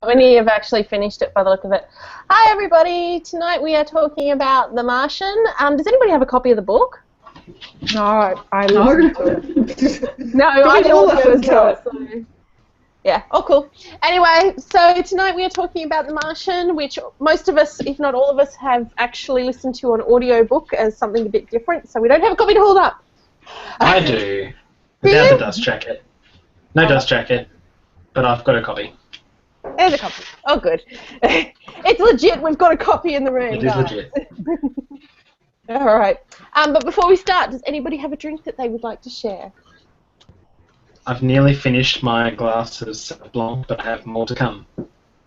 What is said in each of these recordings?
Many have actually finished it by the look of it. Hi, everybody. Tonight we are talking about The Martian. Does anybody have a copy of the book? No, I listened to it. No, I didn't listen to it. So. Yeah, oh cool. Anyway, so tonight we are talking about The Martian, which most of us, if not all of us, have actually listened to an audio book as something a bit different, so we don't have a copy to hold up. I do. Without the dust jacket. No dust jacket, but I've got a copy. There's a copy. Oh, good. It's legit. We've got a copy in the room. It is legit. All right. But before we start, does anybody have a drink that they would like to share? I've nearly finished my glass of Sauv Blanc, but I have more to come.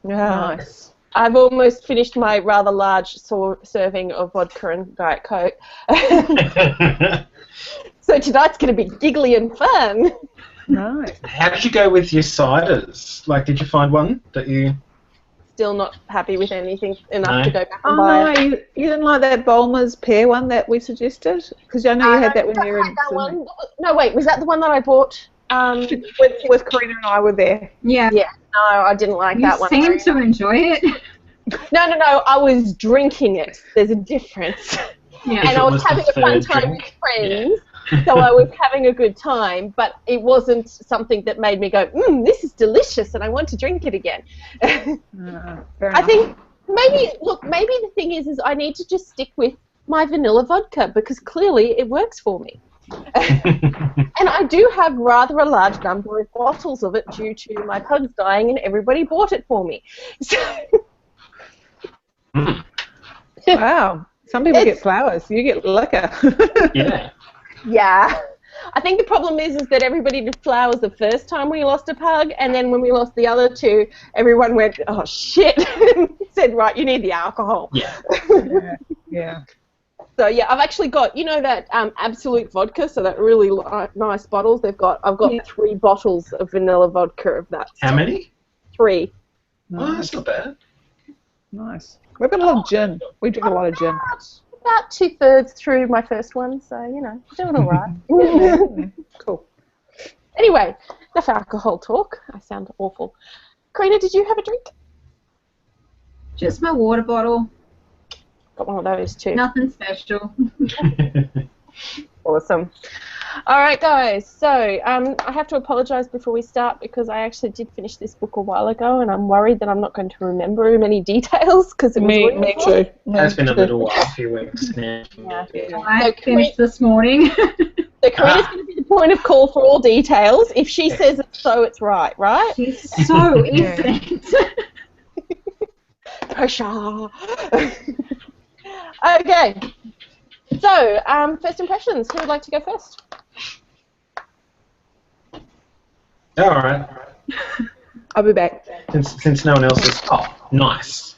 Nice. I've almost finished my rather large serving of vodka and Diet Coke. So tonight's going to be giggly and fun. Nice. How did you go with your ciders? Like, did you find one that you... Still not happy with anything enough to go back and Oh, buy. no, you didn't like that Bulmer's pear one that we suggested? Because I know you had that when you were in Sydney. No, wait, was that the one that I bought? With Karina and I were there. Yeah. Yeah, no, I didn't like that one. You seem to enjoy it. No, I was drinking it. There's a difference. Yeah. And I was having a fun time with friends, so I was having a good time, but it wasn't something that made me go, this is delicious, and I want to drink it again. I think maybe the thing is I need to just stick with my vanilla vodka, because clearly it works for me. And I do have rather a large number of bottles of it due to my pugs dying, and everybody bought it for me. So Wow. Some people get flowers. You get liquor. Yeah. yeah. I think the problem is that everybody did flowers the first time we lost a pug, and then when we lost the other two, everyone went, oh, shit, and said, right, you need the alcohol. Yeah. Yeah. So, yeah, I've actually got, that Absolute vodka, so that really nice bottles I've got 3 bottles of vanilla vodka of that. How many? 3. Oh, that's not bad. Nice. We've got a lot of gin. We drink a lot of gin. About 2/3 through my first one, so, doing all right. Yeah. Cool. Anyway, enough alcohol talk. I sound awful. Karina, did you have a drink? Just my water bottle. Got one of those too. Nothing special. Awesome. All right, guys. So I have to apologise before we start because I actually did finish this book a while ago, and I'm worried that I'm not going to remember many details because it was Me too. It's been a little while, a few weeks now. Yeah. I finished this morning. So Karina's going to be the point of call for all details. If she says it's so, it's right? She's so innocent. Pressure. Okay. So, first impressions. Who would like to go first? All right. I'll be back. Since no one else is... Oh, nice.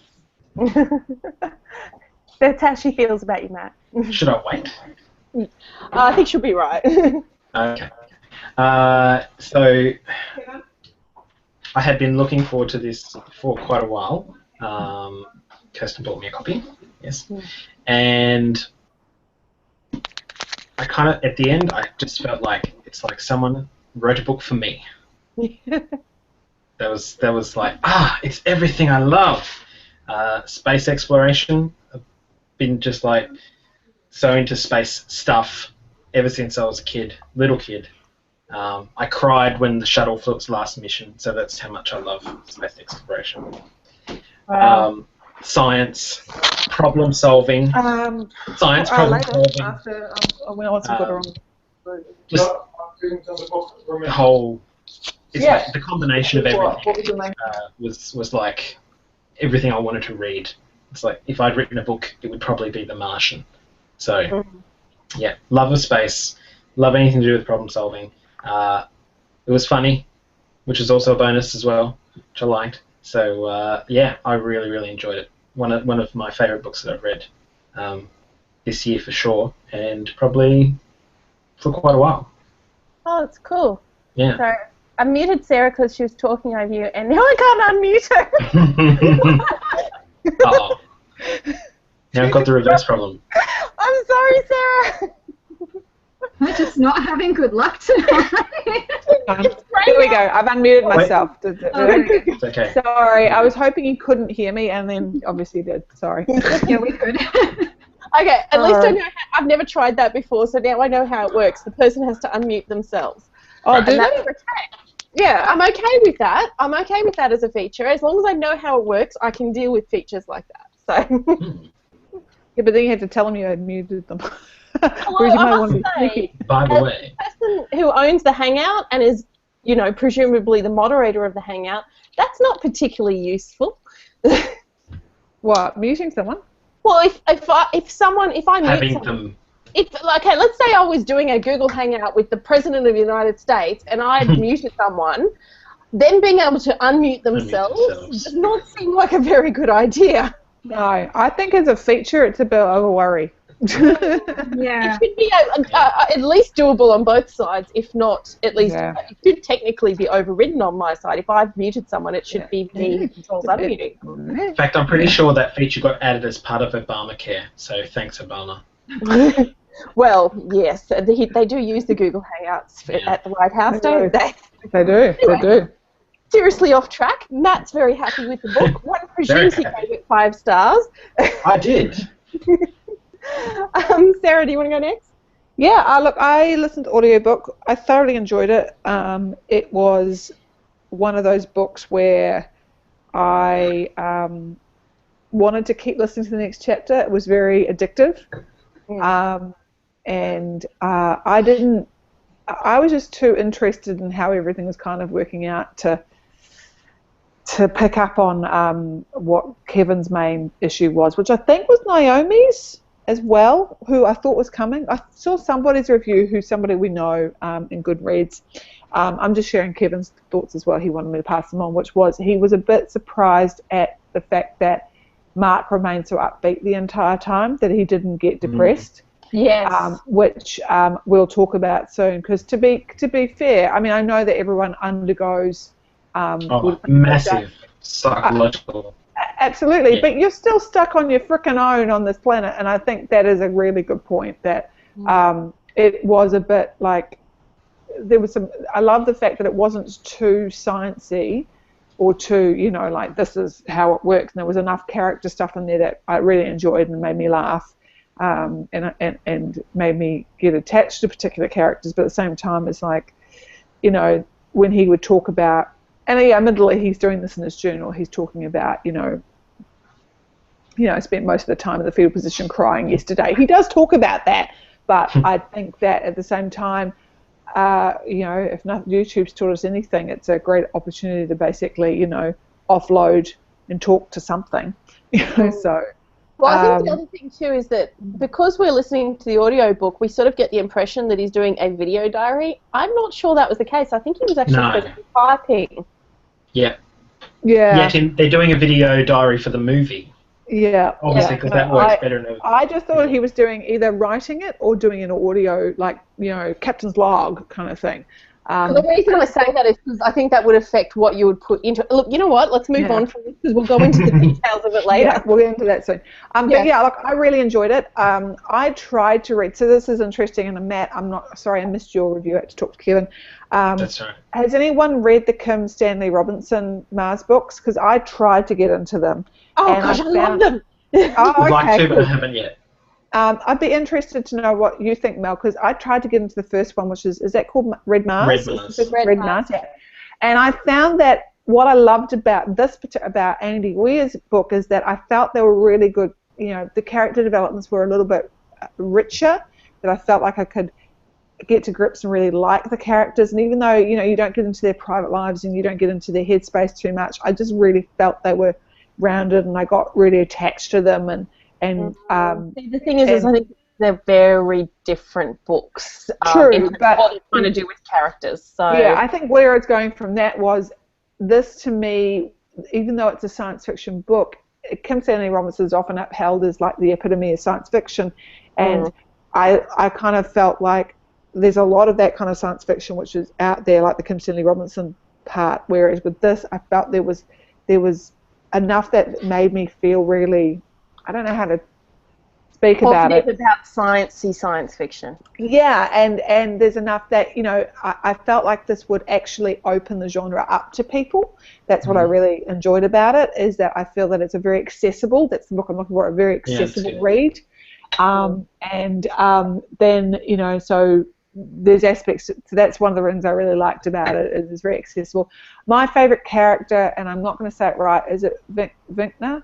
That's how she feels about you, Matt. Should I wait? I think she'll be right. Okay. So I had been looking forward to this for quite a while. Kirsten bought me a copy, yes. And I kind of, at the end, I just felt like it's like someone wrote a book for me. That was like, it's everything I love. Space exploration. I've been just like so into space stuff ever since I was a kid, little kid. I cried when the shuttle flew its last mission, so that's how much I love space exploration. Wow. Science, problem solving. Science problem solving. After, once we got her on. Just the whole. It's like the combination of everything was like everything I wanted to read. It's like if I'd written a book, it would probably be The Martian. So, yeah, love of space, love anything to do with problem solving. It was funny, which is also a bonus as well, which I liked. So, yeah, I really, really enjoyed it. One of my favourite books that I've read this year for sure, and probably for quite a while. Oh, it's cool. Yeah. So I muted Sarah because she was talking over you, and now I can't unmute her. Uh-oh. Now I've got the reverse problem. I'm sorry, Sarah. We're just not having good luck tonight. There we go. I've unmuted myself. It's okay. Sorry, I was hoping you couldn't hear me, and then obviously did. Sorry. Yeah, we could. Okay, at least I know I've never tried that before, so now I know how it works. The person has to unmute themselves. Oh, do that's they? okay. Yeah, I'm okay with that. I'm okay with that as a feature. As long as I know how it works, I can deal with features like that. So. Yeah, but then you have to tell them you had muted them. Although, I must say, by the way, the person who owns the Hangout and is, presumably the moderator of the Hangout, that's not particularly useful. What, muting someone? Well, if I mute someone, let's say I was doing a Google Hangout with the President of the United States and I had muted someone, then being able to unmute themselves does not seem like a very good idea. No, I think as a feature, it's a bit of a worry. Yeah. It should be at least doable on both sides, if not at least it should technically be overridden on my side. If I've muted someone, it should be me who controls unmuting. In fact, I'm pretty sure that feature got added as part of Obamacare, so thanks, Obama. Well, yes, they do use the Google Hangouts at the White House, don't they? They do, they do. Seriously off track. Matt's very happy with the book. One presumes he gave it 5 stars. I did. Sarah, do you want to go next? Yeah, look, I listened to the audiobook. I thoroughly enjoyed it. It was one of those books where I wanted to keep listening to the next chapter. It was very addictive. And I was just too interested in how everything was kind of working out to pick up on what Kevin's main issue was, which I think was Naomi's as well, who I thought was coming. I saw somebody's review who's somebody we know in Goodreads. I'm just sharing Kevin's thoughts as well. He wanted me to pass them on, which was he was a bit surprised at the fact that Mark remained so upbeat the entire time, that he didn't get depressed. Yes. Which we'll talk about soon. Because to be fair, I mean, I know that everyone undergoes massive psychological. Absolutely, but you're still stuck on your frickin' own on this planet, and I think that is a really good point. That it was a bit like there was some. I love the fact that it wasn't too sciencey or too, like this is how it works. And there was enough character stuff in there that I really enjoyed and made me laugh. And made me get attached to particular characters, but at the same time, it's like, when he would talk about, and admittedly he's doing this in his journal, he's talking about, I spent most of the time in the fetal position crying yesterday. He does talk about that, but I think that at the same time, if YouTube's taught us anything, it's a great opportunity to basically, offload and talk to something, so. Well, I think the other thing too is that because we're listening to the audiobook, we sort of get the impression that he's doing a video diary. I'm not sure that was the case. I think he was actually supposed to be typing. Yeah. Yeah. Yet they're doing a video diary for the movie. Yeah. Obviously, because that works better than I just thought he was doing either writing it or doing an audio, like, Captain's log kind of thing. The reason I say that is because I think that would affect what you would put into it. Look, you know what? Let's move on from this because we'll go into the details of it later. Yeah, we'll get into that soon. But look, I really enjoyed it. I tried to read, so this is interesting, and Matt, I missed your review. I had to talk to Kevin. That's right. Has anyone read the Kim Stanley Robinson Mars books? Because I tried to get into them. Oh, gosh, I love them. I'd like to, but I haven't yet. I'd be interested to know what you think, Mel, because I tried to get into the first one, which is that called Red Mars? Red Mars. Yeah. And I found that what I loved about about Andy Weir's book is that I felt they were really good. The character developments were a little bit richer, that I felt like I could get to grips and really like the characters. And even though, you don't get into their private lives and you don't get into their headspace too much, I just really felt they were rounded and I got really attached to them. And the thing is I think they're very different books. True, but what it's trying to do with characters. So yeah, I think where it's going from that was this to me, even though it's a science fiction book, Kim Stanley Robinson is often upheld as like the epitome of science fiction, and I kind of felt like there's a lot of that kind of science fiction which is out there, like the Kim Stanley Robinson part. Whereas with this, I felt there was enough that made me feel really, I don't know how to speak about it. About sciencey science fiction. Yeah, and there's enough that, you know, I felt like this would actually open the genre up to people. That's what I really enjoyed about it, is that I feel that it's a very accessible, that's the book I'm looking for, a very accessible read. Then, you know, so there's aspects, so that's one of the things I really liked about it, is it's very accessible. My favourite character, and I'm not going to say it right, is it Venkat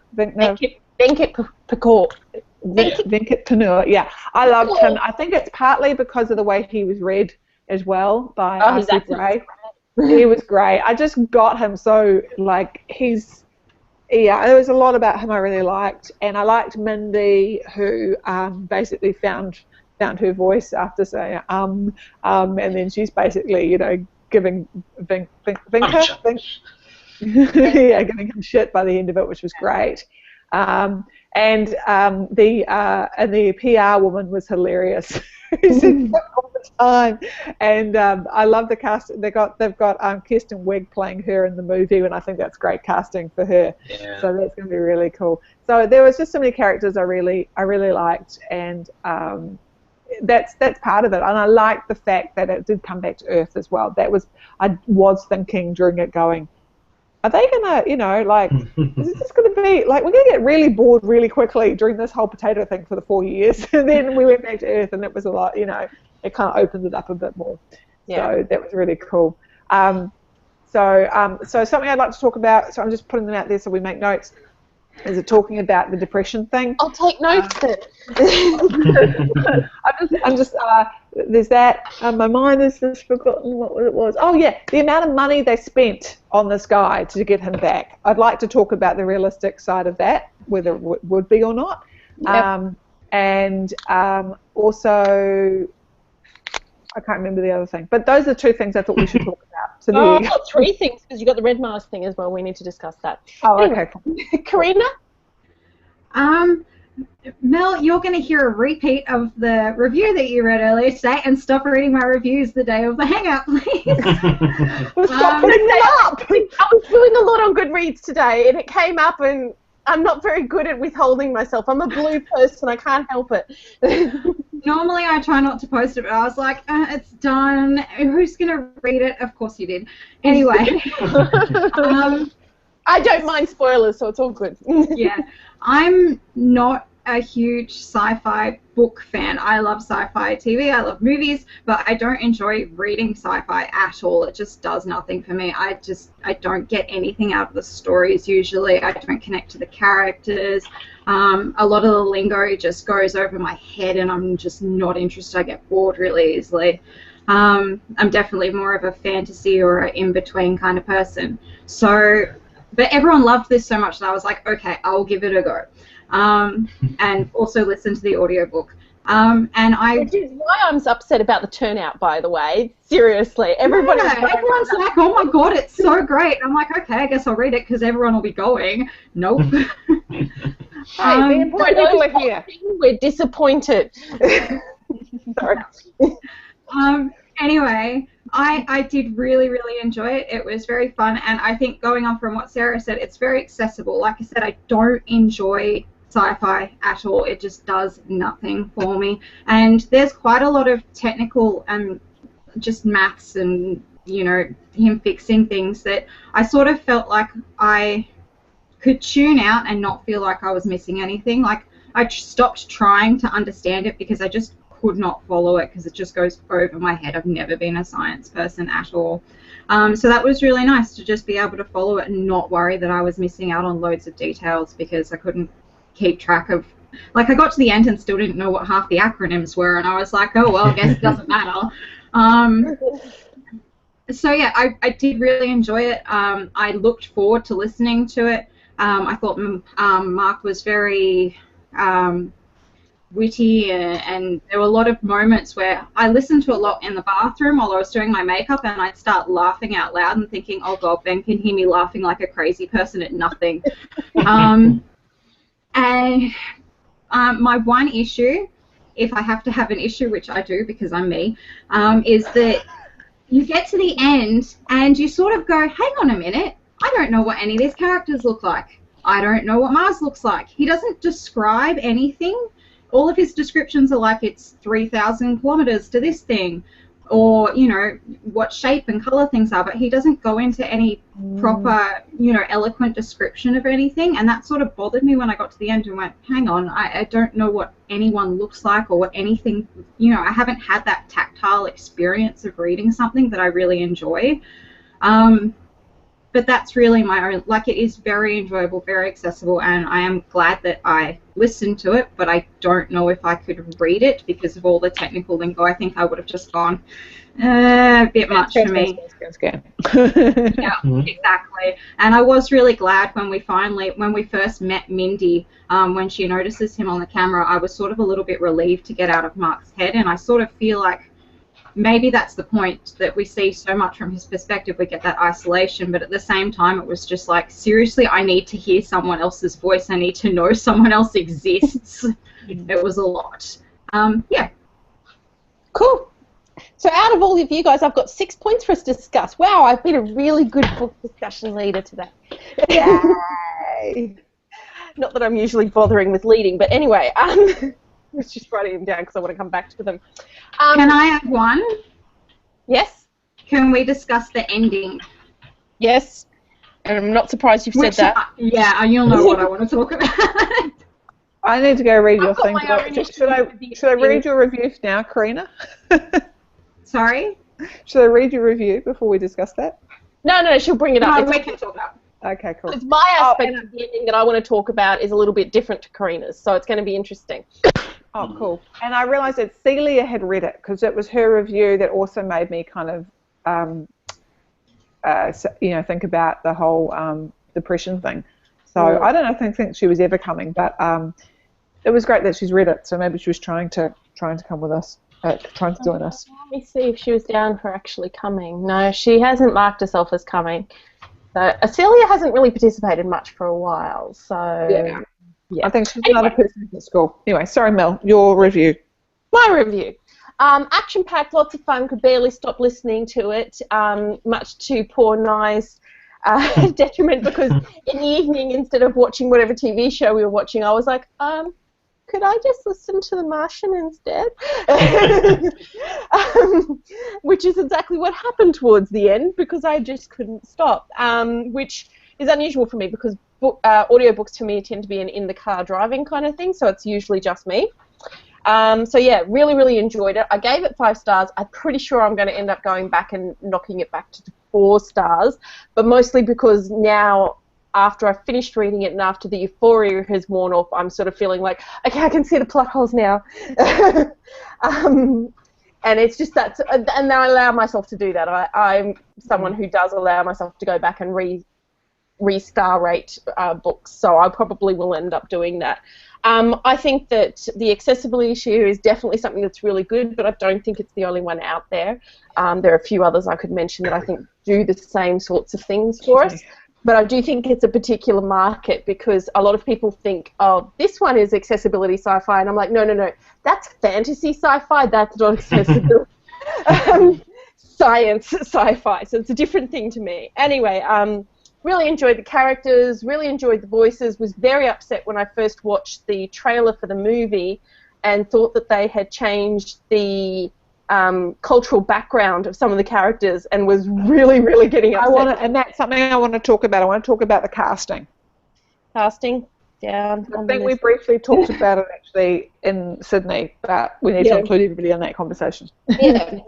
Panur, yeah. I loved him. I think it's partly because of the way he was read as well by R.C. Gray. He was great. I just got him so, like, there was a lot about him I really liked, and I liked Mindy, who basically found her voice after saying and then she's basically, you know, giving giving him shit by the end of it, which was great. And the PR woman was hilarious. She said all the time, and I love the cast. They've got Kirsten Wiig playing her in the movie, and I think that's great casting for her. Yeah. So that's going to be really cool. So there was just so many characters I really liked, and that's part of it. And I liked the fact that it did come back to Earth as well. I was thinking during it, going, are they gonna, you know, like, is it just gonna be like, we're gonna get really bored really quickly during this whole potato thing for the 4 years, and then we went back to Earth, and it was a lot, you know, it kind of opened it up a bit more. Yeah. So that was really cool. So something I'd like to talk about. So I'm just putting them out there so we make notes. Is it talking about the depression thing? I'll take notes then. There's that. My mind has just forgotten what it was. Oh, yeah, the amount of money they spent on this guy to get him back. I'd like to talk about the realistic side of that, whether it would be or not. Yep. Also, I can't remember the other thing. But those are two things I thought we should talk about. So I've got three things, because you've got the red mask thing as well. We need to discuss that. Oh, okay. Karina? Mel, you're going to hear a repeat of the review that you read earlier today, and stop reading my reviews the day of the hangout, please. Stop putting them up! I was doing a lot on Goodreads today, and it came up, and I'm not very good at withholding myself. I'm a blue person. I can't help it. Normally I try not to post it, but I was like, it's done. Who's going to read it? Of course you did. Anyway. I don't mind spoilers, so it's all good. Yeah. I'm not a huge sci-fi book fan. I love sci-fi TV, I love movies, but I don't enjoy reading sci-fi at all. It just does nothing for me. I don't get anything out of the stories usually. I don't connect to the characters. A lot of the lingo just goes over my head and I'm just not interested. I get bored really easily. I'm definitely more of a fantasy or an in-between kind of person. So, but everyone loved this so much that I was like, okay, I'll give it a go. And also listen to the audiobook. Which is why I'm upset about the turnout, by the way. Seriously, everyone's like, oh my god, it's so great. I'm like, okay, I guess I'll read it because everyone will be going. Nope. The important people are here. We're disappointed. Sorry. Anyway, I did really, really enjoy it. It was very fun, and I think going on from what Sarah said, it's very accessible. Like I said, I don't enjoy sci-fi at all. It just does nothing for me. And there's quite a lot of technical just maths and, you know, him fixing things that I sort of felt like I could tune out and not feel like I was missing anything. Like, I stopped trying to understand it because I just could not follow it because it just goes over my head. I've never been a science person at all. So that was really nice to just be able to follow it and not worry that I was missing out on loads of details because I couldn't keep track of, like, I got to the end and still didn't know what half the acronyms were, and I was like, oh well, I guess it doesn't matter. So yeah, I did really enjoy it. I looked forward to listening to it. I thought Mark was very witty, and there were a lot of moments where I listened to a lot in the bathroom while I was doing my makeup, and I'd start laughing out loud and thinking, oh god, Ben can hear me laughing like a crazy person at nothing. And my one issue, if I have to have an issue, which I do because I'm me, is that you get to the end and you sort of go, hang on a minute, I don't know what any of these characters look like. I don't know what Mars looks like. He doesn't describe anything all of his descriptions are like it's 3,000 kilometers to this thing, or, you know, what shape and color things are, but he doesn't go into any proper, you know, eloquent description of anything, and that sort of bothered me when I got to the end and went, hang on, I don't know what anyone looks like or what anything, you know, I haven't had that tactile experience of reading something that I really enjoy. But that's really my own, like, it is very enjoyable, very accessible, and I am glad that I listened to it, but I don't know if I could read it because of all the technical lingo. I think I would have just gone a bit much for me. Yeah, exactly. And I was really glad when we first met Mindy, when she notices him on the camera, I was sort of a little bit relieved to get out of Mark's head, and I sort of feel like maybe that's the point, that we see so much from his perspective, we get that isolation, but at the same time it was just like, seriously, I need to hear someone else's voice, I need to know someone else exists. It was a lot. Yeah. Cool. So out of all of you guys, I've got 6 points for us to discuss. Wow, I've been a really good book discussion leader today. Yay! Not that I'm usually bothering with leading, but anyway, I was just writing them down because I want to come back to them. Can I add one? Yes. Can we discuss the ending? Yes. And I'm not surprised you've said that. Yeah, you'll know what I want to talk about. I need to go read your thing. Should I read your review now, Karina? Sorry? Should I read your review before we discuss that? No, she'll bring it up. We can talk about it. Okay, cool. It's my aspect of the ending that I want to talk about is a little bit different to Karina's, so it's going to be interesting. Oh, cool. And I realised that Celia had read it because it was her review that also made me kind of, you know, think about the whole depression thing. So I don't know, I think she was ever coming, but it was great that she's read it. So maybe she was trying to come with us, trying to join us. Let me see if she was down for actually coming. No, she hasn't marked herself as coming. So Celia hasn't really participated much for a while. So yeah. I think she's another person at school. Anyway, sorry, Mel, your review. My review. Action-packed, lots of fun, could barely stop listening to it, much to poor Nye's detriment, because in the evening, instead of watching whatever TV show we were watching, I was like, could I just listen to The Martian instead? Which is exactly what happened towards the end, because I just couldn't stop, which is unusual for me, because audiobooks for me tend to be an in-the-car driving kind of thing, so it's usually just me. So yeah, really, really enjoyed it. I gave it 5 stars. I'm pretty sure I'm going to end up going back and knocking it back to 4 stars, but mostly because now, after I've finished reading it and after the euphoria has worn off, I'm sort of feeling like, okay, I can see the plot holes now. And it's just that, and I allow myself to do that. I'm someone who does allow myself to go back and re-star rate books, so I probably will end up doing that. I think that the accessibility issue is definitely something that's really good, but I don't think it's the only one out there. There are a few others I could mention that I think do the same sorts of things for us. But I do think it's a particular market, because a lot of people think, oh, this one is accessibility sci-fi, and I'm like, no, that's fantasy sci-fi, that's not accessibility. Science sci-fi, so it's a different thing to me. Anyway, really enjoyed the characters, really enjoyed the voices, was very upset when I first watched the trailer for the movie and thought that they had changed the cultural background of some of the characters, and was really, really getting upset. And that's something I want to talk about. I want to talk about the casting. Casting? Down. I think we briefly talked about it actually in Sydney, but we need to include everybody in that conversation. Yeah.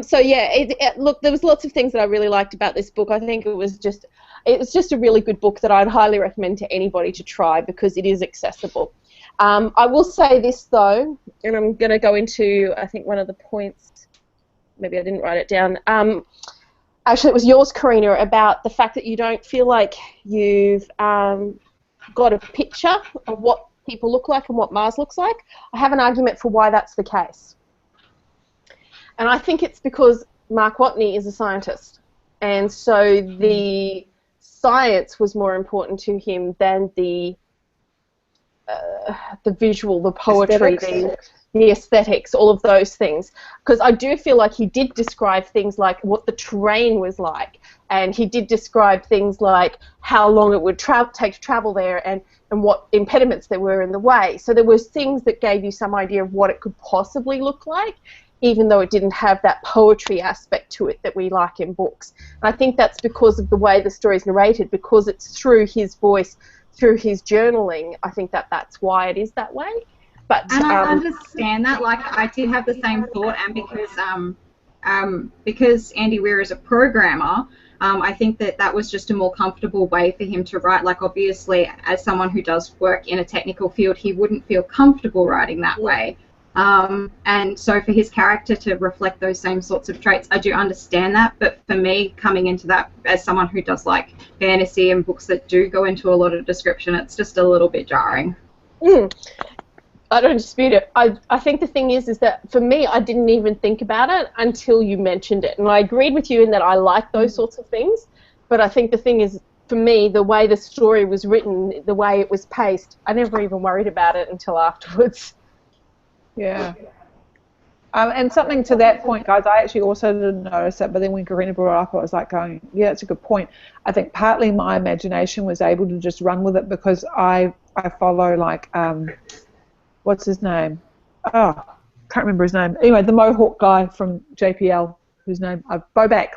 So yeah, look, there was lots of things that I really liked about this book. I think it was just a really good book that I'd highly recommend to anybody to try, because it is accessible. I will say this though, and I'm going to go into, I think, one of the points, maybe I didn't write it down. Actually, it was yours, Karina, about the fact that you don't feel like you've got a picture of what people look like and what Mars looks like. I have an argument for why that's the case. And I think it's because Mark Watney is a scientist, and so the science was more important to him than the visual, the poetry, the aesthetics, all of those things. Because I do feel like he did describe things like what the terrain was like, and he did describe things like how long it would take to travel there, and what impediments there were in the way. So there was things that gave you some idea of what it could possibly look like, even though it didn't have that poetry aspect to it that we like in books. And I think that's because of the way the story is narrated, because it's through his voice, through his journaling. I think that's why it is that way. But and I understand that. Like, I did have the same thought, and because Andy Weir is a programmer, I think that was just a more comfortable way for him to write. Like, obviously, as someone who does work in a technical field, he wouldn't feel comfortable writing that way. And so for his character to reflect those same sorts of traits, I do understand that. But for me, coming into that as someone who does like fantasy and books that do go into a lot of description, it's just a little bit jarring. I don't dispute it. I think the thing is that for me, I didn't even think about it until you mentioned it. And I agreed with you in that I like those sorts of things. But I think the thing is, for me, the way the story was written, the way it was paced, I never even worried about it until afterwards. Yeah. And something to that point, guys, I actually also didn't notice it, but then when Karina brought it up, I was like going, yeah, it's a good point. I think partly my imagination was able to just run with it because I follow, like, what's his name? Oh, can't remember his name. Anyway, the Mohawk guy from JPL, whose name? Boback.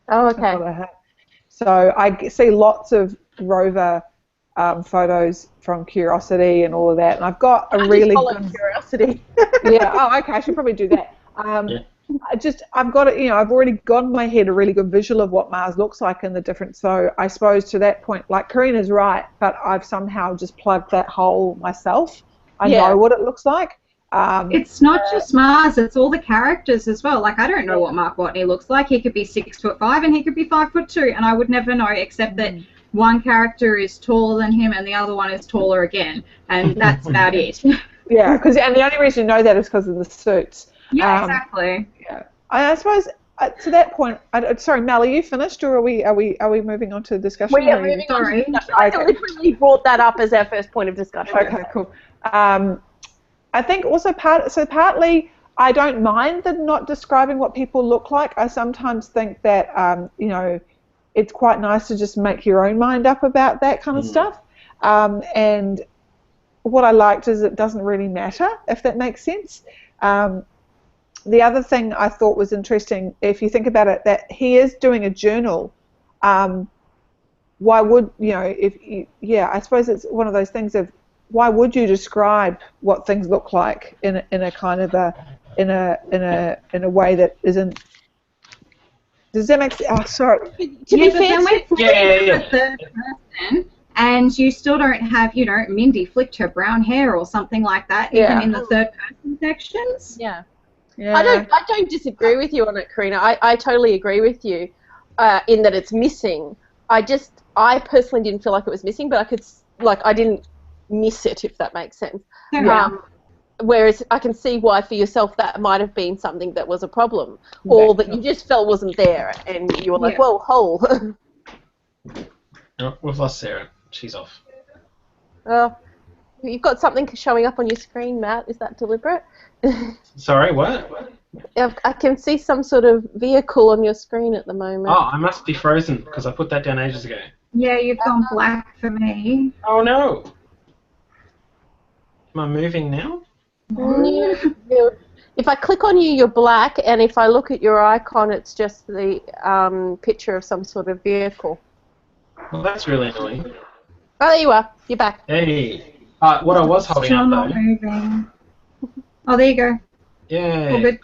Oh, okay. So I see lots of rover photos from Curiosity and all of that, and I've got a really good Curiosity. Yeah. Oh, okay. I should probably do that. I've got it. You know, I've already got in my head a really good visual of what Mars looks like in the different. So I suppose to that point, like Karina's right, but I've somehow just plugged that hole myself. I know what it looks like. It's not just Mars; it's all the characters as well. Like, I don't know what Mark Watney looks like. He could be 6'5" and he could be 5'2", and I would never know, except that one character is taller than him and the other one is taller again, and that's about it. Yeah, and the only reason you know that is because of the suits. Yeah, exactly. Yeah, I suppose to that point. Sorry, Mel, are you finished, or are we moving on to the discussion? We are moving on to discussion. I deliberately brought that up as our first point of discussion. Okay, cool. I think also partly I don't mind the not describing what people look like. I sometimes think that you know, it's quite nice to just make your own mind up about that kind of stuff. And what I liked is it doesn't really matter, if that makes sense. The other thing I thought was interesting, if you think about it, that he is doing a journal. Why would, you know, I suppose it's one of those things of, why would you describe what things look like in a kind of in a way that isn't? Does that make sense? Oh, sorry. The third person, and you still don't have, you know, Mindy flicked her brown hair or something like that, even in the third person sections. Yeah. I don't disagree with you on it, Karina. I totally agree with you in that it's missing. I personally didn't feel like it was missing, but I didn't miss it, if that makes sense. Whereas I can see why for yourself that might have been something that was a problem, or that you just felt wasn't there, and you were like, "Whoa, hole." No, we've lost Sarah. She's off. Well, you've got something showing up on your screen, Matt. Is that deliberate? Sorry, what? I can see some sort of vehicle on your screen at the moment. Oh, I must be frozen because I put that down ages ago. Yeah, you've gone black for me. Oh no! Am I moving now? If I click on you, you're black, and if I look at your icon, it's just the picture of some sort of vehicle. Well, that's really annoying. Oh, there you are. You're back. Hey. What I was holding up, though... moving. Oh, there you go. Yeah. All good.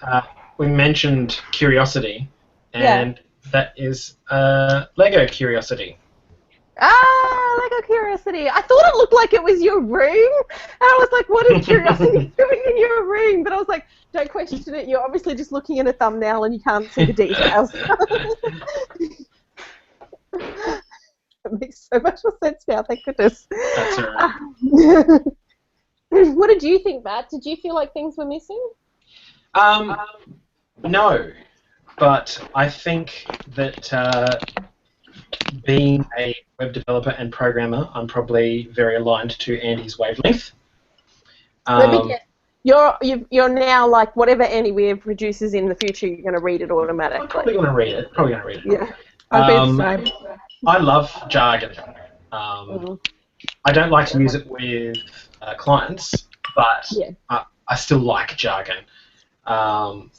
We mentioned Curiosity, and that is Lego Curiosity. Ah, Lego Curiosity. I thought it looked like it was your room, and I was like, what is Curiosity doing in your room? But I was like, don't question it. You're obviously just looking at a thumbnail and you can't see the details. It makes so much more sense now, thank goodness. That's all right. What did you think, Matt? Did you feel like things were missing? No, but I think that being a web developer and programmer, I'm probably very aligned to Andy's wavelength. you're now like whatever Annie Weir produces in the future, you're going to read it automatically. I'm probably going to read it. Yeah, I'd be the same. I love jargon. I don't like to use it with clients, but I still like jargon. And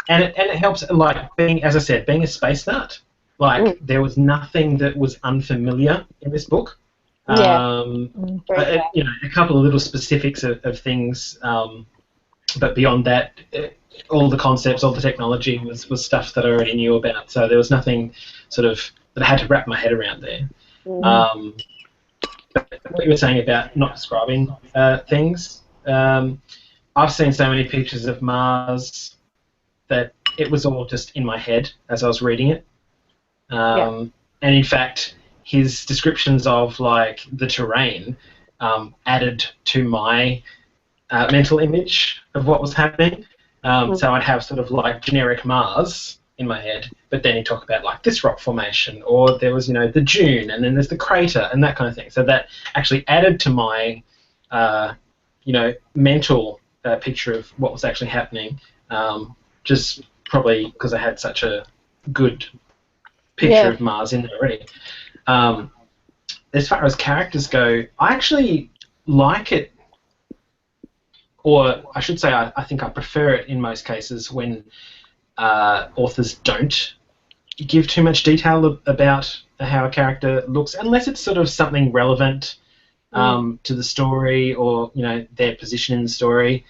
it helps, like being, as I said, being a space nut. Like there was nothing that was unfamiliar in this book. You know, a couple of little specifics of things, but beyond that, all the concepts, all the technology was stuff that I already knew about. So there was nothing sort of that I had to wrap my head around there. But what you were saying about not describing things, I've seen so many pictures of Mars that it was all just in my head as I was reading it. And in fact, his descriptions of like the terrain added to my mental image of what was happening. So I'd have sort of like generic Mars in my head, but then he'd talk about like this rock formation, or there was, you know, the dune, and then there's the crater and that kind of thing. So that actually added to my, you know, mental picture of what was actually happening. Just probably because I had such a good picture of Mars in there already. As far as characters go, I actually like it, or I should say I think I prefer it in most cases when authors don't give too much detail about how a character looks, unless it's sort of something relevant to the story, or, you know, their position in the story.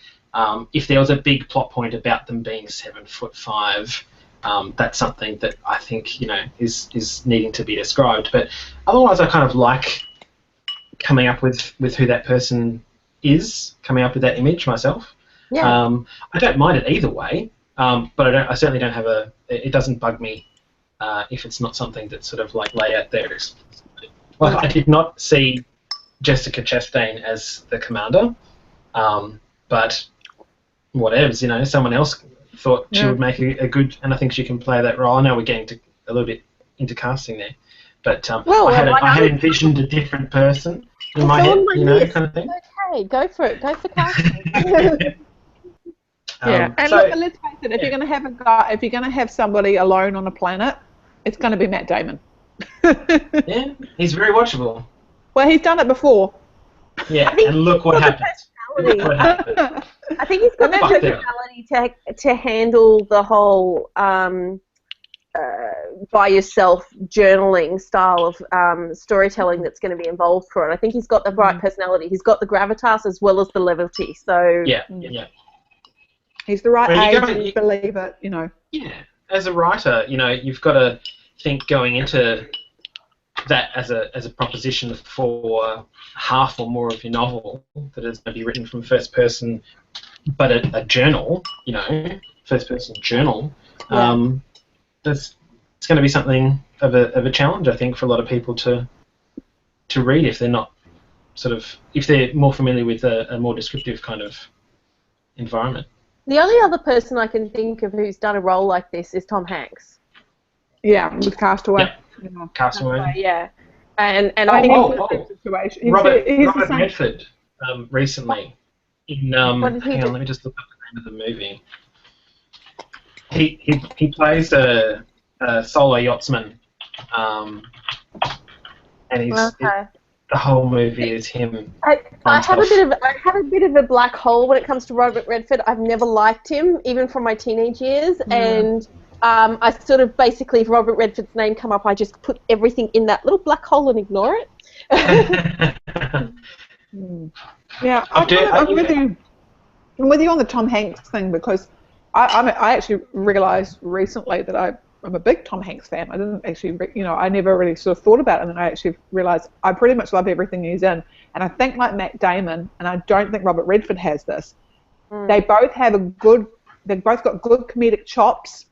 If there was a big plot point about them being 7'5", that's something that I think, you know, is needing to be described. But otherwise, I kind of like coming up with who that person is, coming up with that image myself. I don't mind it either way, but I certainly don't have it doesn't bug me if it's not something that's sort of like laid out there explicitly. Like I did not see Jessica Chastain as the commander, but whatevs, you know, someone else thought she would make a good, and I think she can play that role. I know we're getting a little bit into casting there, but I had envisioned a different person in my head, you know, kind of thing. Okay, go for it. Go for casting. And look, let's face it. If you're going to have if you're going to have somebody alone on a planet, it's going to be Matt Damon. Yeah, he's very watchable. Well, he's done it before. Yeah, and look what happened. I think he's got the personality to handle the whole by yourself journaling style of storytelling that's going to be involved for it. I think he's got the right personality. He's got the gravitas as well as the levity. So yeah. He's the right age to believe it, you know. Yeah, as a writer, you know, you've got to think going into that as a proposition for half or more of your novel that is going to be written from first person, but a journal, you know, first person journal. It's going to be something of a challenge, I think, for a lot of people to read if they're not if they're more familiar with a more descriptive kind of environment. The only other person I can think of who's done a role like this is Tom Hanks. Yeah, with Castaway. Yeah. Castaway. Yeah, and I think it's the same situation. Robert Redford recently in hang on, let me just look up the name of the movie. He plays a solo yachtsman, and he's the whole movie is him. I have a bit of a black hole when it comes to Robert Redford. I've never liked him, even from my teenage years, and I sort of basically, if Robert Redford's name come up, I just put everything in that little black hole and ignore it. Yeah, I'm with you. I'm with you on the Tom Hanks thing, because I actually realised recently that I'm a big Tom Hanks fan. I didn't actually, I never really sort of thought about it, and then I actually realised I pretty much love everything he's in. And I think like Matt Damon, and I don't think Robert Redford has this, they both have they've both got good comedic chops,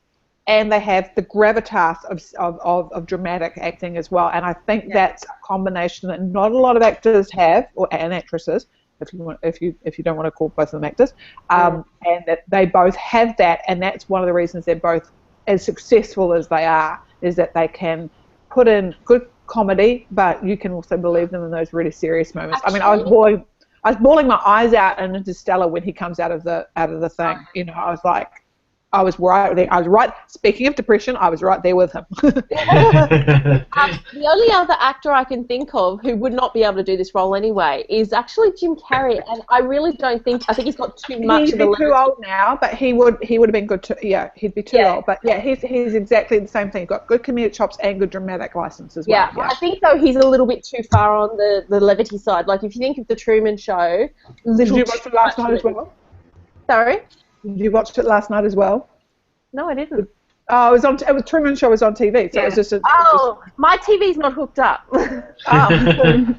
and they have the gravitas of dramatic acting as well. And I think that's a combination that not a lot of actors have, and actresses, if you don't want to call both of them actors, and that they both have that, and that's one of the reasons they're both as successful as they are, is that they can put in good comedy, but you can also believe them in those really serious moments. Actually, I I was bawling my eyes out in Interstellar when he comes out of the thing. You know, I was like, I was right there. I was right. Speaking of depression, I was right there with him. The only other actor I can think of who would not be able to do this role anyway is actually Jim Carrey, and I really don't think. I think he's got too much. He'd be too old now, but he would have been good too. Yeah, he'd be too old, but yeah, he's exactly the same thing. He's got good comedic chops and good dramatic license as well. Yeah, I think though he's a little bit too far on the levity side. Like if you think of the Truman Show, did you watch it last night as well? Sorry. Did you watch it last night as well? No, I didn't. Oh, it was Truman Show was on TV, so it was just. My TV's not hooked up. I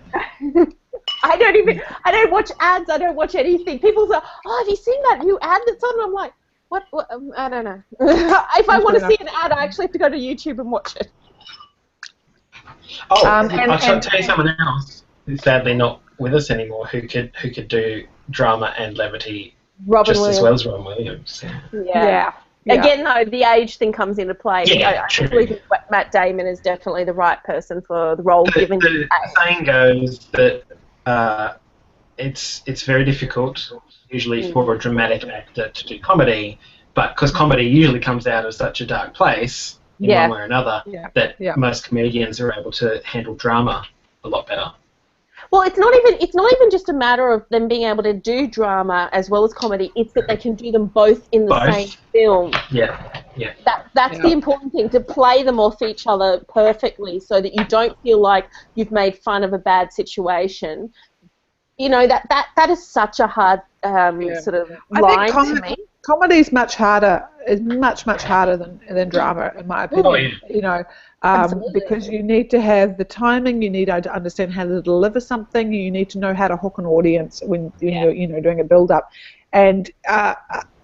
don't watch ads. I don't watch anything. People say, "Oh, have you seen that new ad that's on?" And I'm like, "What? I don't know." If I want to see an ad, I actually have to go to YouTube and watch it. Oh, I'll tell you someone else who's sadly not with us anymore who could do drama and levity as well as Robin Williams. Yeah. Again, though, the age thing comes into play. Yeah, I believe Matt Damon is definitely the right person for the role given. The saying goes that it's very difficult, usually for a dramatic actor to do comedy, but because comedy usually comes out of such a dark place, in one way or another, that most comedians are able to handle drama a lot better. Well, it's not even just a matter of them being able to do drama as well as comedy. It's that they can do them both in the same film. Yeah. That's the important thing, to play them off each other perfectly, so that you don't feel like you've made fun of a bad situation. You know, that is such a hard sort of line to me. Comedy is much harder. Is much harder than drama, in my opinion. You know. Because you need to have the timing, you need to understand how to deliver something, you need to know how to hook an audience when you're doing a build-up. And,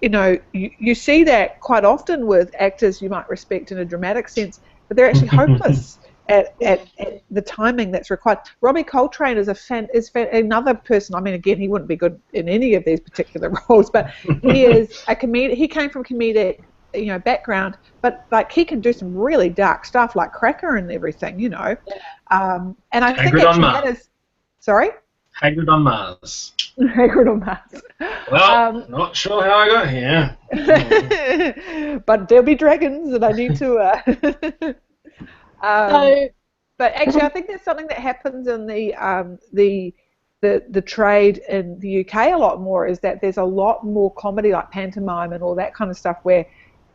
you see that quite often with actors you might respect in a dramatic sense, but they're actually hopeless at the timing that's required. Robbie Coltrane is another person. I mean, again, he wouldn't be good in any of these particular roles, but he is a comedian. He came from comedic background, but like he can do some really dark stuff like Cracker and everything, and I think that is Hagrid on Mars. Hagrid on Mars. Well, not sure how I got here. But there'll be dragons, and I need to. But actually, I think there's something that happens in the trade in the UK a lot more, is that there's a lot more comedy like pantomime and all that kind of stuff where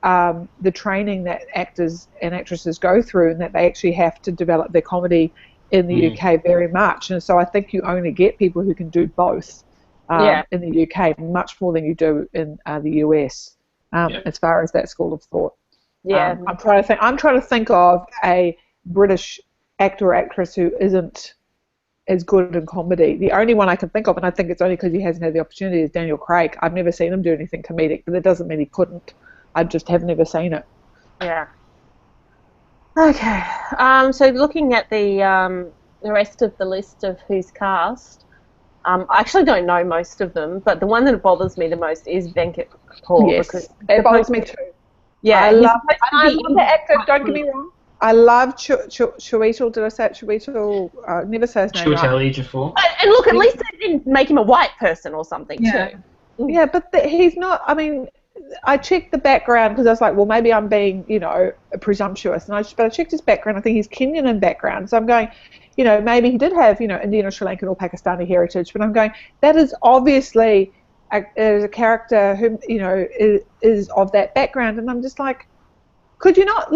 the training that actors and actresses go through, and that they actually have to develop their comedy in the UK very much. And so I think you only get people who can do both in the UK much more than you do in the US as far as that school of thought. I'm trying to think of a British actor or actress who isn't as good in comedy. The only one I can think of, and I think it's only because he hasn't had the opportunity, is Daniel Craig. I've never seen him do anything comedic, but that doesn't mean he couldn't. I just have never seen it. Yeah. Okay. So looking at the rest of the list of who's cast, I actually don't know most of them, but the one that bothers me the most is Venkat Kapoor. Yes, because it bothers me too. Yeah, I love the actor. Don't get me wrong. I love Chiwetel. Did I say it? Chiwetel? Never say his name right. Chiwetel Ejiofor. And look, at least they didn't make him a white person or something too. Yeah, but he's not. I mean, I checked the background because I was like, well, maybe I'm being, presumptuous. But I checked his background. I think he's Kenyan in background. So I'm going, maybe he did have, Indian or Sri Lankan or Pakistani heritage. But I'm going, that is obviously a character who, is of that background. And I'm just like, could you not,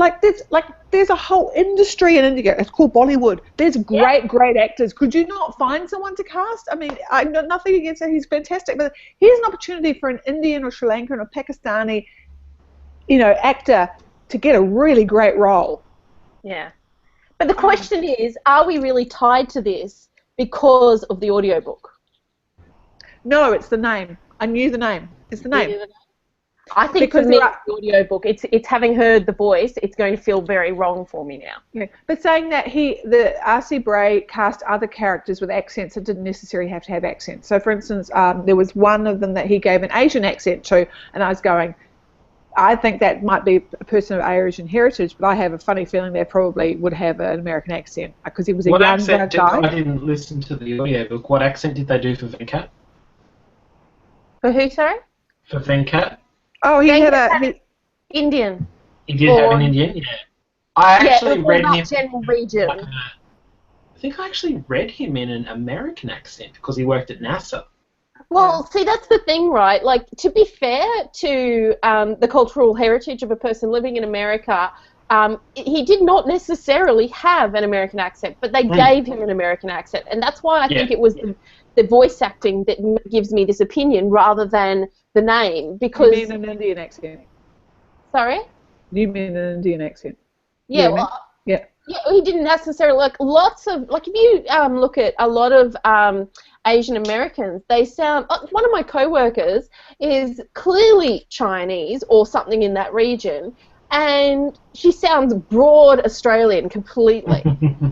there's a whole industry in India. It's called Bollywood. There's great actors. Could you not find someone to cast? I mean, I've got nothing against him. He's fantastic. But here's an opportunity for an Indian or Sri Lankan or Pakistani, actor to get a really great role. Yeah. But the question is, are we really tied to this because of the audiobook? No, it's the name. I knew the name. It's the name. I think because for me, the audiobook, it's having heard the voice, it's going to feel very wrong for me now. Yeah, but saying that the R.C. Bray cast other characters with accents that didn't necessarily have to have accents. So, for instance, there was one of them that he gave an Asian accent to, and I was going, I think that might be a person of Asian heritage, but I have a funny feeling they probably would have an American accent because he was a young guy. I didn't listen to the audiobook. What accent did they do for Venkat? For who, sorry? For Venkat. Oh, he had a... Indian. He did have an Indian, yeah. I actually read him... General region. I think I actually read him in an American accent because he worked at NASA. Well, see, that's the thing, right? Like, to be fair to the cultural heritage of a person living in America, he did not necessarily have an American accent, but they gave him an American accent. And that's why I think it was the voice acting that gives me this opinion rather than the name. Because You mean an Indian accent? Sorry? You mean an Indian accent? Yeah, yeah, he didn't necessarily, like, lots of, like, if you look at a lot of Asian Americans, they sound, one of my co-workers is clearly Chinese or something in that region, and she sounds broad Australian completely.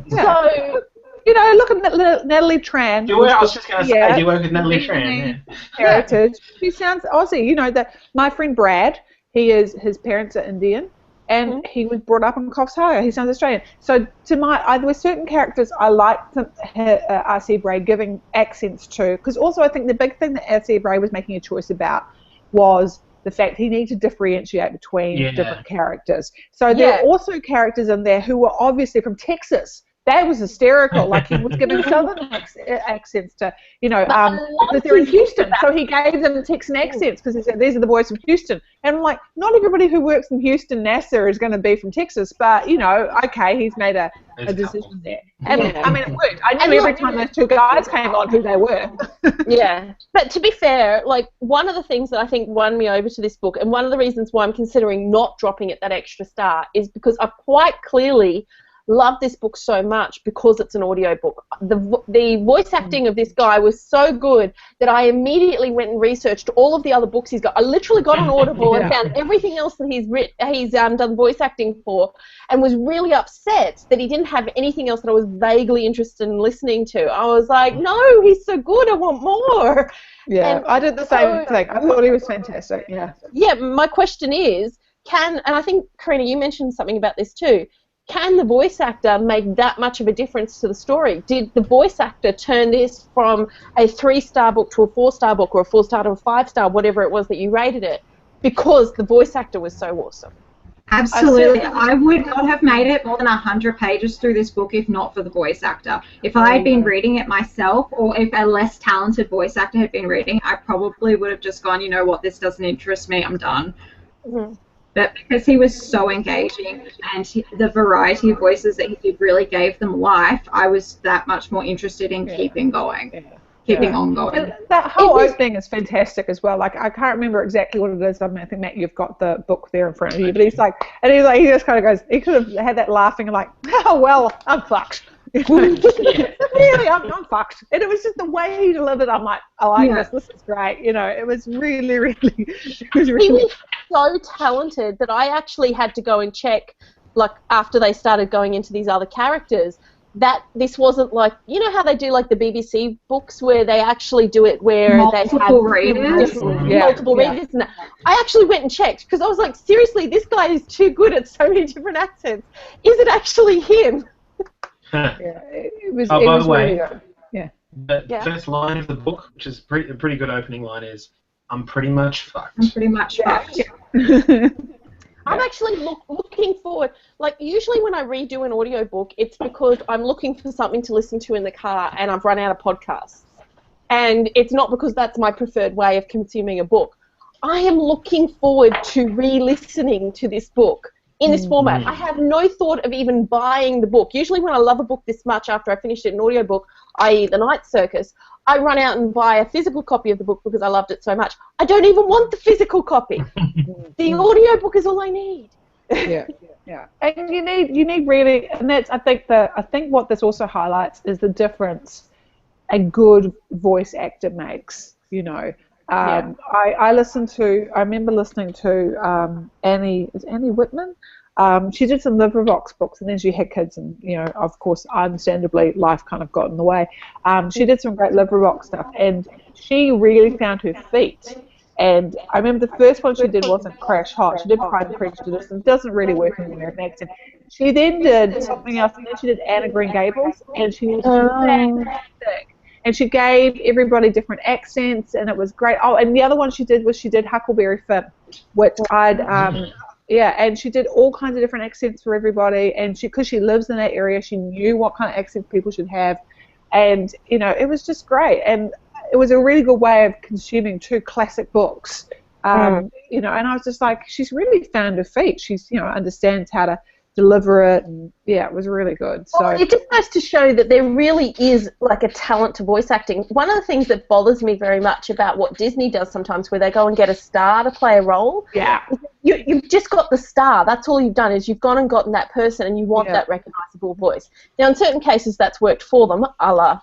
So, you know, look at Natalie Tran. I was just going to say, do you work with Natalie Tran? Heritage. She sounds Aussie. You know, that my friend Brad, his parents are Indian, and he was brought up in Coffs Harbour. He sounds Australian. So there were certain characters I liked R.C. Bray giving accents to, because also I think the big thing that R.C. Bray was making a choice about was the fact he needed to differentiate between different characters. So there are also characters in there who were obviously from Texas. That was hysterical. Like, he was giving southern accents to, you know, because they're in Houston. So he gave them Texan accents because he said, these are the boys from Houston. And I'm like, not everybody who works in Houston NASA is going to be from Texas, but, you know, okay, he's made a decision there. And, I mean, it worked. I knew every time those two guys came on who they were. Yeah. But to be fair, like, one of the things that I think won me over to this book, and one of the reasons why I'm considering not dropping it that extra star, is because I quite clearly love this book so much because it's an audio book. The voice acting of this guy was so good that I immediately went and researched all of the other books he's got. I literally got on Audible and found everything else that he's done voice acting for, and was really upset that he didn't have anything else that I was vaguely interested in listening to. I was like, no, he's so good, I want more. Yeah, and I did the same thing. I thought he was fantastic. Yeah, my question is, and I think, Karina, you mentioned something about this too, can the voice actor make that much of a difference to the story? Did the voice actor turn this from a 3-star book to a 4-star book, or a 4-star to a 5-star, whatever it was that you rated it, because the voice actor was so awesome? Absolutely. I would not have made it more than 100 pages through this book if not for the voice actor. If I had been reading it myself, or if a less talented voice actor had been reading it, I probably would have just gone, you know what, this doesn't interest me, I'm done. But because he was so engaging, and the variety of voices that he did really gave them life, I was that much more interested in keeping going, keeping on going. And that whole opening is fantastic as well. Like, I can't remember exactly what it is. I mean, I think, Matt, you've got the book there in front of you. But he's like, he just kind of goes, he could have had that laughing and like, oh, well, I'm fucked. Really, I'm fucked. And it was just the way he delivered. I'm like, I like this. This is great. You know, it was really. He was so talented that I actually had to go and check, like, after they started going into these other characters, that this wasn't like, you know how they do like the BBC books where they actually do it where multiple they have readers. Multiple readers. And I actually went and checked because I was like, seriously, this guy is too good at so many different accents. Is it actually him? It was. By the way, really the first line of the book, which is a pretty good opening line, is, I'm pretty much fucked. I'm pretty much fucked. I'm actually looking forward. Like, usually when I redo an audiobook, it's because I'm looking for something to listen to in the car and I've run out of podcasts. And it's not because that's my preferred way of consuming a book. I am looking forward to re-listening to this book in this format. I have no thought of even buying the book. Usually when I love a book this much after I finished it in audiobook, i.e. The Night Circus, I run out and buy a physical copy of the book because I loved it so much. I don't even want the physical copy. The audiobook is all I need. Yeah. And you need really, and that's I think what this also highlights is the difference a good voice actor makes. You know, I remember listening to Annie Whitman. She did some LibriVox books, and then she had kids, and, you know, of course, understandably, life kind of got in the way. She did some great LibriVox stuff, and she really found her feet. And I remember the first one she did wasn't Crash Hot. She did Pride and Prejudice, and it doesn't really work in the American accent. She then did something else, and then she did Anna Green Gables, and she was fantastic. and she gave everybody different accents, and it was great. Oh, and the other one she did was she did Huckleberry Finn, which and she did all kinds of different accents for everybody, and because she lives in that area, she knew what kind of accents people should have, and it was just great, and it was a really good way of consuming two classic books, and I was just like, she's really found her feet. She's understands how to deliver it, and it was really good. So it just goes to show that there really is like a talent to voice acting. One of the things that bothers me very much about what Disney does sometimes, where they go and get a star to play a role, you've just got the star. That's all you've done, is you've gone and gotten that person, and you want that recognisable voice. Now, in certain cases, that's worked for them, a la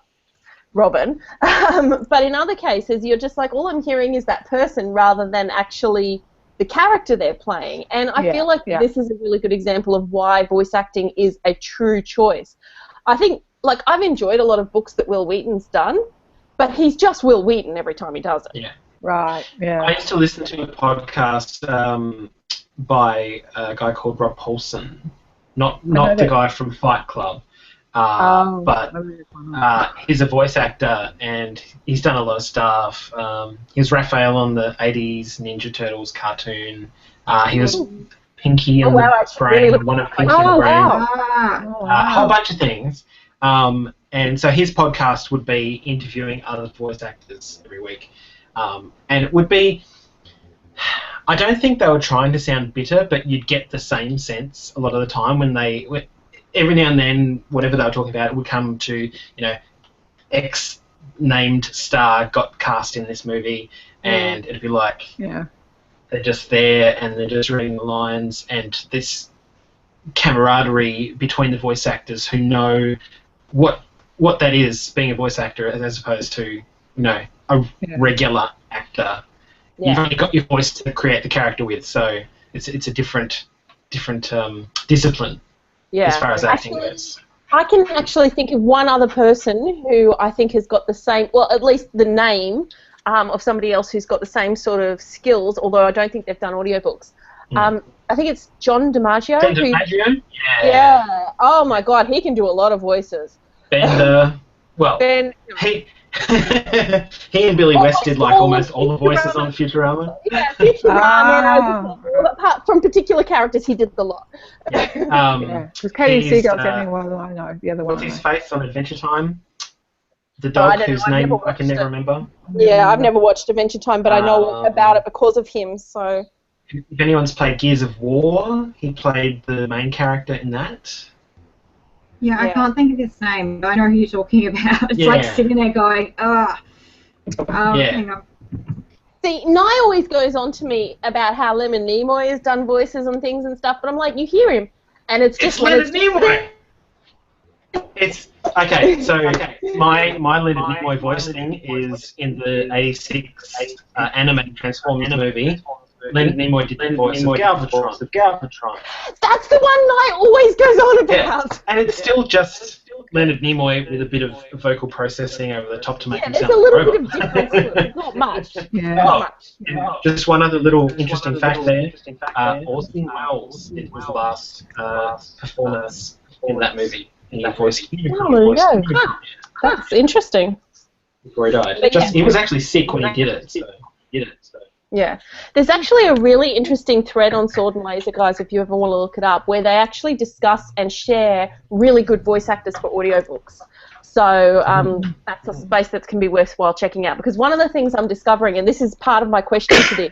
Robin, but in other cases, you're just like, all I'm hearing is that person rather than actually the character they're playing. And I feel like this is a really good example of why voice acting is a true choice. I think, like, I've enjoyed a lot of books that Will Wheaton's done, but he's just Will Wheaton every time he does it. Yeah. Right, yeah. I used to listen to a podcast by a guy called Rob Paulson, not the guy from Fight Club, but he's a voice actor, and he's done a lot of stuff. He was Raphael on the 80s Ninja Turtles cartoon. He was Pinky on the Brain, one of Pinky on the Brain. A whole bunch of things. And so his podcast would be interviewing other voice actors every week. And it would be, I don't think they were trying to sound bitter, but you'd get the same sense a lot of the time when every now and then, whatever they were talking about, it would come to, X named star got cast in this movie, and it'd be like, they're just there and they're just reading the lines, and this camaraderie between the voice actors who know what that is, being a voice actor, as opposed to, a regular actor. You've only got your voice to create the character with, so it's a different discipline. As far as acting goes. I can actually think of one other person who I think has got the same, well, at least the name of somebody else who's got the same sort of skills, although I don't think they've done audiobooks. I think it's John DiMaggio. John DiMaggio? Yeah. Oh, my God, he can do a lot of voices. Ben, he and Billy West did like almost all the voices on Futurama. Yeah, Futurama. Apart from particular characters, he did the lot. Because Katie Seagal's the only one I know. The other one. What's his face on Adventure Time? The dog whose name I can never remember. Yeah, I've never watched Adventure Time, but I know about it because of him. So. If anyone's played Gears of War, he played the main character in that. Yeah, I can't think of his name, but I know who you're talking about. It's like sitting there going, hang on. See, Nye always goes on to me about how Leonard Nimoy has done voices and things and stuff, but I'm like, you hear him, and it's just... It's Leonard Nimoy! It's... Okay, so my Leonard Nimoy voicing is in the 86 animated Transformers movie. Leonard Nimoy did the voice of Galvatron. That's the one Nye always goes on about. Yeah. And it's still just Leonard Nimoy with a bit of vocal processing over the top to make him sound like a little bit of difference to it. Not much. Not much. Just one other little interesting fact there. Orson Welles was the last performance in that movie. In that voice. Oh, there you go. That's interesting. Before he died. He was actually sick when he did it. So. Yeah. There's actually a really interesting thread on Sword and Laser, guys, if you ever want to look it up, where they actually discuss and share really good voice actors for audiobooks. So that's a space that can be worthwhile checking out. Because one of the things I'm discovering, and this is part of my question today,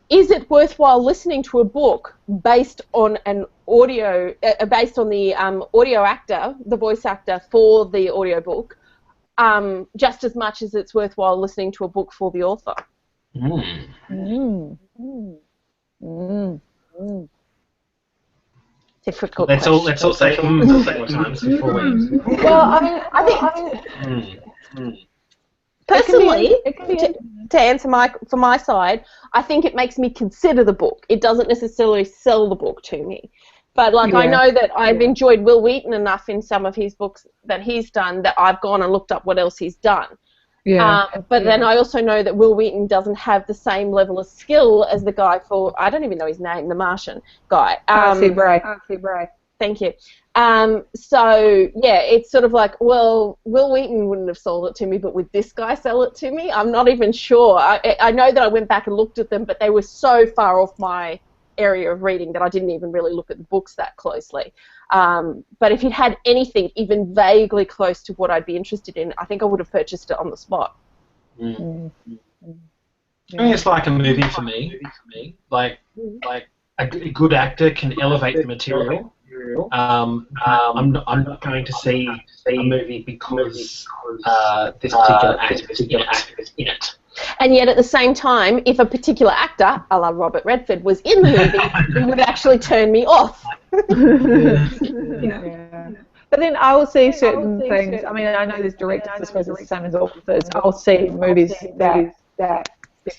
is it worthwhile listening to a book based on an audio, based on the audio actor, the voice actor for the audiobook, just as much as it's worthwhile listening to a book for the author? Difficult. Let's all say more times before we. Well, I think personally, to answer for my side, I think it makes me consider the book. It doesn't necessarily sell the book to me. But I know that I've enjoyed Will Wheaton enough in some of his books that he's done that I've gone and looked up what else he's done. But then I also know that Will Wheaton doesn't have the same level of skill as the guy for, I don't even know his name, the Martian guy. R.C. Bray. Thank you. So yeah, it's sort of like, well, Will Wheaton wouldn't have sold it to me, but would this guy sell it to me? I'm not even sure. I know that I went back and looked at them, but they were so far off my area of reading that I didn't even really look at the books that closely. But if it had anything even vaguely close to what I'd be interested in, I think I would have purchased it on the spot. I think it's like a movie for me. Like a good actor can elevate the material. I'm not going to see a movie because this particular actor is in it. And yet at the same time, if a particular actor, a la Robert Redford, was in the movie, it would actually turn me off. Yeah. But then I will see certain things. I mean, I know there's directors, I suppose it's the same as authors. I'll see movies that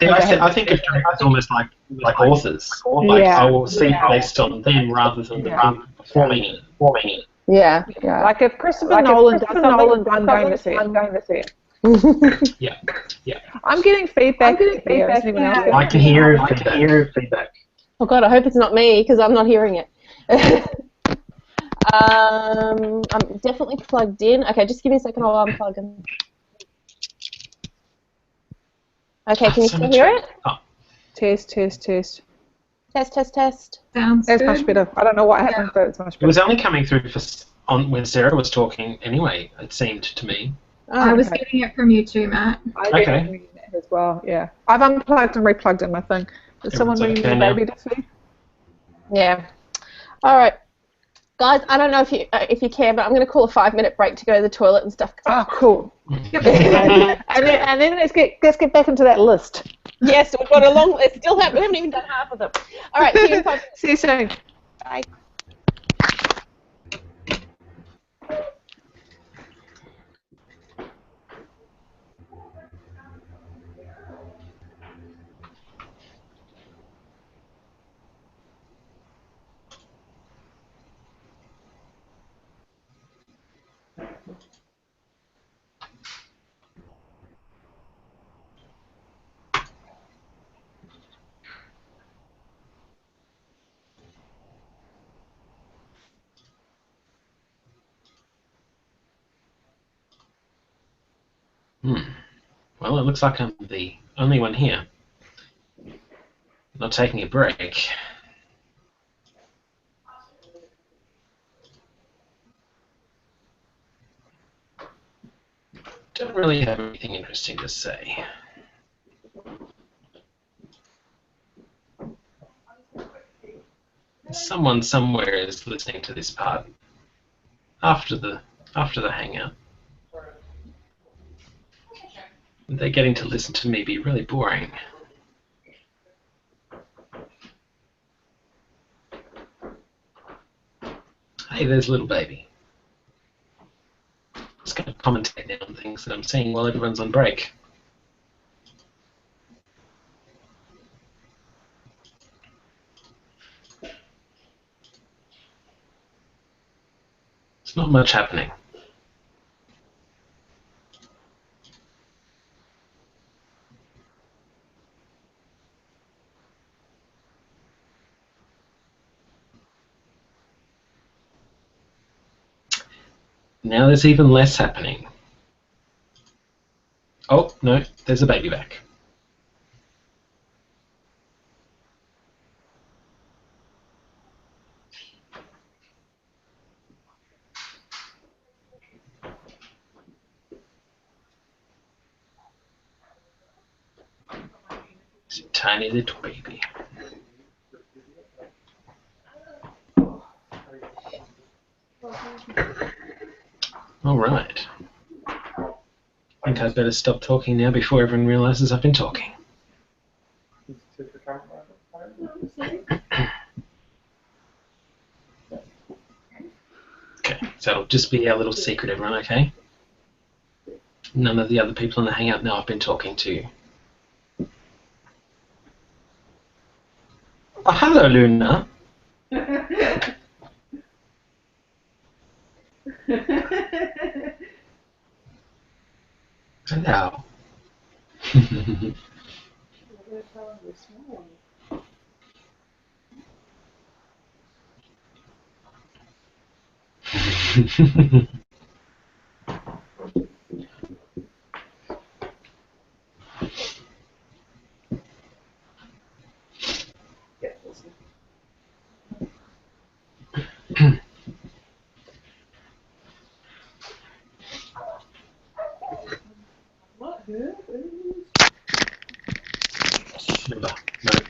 I think of directors almost like authors. Like I will see it based on them rather than them performing it. Yeah. Like if Christopher Nolan does something, I'm going to see it. Yeah. I'm getting feedback. I can hear feedback. Oh God, I hope it's not me because I'm not hearing it. I'm definitely plugged in. Okay, just give me a second. I'll unplug them. Okay, can you still hear it? Oh. Test. Test. Sounds That's good. much better. I don't know what happened, but it's much better. It was only coming through when Sarah was talking anyway, it seemed to me. Oh, I was getting it from you too, Matt. Okay. As well, yeah. I've unplugged and replugged in my thing. Is someone bringing the baby to sleep? Yeah. All right. Guys, I don't know if you care, but I'm going to call a 5-minute break to go to the toilet and stuff. Oh, cool. and then let's get back into that list. Yes, we've got a long list. We haven't even done half of them. All right, see you in 5 minutes. See you soon. Bye. Well, it looks like I'm the only one here. Not taking a break. Don't really have anything interesting to say. Someone somewhere is listening to this part after the hangout. They're getting to listen to me be really boring. Hey, there's little baby. Just going to commentate now on things that I'm seeing while everyone's on break. There's not much happening. Now there's even less happening. Oh, no, there's a baby back. It's a tiny little baby. All right. I think I'd better stop talking now before everyone realizes I've been talking. Okay, so it'll just be our little secret, everyone, okay? None of the other people in the hangout know I've been talking to you. Oh, hello, Luna. Hello. Remember,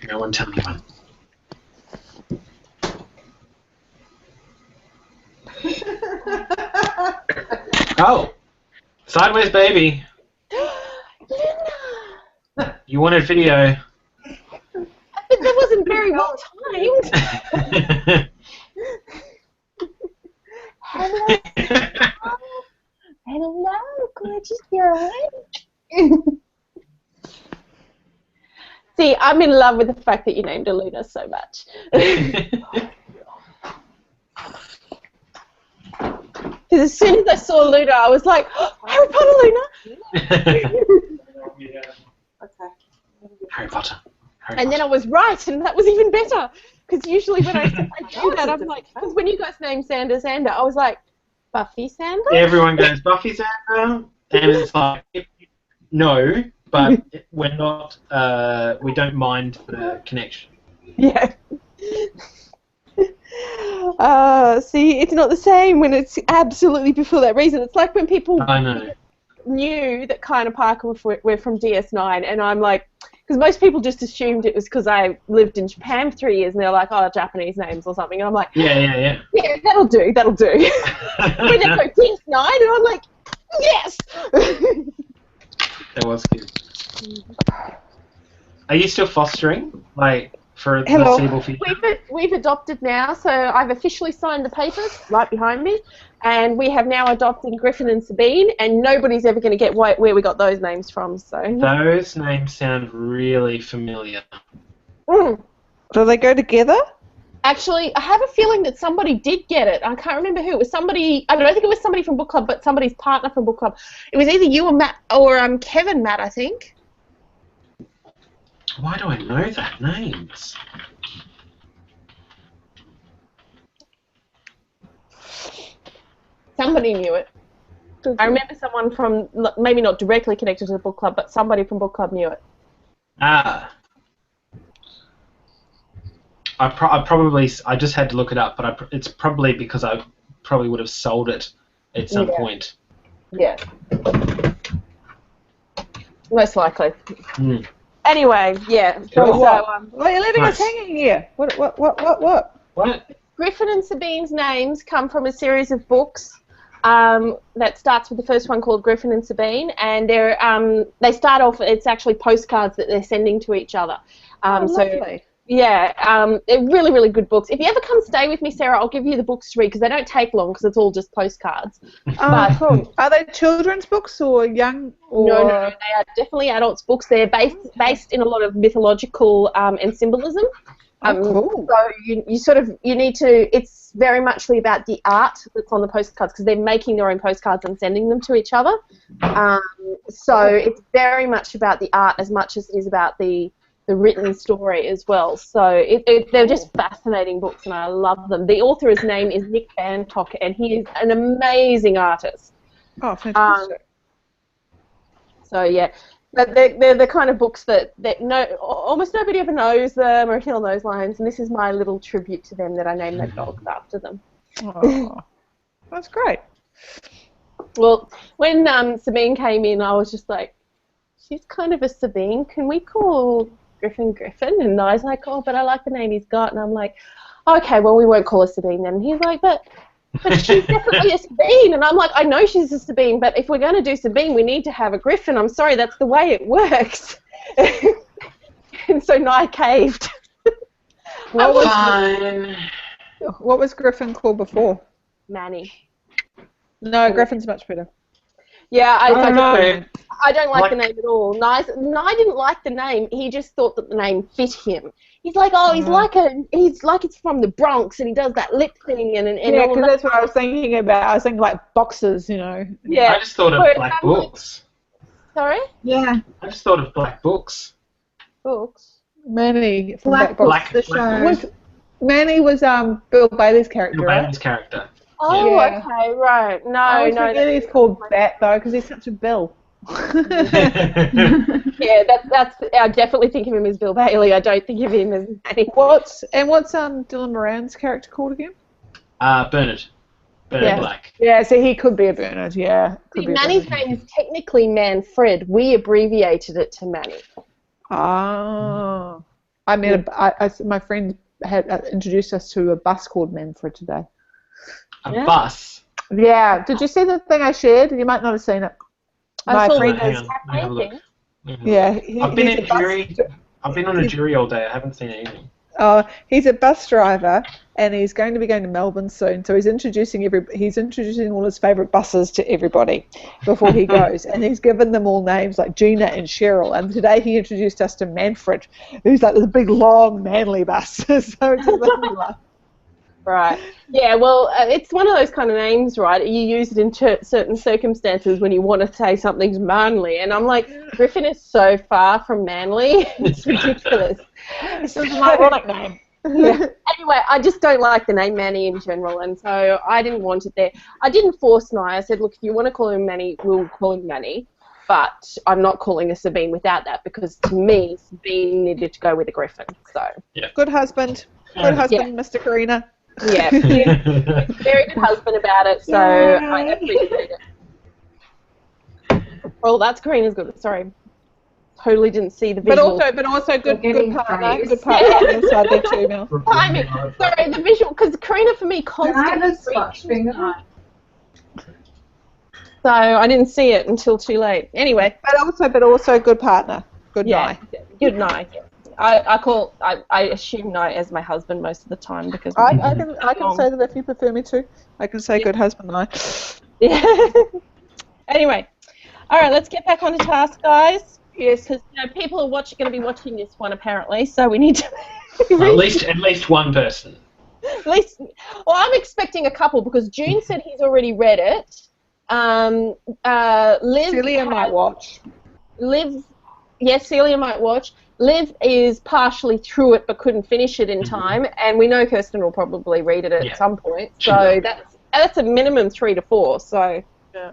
no one tell anyone. Oh! Sideways baby! Linda! You wanted video. But that wasn't very well timed. Hello. Hello, gorgeous girl. See, I'm in love with the fact that you named her Luna so much. Because as soon as I saw Luna, I was like, oh, Harry Potter Luna! Yeah. Okay. Harry Potter. And then I was right, and that was even better. Because usually when I do that, I'm like, because when you guys named Sander, I was like, Buffy Sander? Everyone goes, Buffy Sander? And it's like, no, but we're not, we don't mind the connection. Yeah. See, it's not the same when it's absolutely before that reason. It's like when people knew that Kiner Parker were from DS9, and I'm like, because most people just assumed it was because I lived in Japan for 3 years, and they're like, oh, Japanese names or something, and I'm like, yeah, that'll do. When they go DS9, and I'm like, yes! That was good. Are you still fostering, like, for the Hello. foreseeable future? We've adopted now, so I've officially signed the papers right behind me, and we have now adopted Griffin and Sabine, and nobody's ever going to get where we got those names from. So those names sound really familiar. Mm. Do they go together? Actually, I have a feeling that somebody did get it. I can't remember who. It was somebody. I don't think it was somebody from book club, but somebody's partner from book club. It was either you or Matt, or Kevin Matt, I think. Why do I know that names? Somebody knew it. I remember someone from, maybe not directly connected to the book club, but somebody from book club knew it. Ah. I just had to look it up, but it's probably because I probably would have sold it at some point. Yeah. Most likely. Mm. Anyway, yeah. Well, you're leaving us hanging here. What? Griffin and Sabine's names come from a series of books that starts with the first one called Griffin and Sabine, and they start off, it's actually postcards that they're sending to each other. Lovely. Yeah, they're really, really good books. If you ever come stay with me, Sarah, I'll give you the books to read, because they don't take long, because it's all just postcards. Cool. Are they children's books or young? Or... No, they are definitely adults' books. They're based in a lot of mythological and symbolism. Cool. So you need to, it's very much about the art that's on the postcards, because they're making their own postcards and sending them to each other. So it's very much about the art as much as it is about the written story as well. So they're just fascinating books, and I love them. The author's name is Nick Bantock, and he is an amazing artist. Oh, fantastic. So yeah, but they're the kind of books that almost nobody ever knows them or anything on those lines, and this is my little tribute to them that I named my dogs after them. Oh, that's great. Well, when Sabine came in, I was just like, she's kind of a Sabine. Can we call Griffin? And I was like, oh, but I like the name he's got. And I'm like, okay, well, we won't call her Sabine then. And he's like, but she's definitely a Sabine. And I'm like, I know she's a Sabine, but if we're going to do Sabine, we need to have a Griffin. I'm sorry, that's the way it works. And so Nye caved. What was Griffin called before? Manny. No, Griffin's much better. Yeah, I don't like the Like- name at all. Nye didn't like the name. He just thought that the name fit him. He's like, oh, he's like it's from the Bronx, and he does that lip thing and Yeah, all because that. that's what I was thinking about. I was thinking like boxes, you know. Yeah. I just thought of black books. Sorry? Yeah. I just thought of black books. Books. Manny from Black Black Books, Box. the show. Manny was Bill Bailey's character, Bill right? Bailey's character. Oh, Yeah. okay, right. No, I always no. forget he's called that though because he's such a Bill. Yeah, that's. I definitely think of him as Bill Bailey. I don't think of him as Manny. What's Dylan Moran's character called again? Bernard Black. Yeah, so he could be a Bernard. Yeah, could be a Manny's Bernard. name is technically Manfred. We abbreviated it to Manny. Oh, I met my friend had introduced us to a bus called Manfred today. A bus? Yeah. Did you see the thing I shared? You might not have seen it. My friend is. Have a look. Yeah. I've been in jury. I've been on a jury all day. I haven't seen anything. Oh, he's a bus driver, and he's going to be going to Melbourne soon. So he's introducing all his favourite buses to everybody before he goes, and he's given them all names like Gina and Cheryl. And today he introduced us to Manfred, who's like this big, long, manly bus. So it just made me laugh. Right. Yeah, well, it's one of those kind of names, right? You use it in certain circumstances when you want to say something's manly. And I'm like, Griffin is so far from manly. It's ridiculous. This is an ironic name. Yeah. Anyway, I just don't like the name Manny in general, and so I didn't want it there. I didn't force Nye. I said, look, if you want to call him Manny, we'll call him Manny. But I'm not calling a Sabine without that because, to me, Sabine needed to go with a Griffin. So. Yeah. Good husband. Good husband, Mr. Karina. Yeah, very good husband about it, so I appreciate it. Well, that's Karina's good. Sorry, totally didn't see the visual. But also good partner. praise. Good partner on your side there too, Mel. Timing. Sorry, the visual, because Karina for me constantly. So I didn't see it until too late. Anyway. But also good partner. Good night. Good night. I assume Nye as my husband most of the time because I can say that if you prefer me to. I can say good husband, Nye. Yeah. Anyway, all right, let's get back on task, guys. Yes, because people are going to be watching this one apparently, so we need to. at least one person. Well, I'm expecting a couple because June said he's already read it. Liv. Celia might watch. Yes, Celia might watch. Liv is partially through it but couldn't finish it in time, and we know Kirsten will probably read it at some point. So that's a minimum 3 to 4. So. Yeah.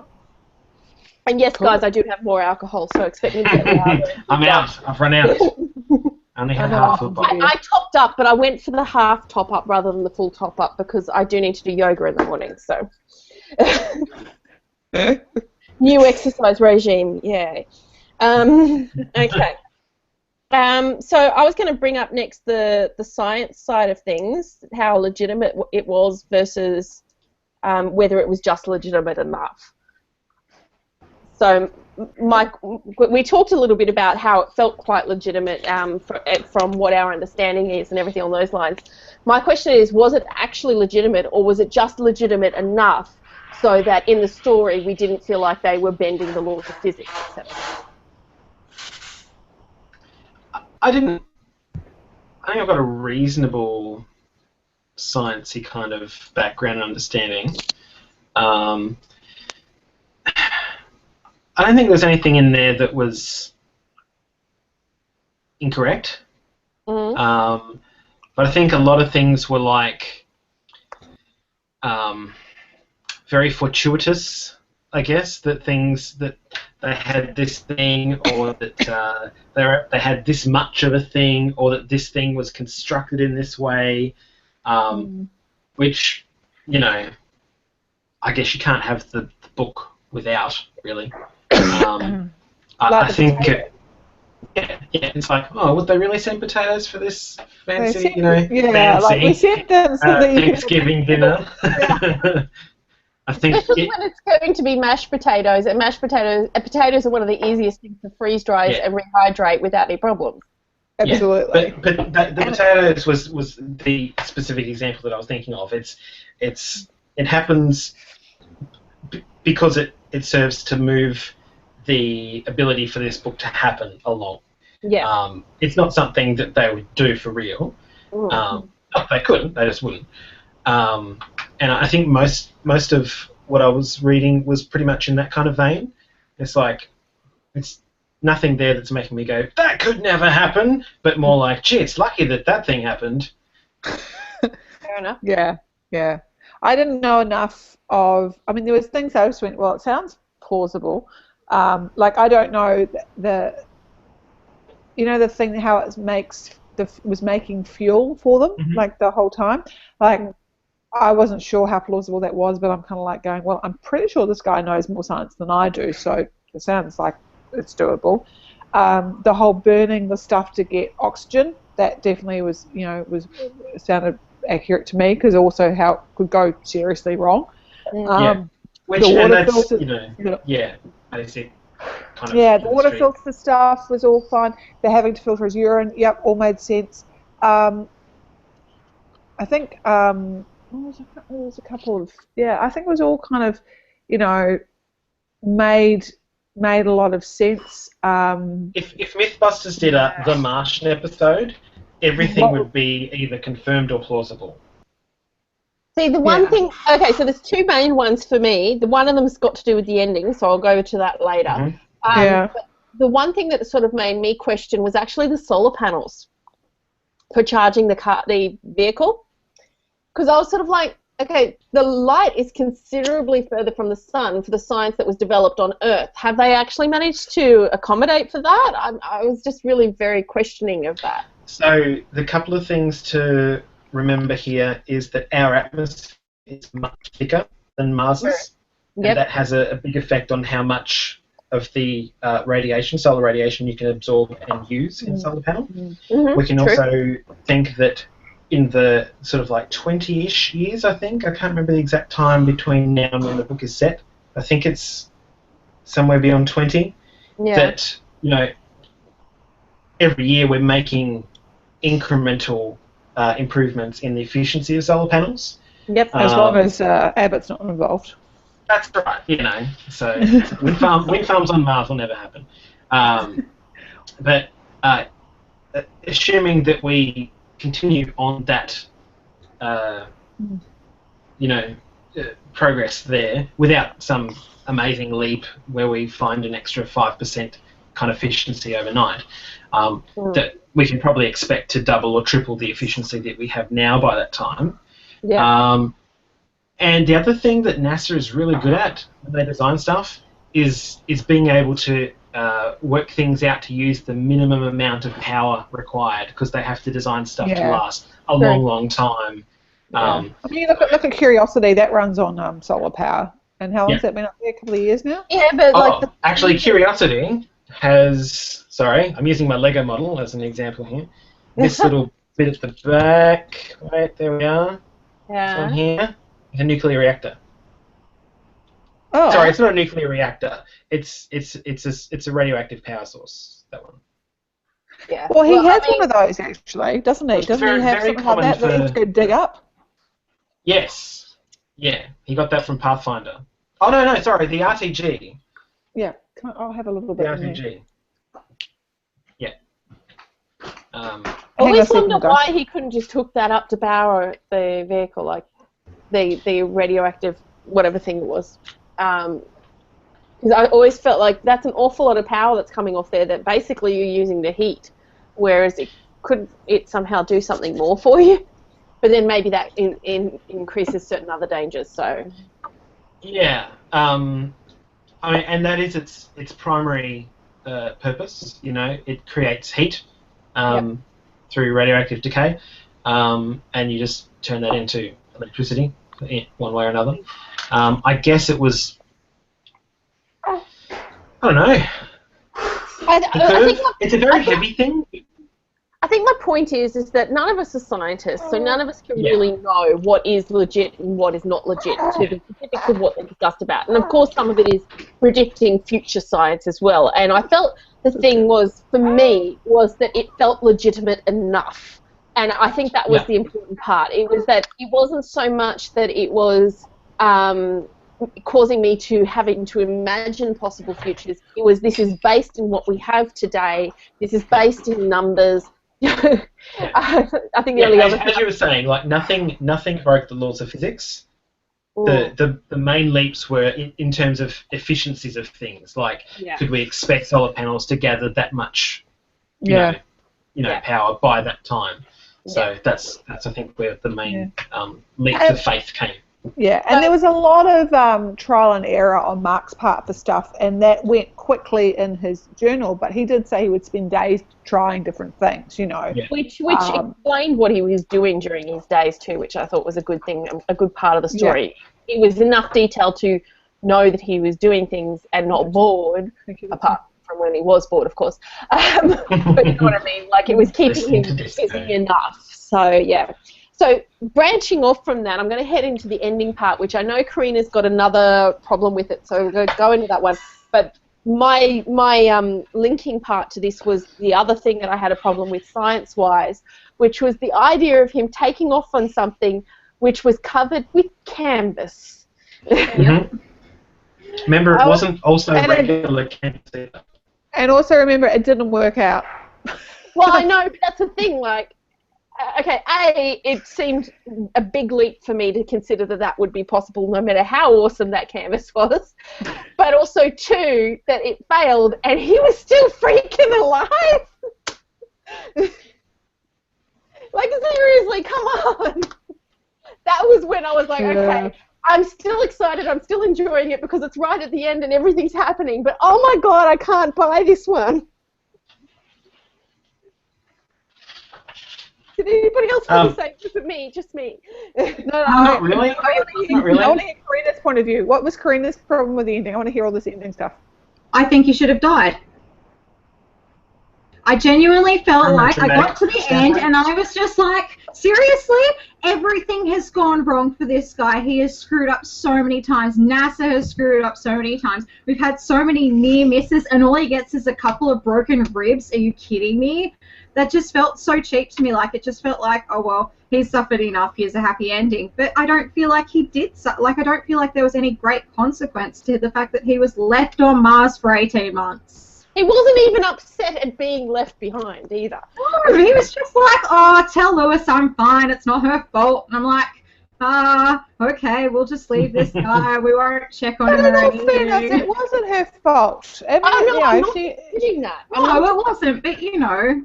And yes, guys, I do have more alcohol, so expect me to get louder. I'm out. I've run out. I only have half a bottle. I topped up, but I went for the half top up rather than the full top up because I do need to do yoga in the morning. So. New exercise regime, yay. Okay. So I was going to bring up next the science side of things, how legitimate it was versus whether it was just legitimate enough. So, Mike, we talked a little bit about how it felt quite legitimate from what our understanding is and everything on those lines. My question is, was it actually legitimate or was it just legitimate enough so that in the story we didn't feel like they were bending the laws of physics, etc.? I think I've got a reasonable sciencey kind of background and understanding. I don't think there's anything in there that was incorrect. Mm-hmm. But I think a lot of things were like very fortuitous, I guess, that things that they had this thing or that they had this much of a thing or that this thing was constructed in this way, which, you know, I guess you can't have the book without, really. I think, it's like, oh, would they really send potatoes for this fancy, fancy like we sent them so that Thanksgiving dinner? I think especially when it's going to be mashed potatoes, and potatoes are one of the easiest things to freeze dry and rehydrate without any problems. Absolutely. Yeah, but the potatoes was the specific example that I was thinking of. It happens because it serves to move the ability for this book to happen along. Yeah. It's not something that they would do for real. They couldn't. They just wouldn't. And I think most of what I was reading was pretty much in that kind of vein. It's like, it's nothing there that's making me go, that could never happen, but more like, gee, it's lucky that thing happened. Fair enough. Yeah. I didn't know enough of. I mean, there was things I just went, well, it sounds plausible. Like I don't know the thing how it was making fuel for them like the whole time. Like I wasn't sure how plausible that was, but I'm kind of like going, well, I'm pretty sure this guy knows more science than I do, so it sounds like it's doable. The whole burning the stuff to get oxygen, that definitely was sounded accurate to me, because also how it could go seriously wrong. Which, the water and that's, filter, basic kind of the water filter stuff was all fine. They're having to filter his urine. Yep, all made sense. I think there was a couple of I think it was all kind of made a lot of sense. If Mythbusters did the Martian episode, everything would be either confirmed or plausible. See, the one thing... Okay, so there's two main ones for me. The one of them's got to do with the ending, so I'll go to that later. But the one thing that sort of made me question was actually the solar panels for charging the vehicle. Because I was sort of like, okay, the light is considerably further from the sun for the science that was developed on Earth. Have they actually managed to accommodate for that? I was just really very questioning of that. So the couple of things to remember here is that our atmosphere is much thicker than Mars's, and that has a big effect on how much of the solar radiation you can absorb and use in solar panel. We can also think that in the sort of like 20-ish years, I can't remember the exact time between now and when the book is set. I think it's somewhere beyond 20. That, every year we're making incremental improvements in the efficiency of solar panels. As long as Abbott's not involved. That's right, So wind farms on Mars will never happen. But assuming that we continue on that, progress there without some amazing leap where we find an extra 5% kind of efficiency overnight, that we can probably expect to double or triple the efficiency that we have now by that time. And the other thing that NASA is really good at when they design stuff is being able to work things out to use the minimum amount of power required, because they have to design stuff to last a long time. I mean, look at Curiosity, that runs on solar power. And how long's that been up there? A couple of years now? Yeah, but actually, Curiosity has... Sorry, I'm using my Lego model as an example here. This little bit at the back, right, there we are. On here, is a nuclear reactor. Sorry, it's not a nuclear reactor. It's a radioactive power source, that one. Well, he has one of those, actually, doesn't he? Doesn't he have something like that he has to dig up? Yes. Yeah, he got that from Pathfinder. Oh, no, sorry, the RTG. Yeah, I'll have a little bit. The RTG. I always wonder why he couldn't just hook that up to power the vehicle, like the radioactive whatever thing it was. Because I always felt like that's an awful lot of power that's coming off there that basically you're using the heat, whereas it somehow do something more for you. But then maybe that increases certain other dangers. So. Yeah, I mean, and that is its primary purpose. It creates heat through radioactive decay, and you just turn that into electricity one way or another. I guess it was. I don't know. I think it's a very heavy thing. I think my point is that none of us are scientists, so none of us can really know what is legit and what is not legit to the specifics of what they're discussed about. And of course, some of it is predicting future science as well. And I felt the thing was, for me, was that it felt legitimate enough. And I think that was the important part. It was that it wasn't so much that it was causing me to having to imagine possible futures. It was, this is based in what we have today. This is based in numbers. I think as you were saying, like nothing broke the laws of physics. The main leaps were in terms of efficiencies of things. Like, could we expect solar panels to gather that much, power by that time? So that's I think where the main leaps of faith came. Yeah, and there was a lot of trial and error on Mark's part for stuff, and that went quickly in his journal, but he did say he would spend days trying different things, you know. Yeah. Which explained what he was doing during his days too, which I thought was a good thing, a good part of the story. Yeah. It was enough detail to know that he was doing things and not bored, apart from when he was bored, of course. But you know what I mean? Like, it was keeping him busy enough. So, yeah. So, branching off from that, I'm going to head into the ending part, which I know Karina's got another problem with it, so we're going to go into that one. But my linking part to this was the other thing that I had a problem with science-wise, which was the idea of him taking off on something which was covered with canvas. Mm-hmm. Remember, it wasn't also regular canvas either. And also remember, it didn't work out. Well, I know, but that's the thing, like, okay, it seemed a big leap for me to consider that would be possible no matter how awesome that canvas was. But also, two, that it failed and he was still freaking alive. Like, seriously, come on. That was when I was like, okay, I'm still excited, I'm still enjoying it because it's right at the end and everything's happening, but oh my God, I can't buy this one. Did anybody else feel the same? Just me, just me. No, not really. I want to hear Karina's point of view. What was Karina's problem with the ending? I want to hear all this ending stuff. I think he should have died. I genuinely felt like I got to the end and I was just like, seriously? Everything has gone wrong for this guy. He has screwed up so many times. NASA has screwed up so many times. We've had so many near misses and all he gets is a couple of broken ribs. Are you kidding me? That just felt so cheap to me. Like, it just felt like, oh, well, he's suffered enough. Here's a happy ending. But I don't feel like he did. I don't feel like there was any great consequence to the fact that he was left on Mars for 18 months. He wasn't even upset at being left behind either. No, he was just like, oh, tell Lois I'm fine. It's not her fault. And I'm like, okay, we'll just leave this guy. We won't check on him or anything. It wasn't her fault. I mean, I'm not saying that. No, it wasn't, but you know.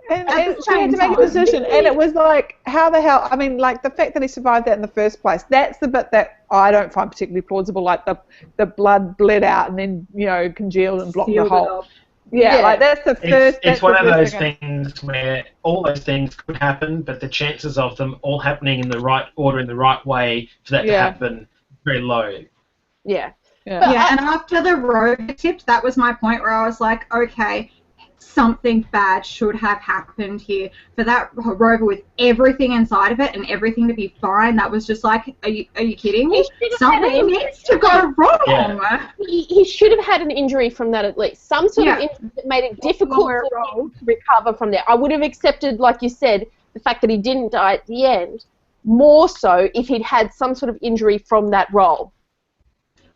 And she had to make a decision, and it was like, how the hell, I mean, like, the fact that he survived that in the first place, that's the bit that I don't find particularly plausible, like the blood bled out and then, you know, congealed and blocked the hole. Yeah, like, that's the first... It's one of those things where all those things could happen, but the chances of them all happening in the right order, in the right way, for that to happen, very low. Yeah. Yeah, and after the rover tipped, that was my point where I was like, okay, something bad should have happened here. For that rover with everything inside of it and everything to be fine, that was just like, are you kidding me? Something needs to go wrong. Yeah. He should have had an injury from that at least. Some sort of injury that made it difficult for him to recover from there. I would have accepted, like you said, the fact that he didn't die at the end, more so if he'd had some sort of injury from that roll.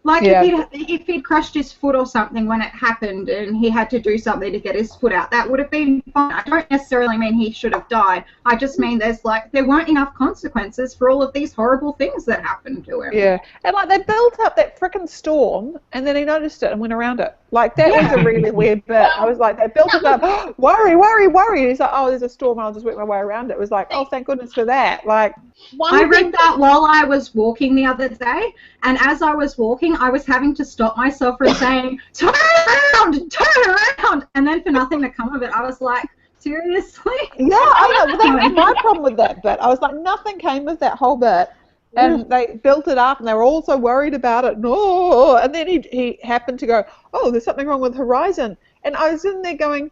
Like if he'd crushed his foot or something when it happened and he had to do something to get his foot out, that would have been fine. I don't necessarily mean he should have died. I just mean there weren't enough consequences for all of these horrible things that happened to him. Yeah, and like they built up that frickin' storm and then he noticed it and went around it. Like that was a really weird bit. I was like, they built it up, worry. He's like, oh, there's a storm and I'll just work my way around it. It was like, oh, thank goodness for that. Like, I read that while I was walking the other day, and as I was walking, I was having to stop myself from saying, turn around, and then for nothing to come of it, I was like, seriously? Yeah, I know. That was my problem with that bit. I was like, nothing came of that whole bit. And they built it up, and they were all so worried about it. No, and then he happened to go, oh, there's something wrong with Horizon. And I was in there going,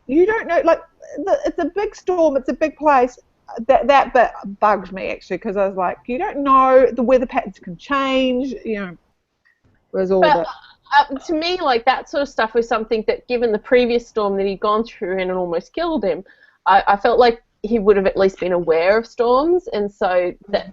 you don't know, like, it's a big storm, it's a big place. That bit bugged me, actually, because I was like, you don't know, the weather patterns can change, you know. Was all that. To me, like, that sort of stuff was something that, given the previous storm that he'd gone through and it almost killed him, I felt like he would have at least been aware of storms, and so that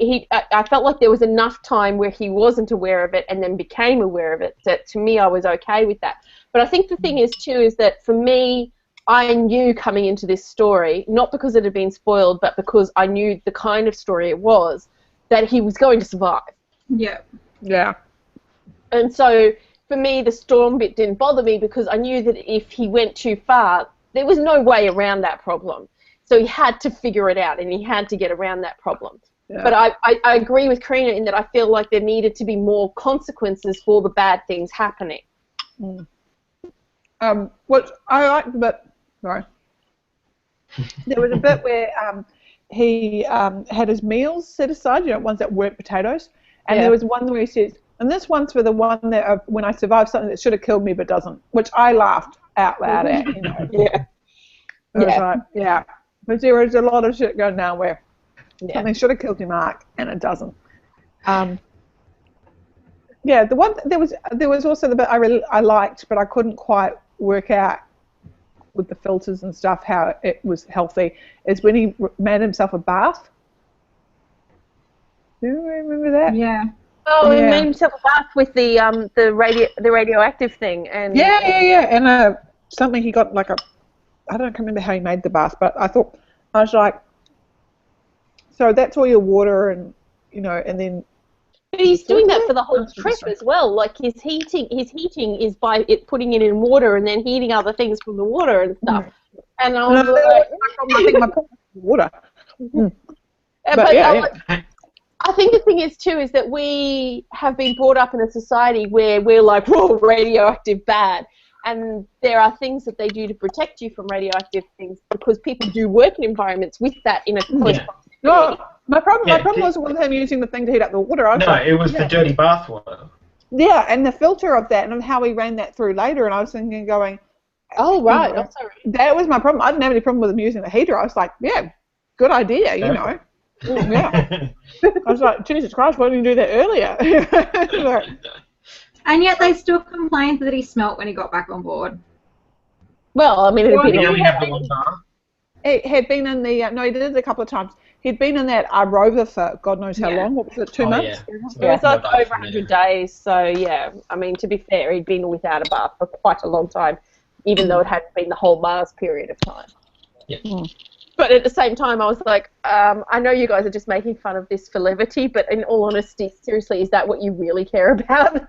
I felt like there was enough time where he wasn't aware of it and then became aware of it, that to me I was okay with that. But I think the thing is, too, is that for me, I knew coming into this story, not because it had been spoiled, but because I knew the kind of story it was, that he was going to survive. Yeah. Yeah. And so, for me, the storm bit didn't bother me because I knew that if he went too far, there was no way around that problem. So he had to figure it out, and he had to get around that problem. But I agree with Karina in that I feel like there needed to be more consequences for the bad things happening. What I liked the bit, sorry, there was a bit where he had his meals set aside, ones that weren't potatoes, and there was one where he says, and this one's for the one that when I survived something that should have killed me but doesn't, which I laughed out loud at, It was like, but there is a lot of shit going down where something should have killed you, Mark, and it doesn't. The one there was also the bit I liked, but I couldn't quite work out with the filters and stuff how it was healthy, is when he made himself a bath. Do you remember that? Yeah. Oh, he made himself a bath with the radioactive thing, and and something he got like I don't remember how he made the bath, but I was like, so that's all your water and and then. But he's doing that for the whole trip as well. Like his heating is by putting it in water and then heating other things from the water and stuff. And I was like, I think my problem is water. I think the thing is too is that we have been brought up in a society where we're like, whoa, radioactive bad. And there are things that they do to protect you from radioactive things because people do work in environments with that in a close proximity. No, my problem wasn't with him using the thing to heat up the water. It was the dirty bath water. Yeah, and the filter of that and how he ran that through later, and I was thinking, going, oh, right, I'm sorry. That was my problem. I didn't have any problem with him using the heater. I was like, yeah, good idea, Yeah. I was like, Jesus Christ, why didn't you do that earlier? And yet they still complained that he smelt when he got back on board. Well, I mean, it had been in the no, he did it a couple of times. He'd been in that rover for God knows how long. What was it, 2 months? Yeah. It was like over 100 days. So I mean, to be fair, he'd been without a bath for quite a long time, even though it hadn't been the whole Mars period of time. Yeah. But at the same time, I was like, I know you guys are just making fun of this for levity, but in all honesty, seriously, is that what you really care about?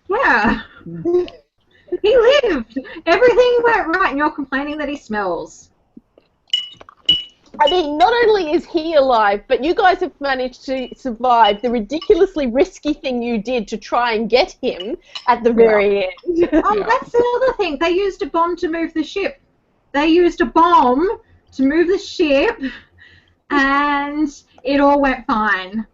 Yeah. He lived. Everything went right, and you're complaining that he smells. I mean, not only is he alive, but you guys have managed to survive the ridiculously risky thing you did to try and get him at the very end. Oh, that's the other thing. They used a bomb to move the ship. They used a bomb to move the ship, and it all went fine.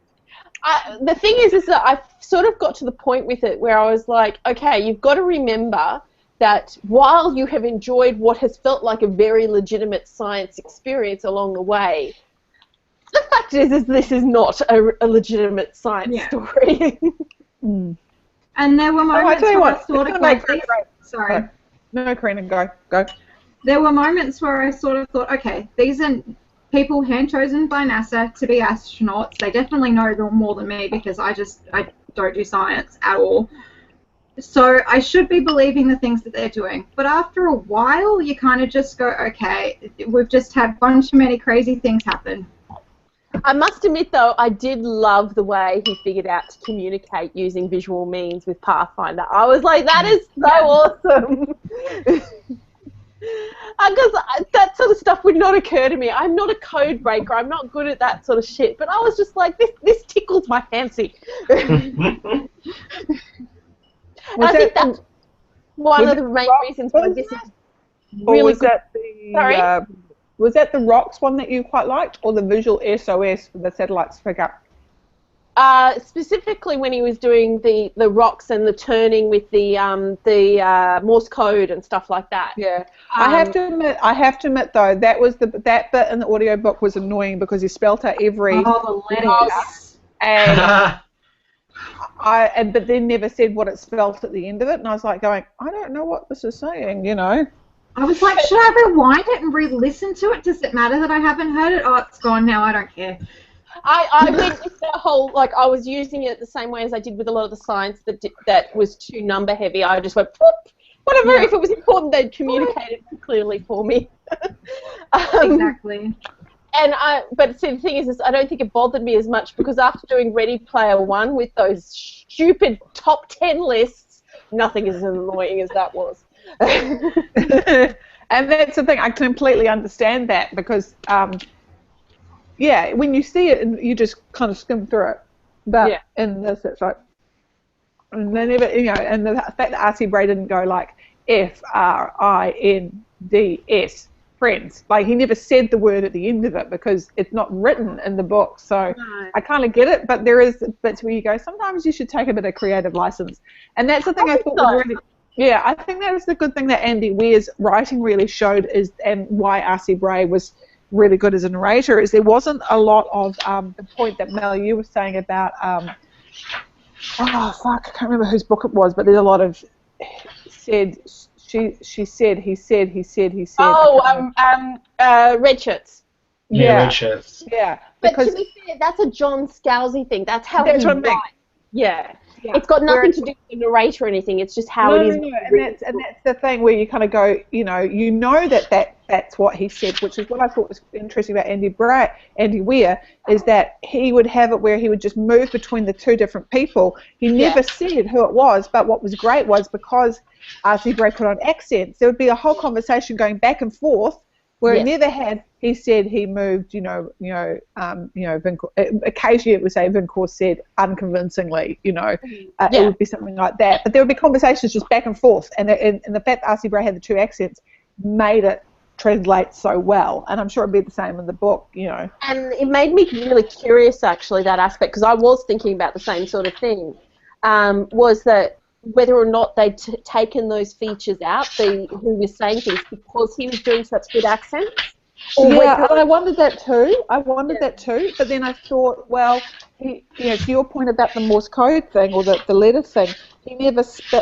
The thing is that I sort of got to the point with it where I was like, okay, you've got to remember that while you have enjoyed what has felt like a very legitimate science experience along the way, the fact is this is not a legitimate science story. And there were moments where I sort of like, sorry. No, Karina, go. There were moments where I sort of thought, okay, these are people hand-chosen by NASA to be astronauts. They definitely know more than me because I don't do science at all. So I should be believing the things that they're doing. But after a while, you kind of just go, okay, we've just had one too many crazy things happen. I must admit, though, I did love the way he figured out to communicate using visual means with Pathfinder. I was like, that is so awesome. Because that sort of stuff would not occur to me. I'm not a code breaker. I'm not good at that sort of shit. But I was just like, this tickles my fancy. I think that's one of the main reasons why this is really good. Sorry? Was that the rocks one that you quite liked, or the visual SOS for the satellites pick up? Specifically when he was doing the rocks and the turning with the Morse code and stuff like that. Yeah, I have to admit though that was that bit in the audio book was annoying because he spelt out every letters and but then never said what it spelt at the end of it, and I was like going, I don't know what this is saying, I was like, should I rewind it and re-listen to it? Does it matter that I haven't heard it? Oh, it's gone now. I don't care. I went with the whole, like, I was using it the same way as I did with a lot of the science that was too number heavy. I just went, whoop, whatever. Yeah. If it was important, they'd communicate it clearly for me. Exactly. But see, the thing is, I don't think it bothered me as much because after doing Ready Player One with those stupid top 10 lists, nothing is as annoying as that was. And that's the thing. I completely understand that because yeah, when you see it, and you just kind of skim through it. But in this, it's like, and they never, and the fact that R.C. Bray didn't go like FRINDS, friends. Like, he never said the word at the end of it because it's not written in the book. So I kind of get it, but there is bits where you go, sometimes you should take a bit of creative license. And that's the thing I thought was really, I think that was the good thing that Andy Weir's writing really showed, is, and why R.C. Bray was really good as a narrator, is there wasn't a lot of the point that Mel, you were saying about, I can't remember whose book it was, but there's a lot of said, she said, he said. Oh, red shirts. Yeah, red shirts. Yeah. But to be fair, that's a John Scalzi thing. That's how he writes. Yeah. Yeah. It's got nothing to do with the narrator or anything. It's just how it is. No. And that's the thing where you kind of go, that's what he said, which is what I thought was interesting about Andy Weir, is that he would have it where he would just move between the two different people. He never said who it was, but what was great was because R.C. Bray put on accents, there would be a whole conversation going back and forth where it never had, he said he moved, Vincourt, occasionally it would say Vincourt said unconvincingly, it would be something like that. But there would be conversations just back and forth, and the fact that R.C. Bray had the two accents made it translate so well, and I'm sure it'd be the same in the book, And it made me really curious, actually, that aspect, because I was thinking about the same sort of thing, was that whether or not they'd taken those features out, who was saying things, because he was doing such good accents. I wondered that too. But then I thought, well, to your point about the Morse code thing or the letter thing, he never says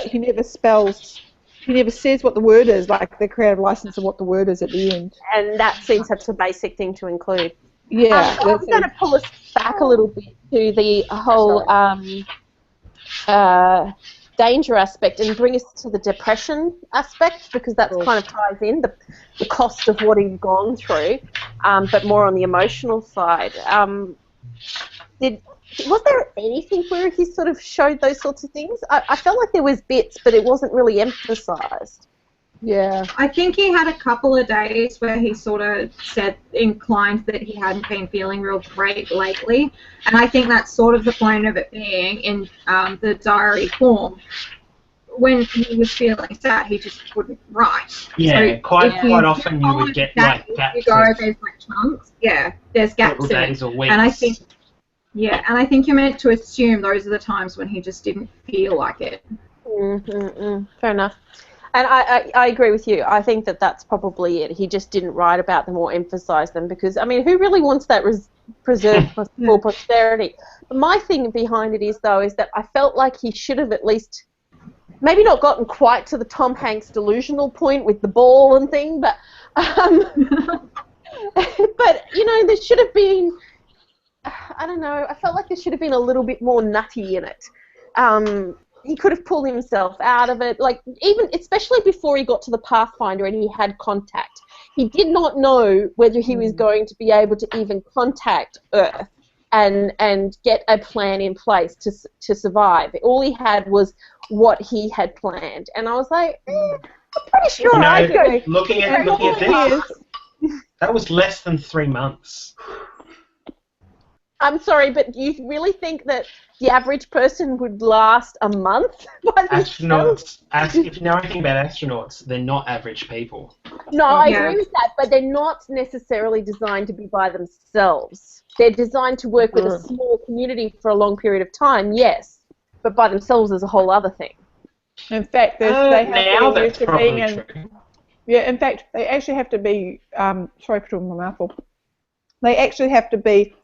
what the word is, like the creative license of what the word is at the end. And that seems such a basic thing to include. Yeah. I'm going to pull us back a little bit to the whole danger aspect and bring us to the depression aspect, because that kind of ties in the cost of what he'd gone through, but more on the emotional side. Was there anything where he sort of showed those sorts of things? I felt like there was bits, but it wasn't really emphasised. Yeah. I think he had a couple of days where he sort of inclined that he hadn't been feeling real great lately, and I think that's sort of the point of it being in the diary form. When he was feeling sad, he just wouldn't write. Yeah, so quite often you would get like gaps. There's like chunks. Yeah, there's gaps in it. Or weeks. And I think you're meant to assume those are the times when he just didn't feel like it. Fair enough. And I agree with you. I think that's probably it. He just didn't write about them or emphasise them, because, I mean, who really wants that preserved for posterity? But my thing behind it is that I felt like he should have at least maybe not gotten quite to the Tom Hanks delusional point with the ball and thing, but but, there should have been, I don't know, I felt like there should have been a little bit more nutty in it. He could have pulled himself out of it, like, even, especially before he got to the Pathfinder and he had contact. He did not know whether he was going to be able to even contact Earth and get a plan in place to survive. All he had was what he had planned. And I was like, I'm pretty sure I'd go. Looking at this, that was less than 3 months. I'm sorry, but you really think that the average person would last a month? Astronauts, if you know anything about astronauts, they're not average people. No, I agree with that, but they're not necessarily designed to be by themselves. They're designed to work with a small community for a long period of time, yes, but by themselves is a whole other thing. In fact, they have now to that's probably true. Yeah, in fact, they actually have to be, sorry for talking my mouth full, they actually have to be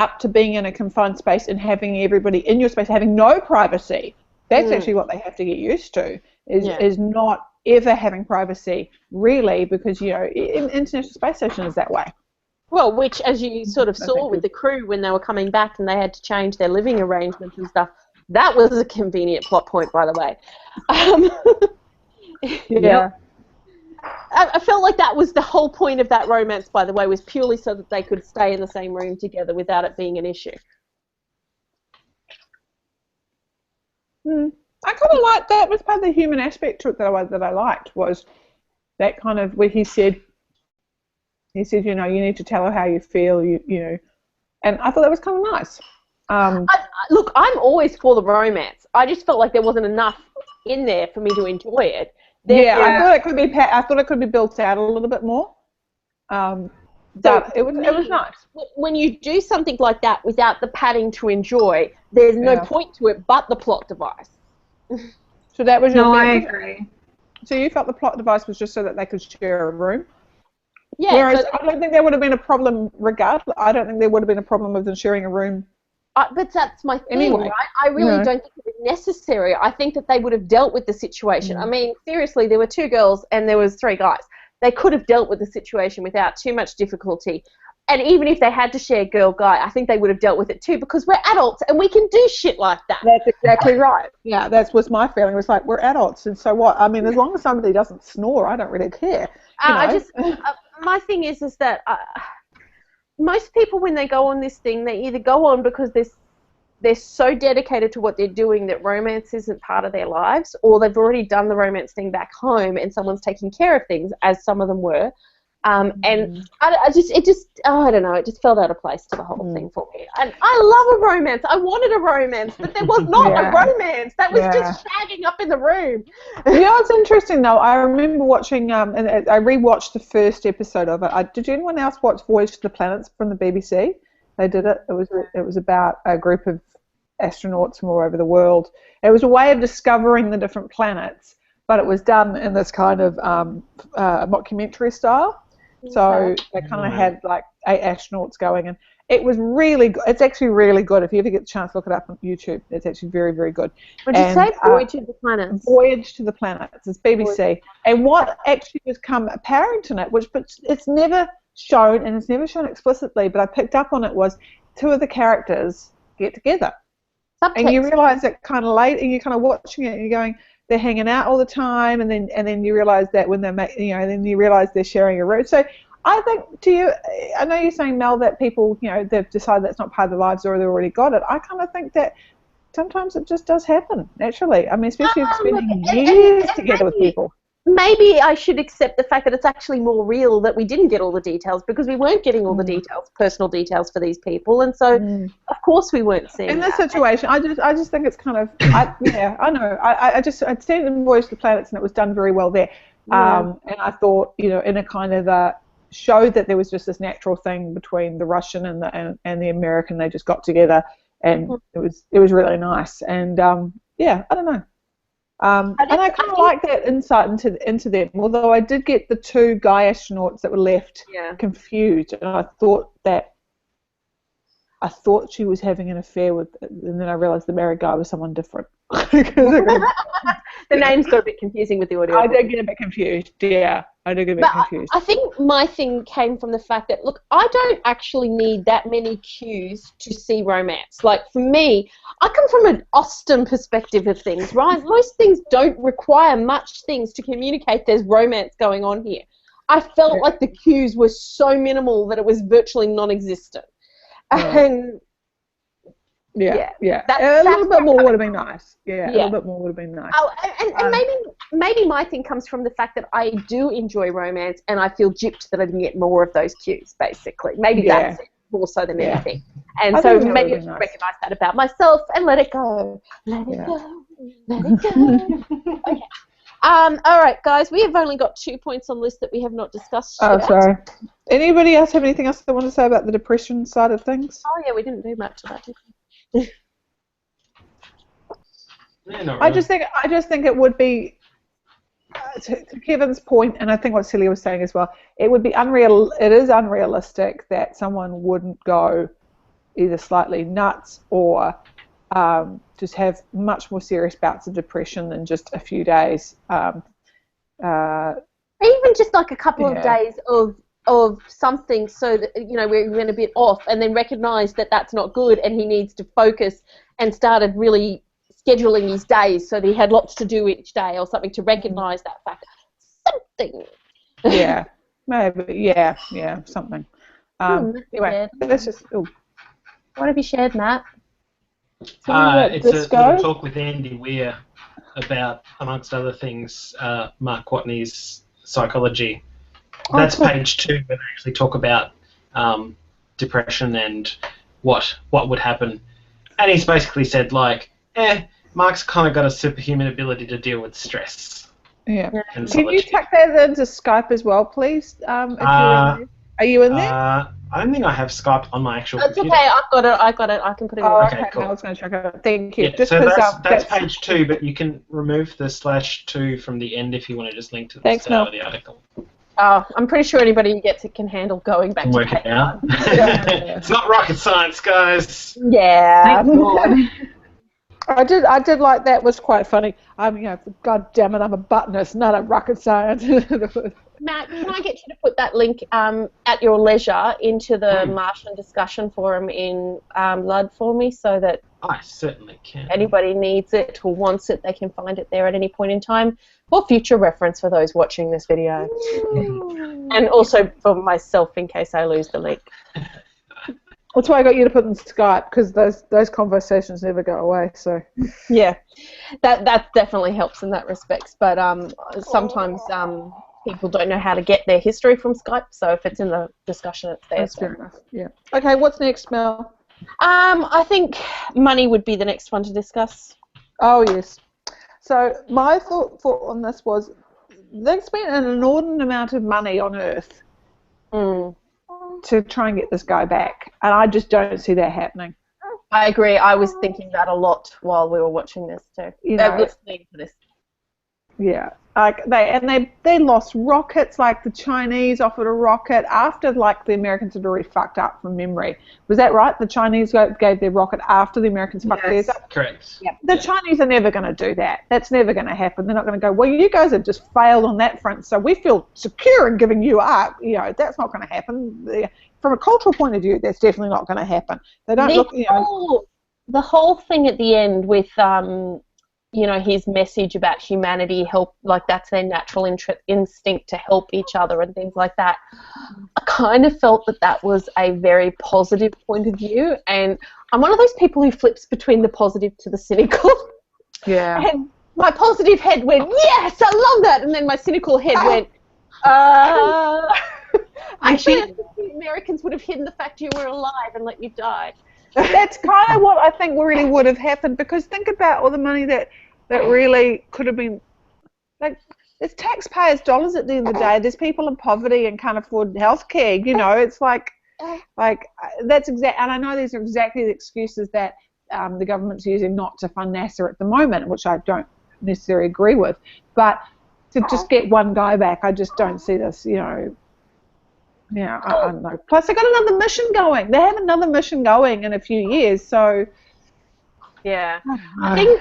up to being in a confined space and having everybody in your space, having no privacy. That's actually what they have to get used to, is not ever having privacy, really, because, International Space Station is that way. Well, which, as you sort of saw with the crew when they were coming back and they had to change their living arrangements and stuff, that was a convenient plot point, by the way. Yeah. I felt like that was the whole point of that romance, by the way, was purely so that they could stay in the same room together without it being an issue. I kind of liked that. It was part of the human aspect to it that I liked, was that kind of where he said, He said, you need to tell her how you feel, you know. And I thought that was kind of nice. Look, I'm always for the romance. I just felt like there wasn't enough in there for me to enjoy it. I thought it could be built out a little bit more. But it was nice. When you do something like that without the padding to enjoy, there's no point to it but the plot device. So that was your No, I agree. So you felt the plot device was just so that they could share a room? Yeah. Whereas I don't think there would have been a problem regardless. I don't think there would have been a problem with them sharing a room. But that's my thing, right? I really don't think it was necessary. I think that they would have dealt with the situation. I mean, seriously, there were 2 girls and there was 3 guys. They could have dealt with the situation without too much difficulty. And even if they had to share girl-guy, I think they would have dealt with it too, because we're adults and we can do shit like that. That's exactly right. Yeah, that was my feeling. It was like, we're adults, and so what? I mean, as long as somebody doesn't snore, I don't really care. My thing is that most people, when they go on this thing, they either go on because they're so dedicated to what they're doing that romance isn't part of their lives, or they've already done the romance thing back home and someone's taking care of things, as some of them were. And I don't know, it just felt out of place to the whole thing for me. And I love a romance. I wanted a romance, but there was not a romance. That was just shagging up in the room. It's interesting though. I remember watching, and I rewatched the first episode of it. Did anyone else watch Voyage to the Planets from the BBC? They did it. It was about a group of astronauts from all over the world. It was a way of discovering the different planets, but it was done in this kind of mockumentary style. So they kind of had like 8 astronauts going, and it was really good. It's actually really good. If you ever get the chance to look it up on YouTube, it's actually very, very good. What did you say? Voyage to the Planets. Voyage to the Planets. It's BBC. And what actually has come apparent in it, but it's never shown, and it's never shown explicitly, but I picked up on it, was 2 of the characters get together. Subtext. And you realise it kind of late, and you're kind of watching it, and you're going, they're hanging out all the time, and then you realise that when they're then you realise they're sharing a room. So I think, I know you're saying, Mel, that people, they've decided that's not part of their lives or they've already got it. I kind of think that sometimes it just does happen naturally. I mean, especially if you're spending years together with people. Maybe I should accept the fact that it's actually more real that we didn't get all the details, because we weren't getting all the details, personal details for these people, and so of course we weren't seeing. In this situation, I just think it's kind of I know I'd seen it in Voyage to the Planets, and it was done very well there, and I thought in a kind of showed that there was just this natural thing between the Russian and the American. They just got together, and it was really nice, and I don't know. And I kind of like that insight into them, although I did get the 2 guy astronauts that were left confused, and I thought she was having an affair with, and then I realised the married guy was someone different. The names got a bit confusing with the audio. I did get a bit confused, I did get a bit confused. I think my thing came from the fact that, look, I don't actually need that many cues to see romance. Like, for me, I come from an Austen perspective of things, right? Most things don't require much things to communicate there's romance going on here. I felt like the cues were so minimal that it was virtually non-existent. And a little bit more would have been nice. A little bit more would have been nice. Oh, and maybe my thing comes from the fact that I do enjoy romance, and I feel gypped that I didn't get more of those cues, basically. Maybe that's it, more so than anything. And so maybe I should recognise that about myself and let it go. Let it go. Let it go. Okay. All right, guys, we have only got 2 points on the list that we have not discussed yet. Oh, sorry. Anybody else have anything else they want to say about the depression side of things? Oh, yeah, we didn't do much of that, did we? Yeah, not really. I just think it would be, to Kevin's point, and I think what Celia was saying as well, it is unrealistic that someone wouldn't go either slightly nuts or just have much more serious bouts of depression than just a few days. Even just like a couple of days of something, so that we went a bit off, and then recognise that that's not good, and he needs to focus, and started really scheduling his days so that he had lots to do each day or something to recognise that fact. Something. Yeah, maybe. Yeah, something. Anyway, let's just. What have you shared, Matt? It's a little talk with Andy Weir about, amongst other things, Mark Watney's psychology, That's page 2 where they actually talk about depression and what would happen. And he's basically said, like, Mark's kind of got a superhuman ability to deal with stress. Yeah. Can you tuck that into Skype as well, please? If you're in there? Are you in there? I don't think I have Skype on my actual computer. Okay, I got it. I can put it in. Okay, cool. I was going to check it out. Thank you. Yeah, just so that's page 2, but you can remove the /2 from the end if you want to just link to the start of the article. I'm pretty sure anybody who gets it can handle going back to work it out. It's not rocket science, guys. Yeah. I did like that. Was quite funny. God damn it, I'm a botanist, not a rocket science. Matt, can I get you to put that link at your leisure into the Martian discussion forum in Lud for me, so that I certainly can. Anybody needs it or wants it, they can find it there at any point in time for future reference for those watching this video. And also for myself in case I lose the link. That's why I got you to put in Skype, because those conversations never go away. So yeah, that definitely helps in that respect. But sometimes people don't know how to get their history from Skype, so if it's in the discussion, it's there. That's fair enough. Yeah. Okay, what's next, Mel? I think money would be the next one to discuss. Oh yes. So my thought on this was they've spent an inordinate amount of money on Earth to try and get this guy back, and I just don't see that happening. I agree. I was thinking that a lot while we were watching this too. Listening to this. Yeah, like they lost rockets. Like the Chinese offered a rocket after like the Americans had already fucked up from memory. Was that right? The Chinese gave their rocket after the Americans fucked theirs up. Correct. Yeah. The Chinese are never going to do that. That's never going to happen. They're not going to go, well, you guys have just failed on that front, so we feel secure in giving you up. That's not going to happen. From a cultural point of view, that's definitely not going to happen. They don't look. The whole thing at the end with his message about humanity, that's their natural instinct to help each other and things like that. I kind of felt that was a very positive point of view, and I'm one of those people who flips between the positive to the cynical. Yeah. And my positive head went, yes, I love that, and then my cynical head went, I think the Americans would have hidden the fact you were alive and let you die. That's kind of what I think really would have happened, because think about all the money that really could have been, like, it's taxpayers' dollars at the end of the day. There's people in poverty and can't afford health care, it's like that's exact. And I know these are exactly the excuses that the government's using not to fund NASA at the moment, which I don't necessarily agree with. But to just get one guy back, I just don't see this, Yeah, I don't know. Plus, they got another mission going. They have another mission going in a few years, so. Yeah, I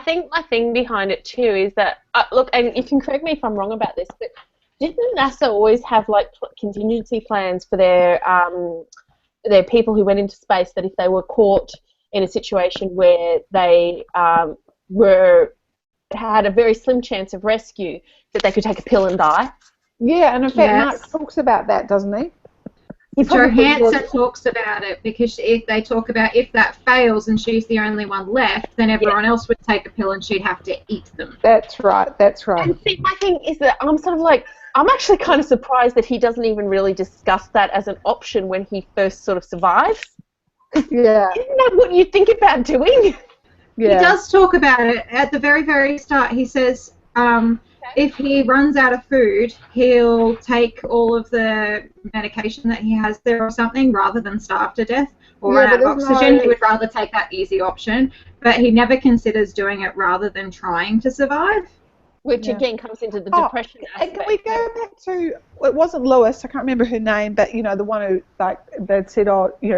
think my thing behind it too is that look, and you can correct me if I'm wrong about this, but didn't NASA always have contingency plans for their people who went into space, that if they were caught in a situation where they had a very slim chance of rescue, that they could take a pill and die? Yeah, and in fact, Mark talks about that, doesn't he? Johansson talks about it, because if they talk about if that fails and she's the only one left, then everyone else would take a pill and she'd have to eat them. That's right. And see, my thing is that I'm actually kind of surprised that he doesn't even really discuss that as an option when he first sort of survives. Yeah. Isn't that what you think about doing? Yeah. He does talk about it at the very, very start. He says, if he runs out of food, he'll take all of the medication that he has there or something, rather than starve to death or run out of oxygen. He would rather take that easy option, but he never considers doing it rather than trying to survive. Which again comes into the depression aspect. Can we go back to, it wasn't Lewis, I can't remember her name, but the one who they said,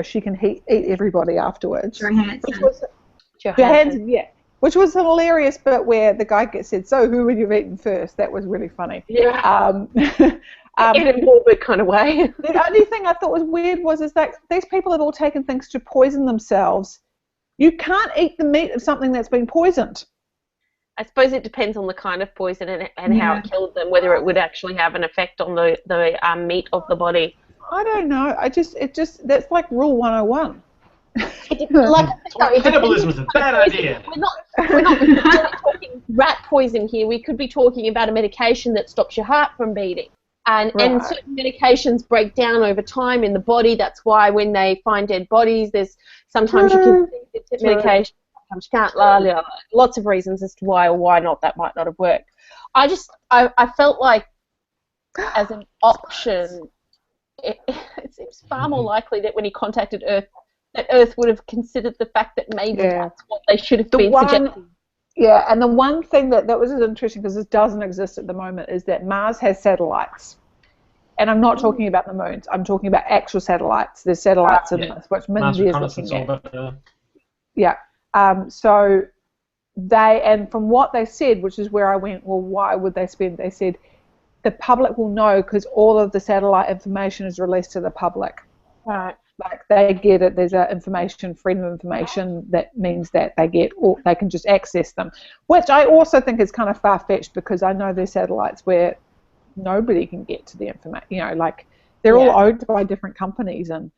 she can eat everybody afterwards. Johansson, yeah. Which was hilarious, but where the guy said, so who would you have eaten first? That was really funny. Yeah. In a morbid kind of way. The only thing I thought was weird is that these people have all taken things to poison themselves. You can't eat the meat of something that's been poisoned. I suppose it depends on the kind of poison and how it killed them, whether it would actually have an effect on the meat of the body. I don't know. That's like Rule 101. Cannibalism is a bad idea. We're not really talking rat poison here. We could be talking about a medication that stops your heart from beating. And certain medications break down over time in the body. That's why when they find dead bodies, there's sometimes you can think it's medication, sometimes you can't. Lots of reasons as to why or why not that might not have worked. I felt like as an option, it seems far more likely that when he contacted Earth, that Earth would have considered the fact that maybe that's what they should have been suggesting. Yeah, and the one thing that was interesting, because this doesn't exist at the moment, is that Mars has satellites. And I'm not talking about the moons. I'm talking about actual satellites. There's satellites in this, which Mindy is looking at. Yeah. So and from what they said, which is where I went, well, why would they spend? They said the public will know because all of the satellite information is released to the public. Right. Like they get it. There's freedom of information that means that they get, or they can just access them, which I also think is kind of far-fetched because I know there's satellites where nobody can get to the information. You know, like they're all owned by different companies, and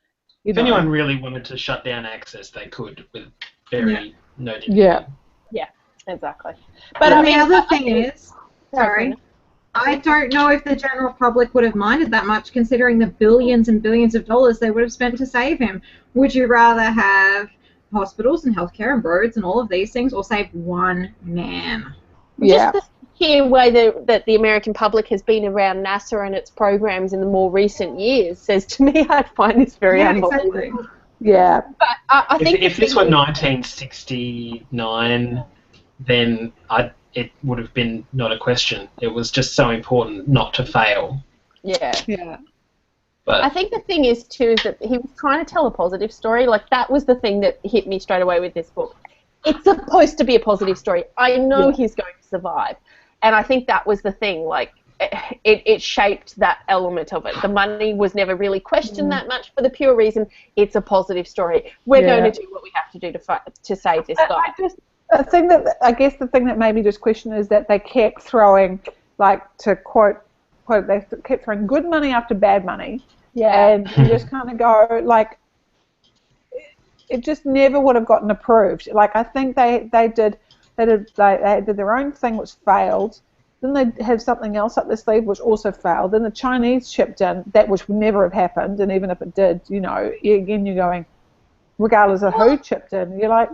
if anyone really wanted to shut down access, they could with very no difficulty. Yeah, exactly. But I mean, the other thing is, I don't know if the general public would have minded that much, considering the billions and billions of dollars they would have spent to save him. Would you rather have hospitals and healthcare and roads and all of these things, or save one man? Yeah. Just the sheer way that the American public has been around NASA and its programs in the more recent years says to me I find this very unbelievable. Exactly. Yeah. But I think if this were 1969, then it would have been not a question. It was just so important not to fail. Yeah. But I think the thing is, too, is that he was trying to tell a positive story. Like, that was the thing that hit me straight away with this book. It's supposed to be a positive story. I know he's going to survive. And I think that was the thing. Like, it shaped that element of it. The money was never really questioned that much for the pure reason it's a positive story. We're going to do what we have to do to save this guy. I guess the thing that made me just question is that they kept throwing, like, to quote, they kept throwing good money after bad money. Yeah. And you just kind of go, like, it just never would have gotten approved. Like, I think they did their own thing which failed. Then they had something else up their sleeve which also failed. Then the Chinese chipped in, that which would never have happened. And even if it did, again, you're going, regardless of who chipped in, you're like...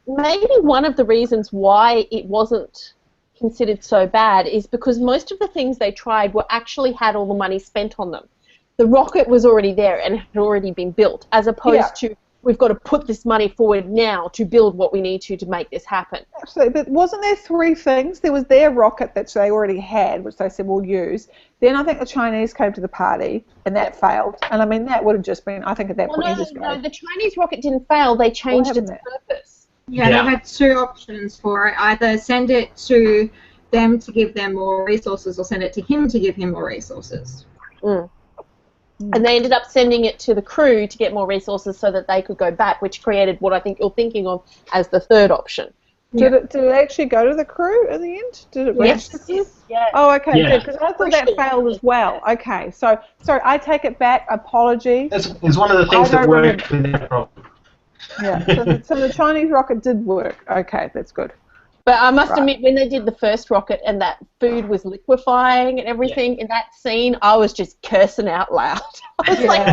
Maybe one of the reasons why it wasn't considered so bad is because most of the things they tried actually had all the money spent on them. The rocket was already there and had already been built, as opposed to we've got to put this money forward now to build what we need to make this happen. Absolutely, but wasn't there three things? There was their rocket that they already had, which they said we'll use. Then I think the Chinese came to the party, and that failed. And I mean, that would have just been, I think at that point, No, the Chinese rocket didn't fail. They changed its purpose. Yeah, they had two options for it. Either send it to them to give them more resources, or send it to him to give him more resources. And they ended up sending it to the crew to get more resources so that they could go back, which created what I think you're thinking of as the third option. Did it actually go to the crew in the end? Did it? Yes. Yeah. Oh, okay. Because I thought that failed as well. Okay. So, sorry, I take it back. Apologies. It's one of the things that worked with that problem. Yeah. So the Chinese rocket did work. Okay, that's good. But I must admit, when they did the first rocket and that food was liquefying and everything, in that scene, I was just cursing out loud. I was like,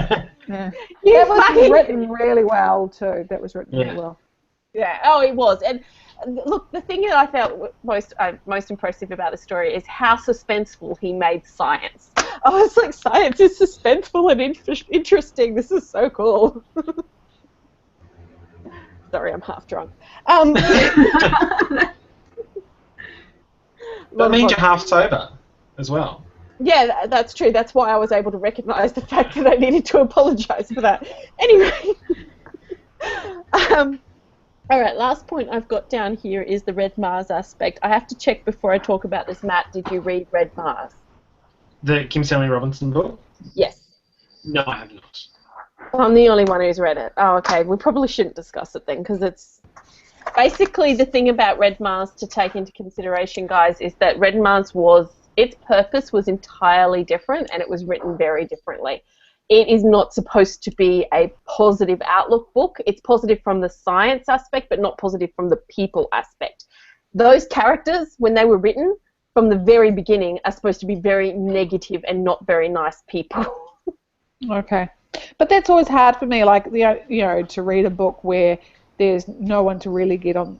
that was written really well, too. That was written really well. Yeah, it was. And look, the thing that I felt most impressive about the story is how suspenseful he made science. I was like, science is suspenseful and interesting. This is so cool. Sorry, I'm half drunk. That means you're half sober as well. Yeah, that's true. That's why I was able to recognise the fact that I needed to apologise for that. Anyway. All right, last point I've got down here is the Red Mars aspect. I have to check before I talk about this. Matt, did you read Red Mars? The Kim Stanley Robinson book? Yes. No, I have not. I'm the only one who's read it. Oh, okay. We probably shouldn't discuss it then, because it's basically the thing about Red Mars to take into consideration, guys, is that Red Mars its purpose was entirely different, and it was written very differently. It is not supposed to be a positive outlook book. It's positive from the science aspect, but not positive from the people aspect. Those characters, when they were written, from the very beginning, are supposed to be very negative and not very nice people. Okay. But that's always hard for me, like, to read a book where there's no one to really get on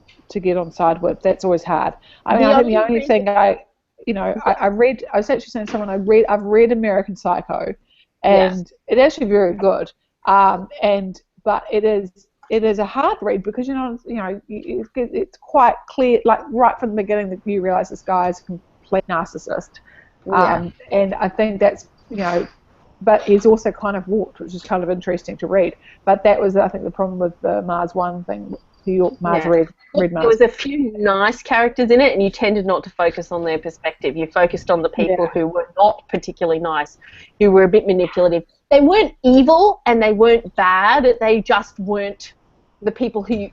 side with. That's always hard. I mean, I think the only thing I was actually saying to someone, I've read American Psycho, and it's actually very good. But it is a hard read because it's quite clear, like right from the beginning, that you realize this guy is a complete narcissist. And I think that's but he's also kind of warped, which is kind of interesting to read. But that was, I think, the problem with the Mars 1 thing, Mars Red Mars. There was a few nice characters in it, and you tended not to focus on their perspective. You focused on the people who were not particularly nice, who were a bit manipulative. They weren't evil, and they weren't bad. They just weren't the people who...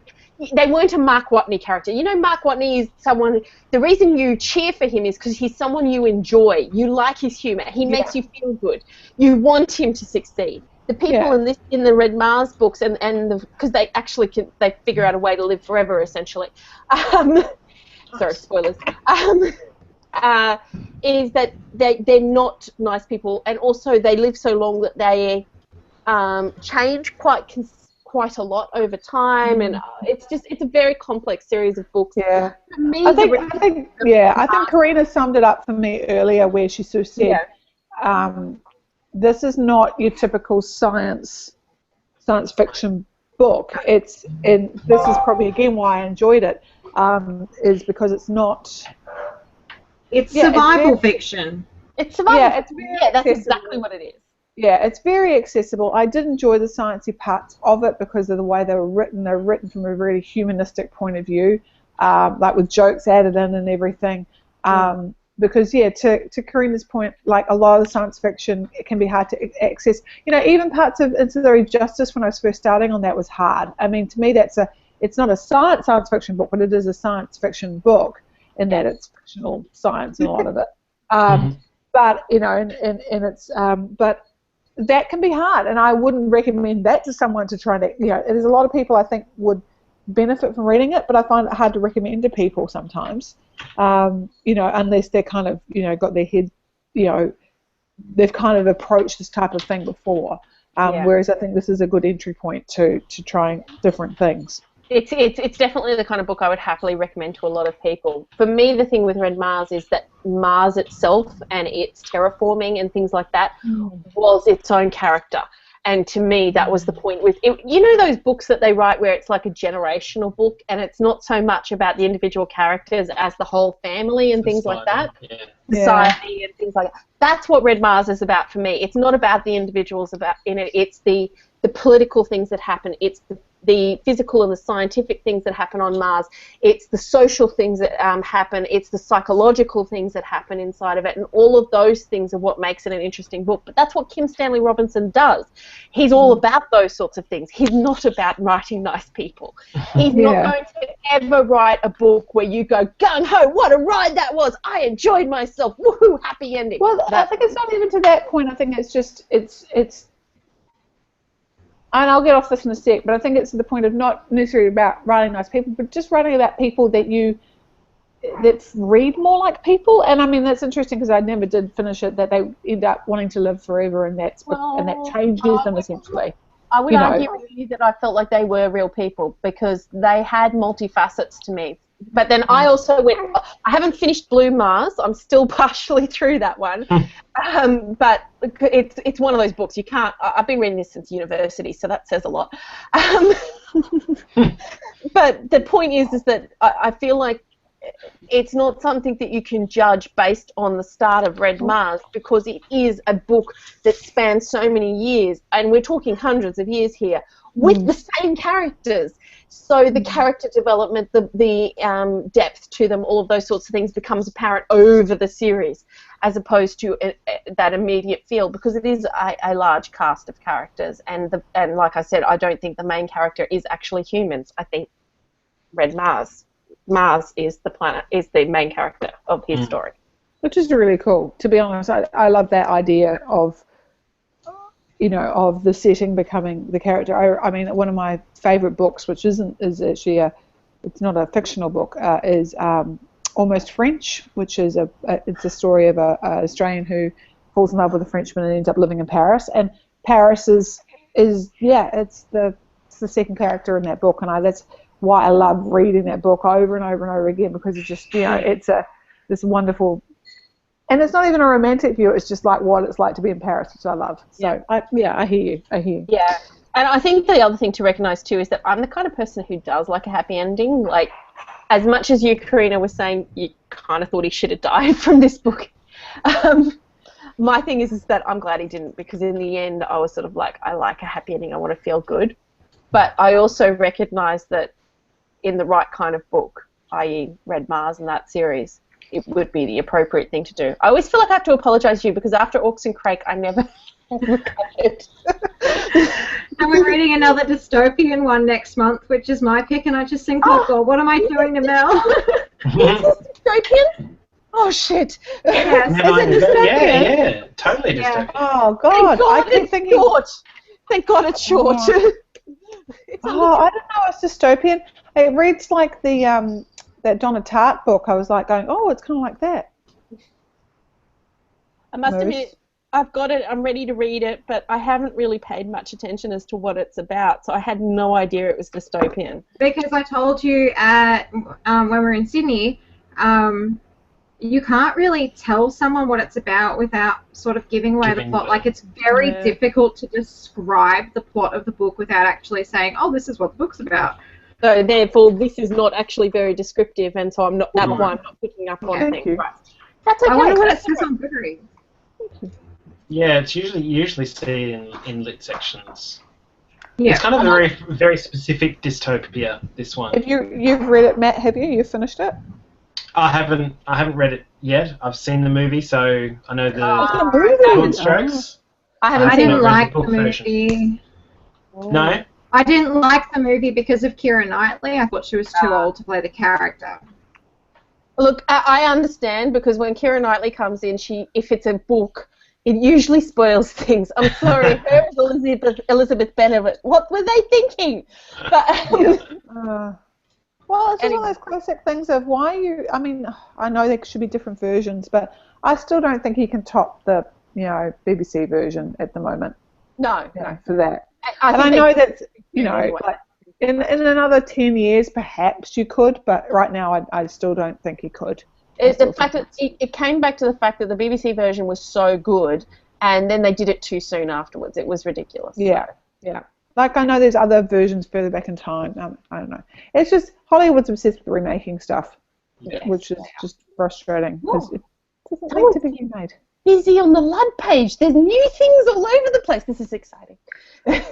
They weren't a Mark Watney character. Mark Watney is someone... The reason you cheer for him is because he's someone you enjoy. You like his humour. He makes you feel good. You want him to succeed. The people in the Red Mars books, because they actually they figure out a way to live forever, essentially. Sorry, spoilers. Is that they're not nice people, and also they live so long that they change quite a lot over time, and it's a very complex series of books. Yeah, for me, I think Karina summed it up for me earlier, where she sort of said, "This is not your typical science fiction book. And this is probably again why I enjoyed it, is because it's not. It's survival fiction. It's survival. That's exactly what it is. Yeah, it's very accessible. I did enjoy the sciencey parts of it because of the way they were written. They're written from a really humanistic point of view, like with jokes added in and everything. Because, to Karina's point, like a lot of the science fiction, it can be hard to access. Even parts of Ancillary Justice, when I was first starting on that, was hard. I mean, to me, it's not a science fiction book, but it is a science fiction book in that it's fictional science in a lot of it. But, but that can be hard, and I wouldn't recommend that to someone to try to, there's a lot of people I think would benefit from reading it, but I find it hard to recommend to people sometimes, unless they're kind of, got their head, they've kind of approached this type of thing before, whereas I think this is a good entry point to trying different things. It's definitely the kind of book I would happily recommend to a lot of people. For me, the thing with Red Mars is that Mars itself and its terraforming and things like that was its own character. And to me, that was the point with it. Those books that they write where it's like a generational book, and it's not so much about the individual characters as the whole family and things like that. Society and things like that. That's what Red Mars is about for me. It's not about the individuals in it. It's the political things that happen. It's the physical and the scientific things that happen on Mars. It's the social things that happen. It's the psychological things that happen inside of it. And all of those things are what makes it an interesting book. But that's what Kim Stanley Robinson does. He's all about those sorts of things. He's not about writing nice people. He's not going to ever write a book where you go, gung-ho, what a ride that was. I enjoyed myself. Woohoo, happy ending. Well, I think it's not even to that point. I think it's just, it's and I'll get off this in a sec, but I think it's to the point of not necessarily about writing nice people, but just writing about people that read more like people. And I mean, that's interesting because I never did finish it, that they end up wanting to live forever, and that changes them essentially. I would argue with you that I felt like they were real people because they had multifacets to me. But then I also I haven't finished Blue Mars. I'm still partially through that one. But it's one of those books you can't... I've been reading this since university, so that says a lot. But the point is that I feel like it's not something that you can judge based on the start of Red Mars, because it is a book that spans so many years, and we're talking hundreds of years here, with the same characters. So the character development, the depth to them, all of those sorts of things becomes apparent over the series, as opposed to that immediate feel, because it is a large cast of characters. And like I said, I don't think the main character is actually humans. I think Mars is the main character of his story. Which is really cool. To be honest, I love that idea of, of the setting becoming the character. I mean, one of my favourite books, which is actually it's not a fictional book, is Almost French, which is it's a story of a Australian who falls in love with a Frenchman and ends up living in Paris. And Paris is it's the second character in that book, and that's why I love reading that book over and over and over again, because it's just it's this wonderful, and it's not even a romantic view. It's just like what it's like to be in Paris, which I love. So I hear you. Yeah, and I think the other thing to recognise too is that I'm the kind of person who does like a happy ending. Like, as much as you, Karina, was saying you kind of thought he should have died from this book. My thing is that I'm glad he didn't, because in the end I was sort of like, I like a happy ending, I want to feel good. But I also recognise that in the right kind of book, i.e. Red Mars and that series, it would be the appropriate thing to do. I always feel like I have to apologise to you, because after Orcs and Crake I never recovered. And we're reading another dystopian one next month, which is my pick, and I just think, oh God, what am I doing to Mel? Is this dystopian? Oh shit! Yes. Yeah, totally dystopian. Oh God, I keep thinking. Short. Thank God it's short. I don't know. It's dystopian. It reads like the that Donna Tartt book. I was like going, oh, it's kind of like that. I must admit, I've got it. I'm ready to read it, but I haven't really paid much attention as to what it's about. So I had no idea it was dystopian. Because I told you when we were in Sydney. You can't really tell someone what it's about without sort of giving away the plot. Like, it's very difficult to describe the plot of the book without actually saying, oh, this is what the book's about. So therefore, this is not actually very descriptive, and so I'm not. That's why I'm not picking up on things. Right. That's okay. I wonder what it says on Goodreads. Yeah, it's usually seen in lit sections. Yeah. It's kind of a very specific dystopia, this one. Have you've read it, Matt? Have you? You finished it? I haven't read it yet. I've seen the movie, so I know the broad strokes. I didn't like the movie. No? I didn't like the movie because of Keira Knightley. I thought she was too old to play the character. Look, I understand, because when Keira Knightley comes in, if it's a book, it usually spoils things. I'm sorry, her as Elizabeth Bennet. What were they thinking? But well, it's just one of those classic things of I mean, I know there should be different versions, but I still don't think he can top the, BBC version at the moment. No. For that. I know that, like in another 10 years perhaps you could, but right now I still don't think he could. The fact that it came back to the fact that the BBC version was so good, and then they did it too soon afterwards. It was ridiculous. Yeah. Like, I know there's other versions further back in time. I don't know. It's just Hollywood's obsessed with remaking stuff, which is just frustrating, because it doesn't need to be made. Busy on the LUD page. There's new things all over the place. This is exciting.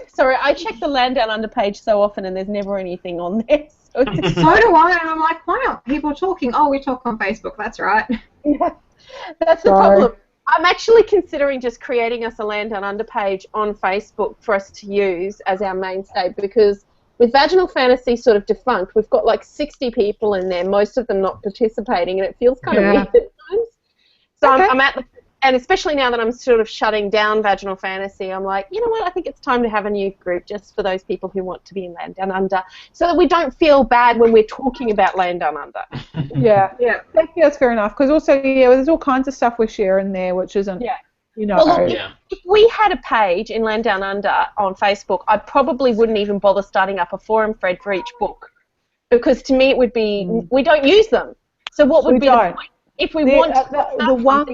Sorry, I check the Land Down Under page so often, and there's never anything on there. So do I, and I'm like, why aren't people talking? Oh, we talk on Facebook. That's right. Yeah, that's the problem. I'm actually considering just creating us a Land Down Under page on Facebook for us to use as our mainstay, because with Vaginal Fantasy sort of defunct, we've got like 60 people in there, most of them not participating, and it feels kind of weird at times. So I'm at the, and especially now that I'm sort of shutting down Vaginal Fantasy, I'm like, you know what, I think it's time to have a new group just for those people who want to be in Land Down Under, so that we don't feel bad when we're talking about Land Down Under. Yeah, that's fair enough, because also, there's all kinds of stuff we share in there which isn't, Well, look, if we had a page in Land Down Under on Facebook, I probably wouldn't even bother starting up a forum thread for each book, because to me it would be, we don't use them. So what would be the point? If we want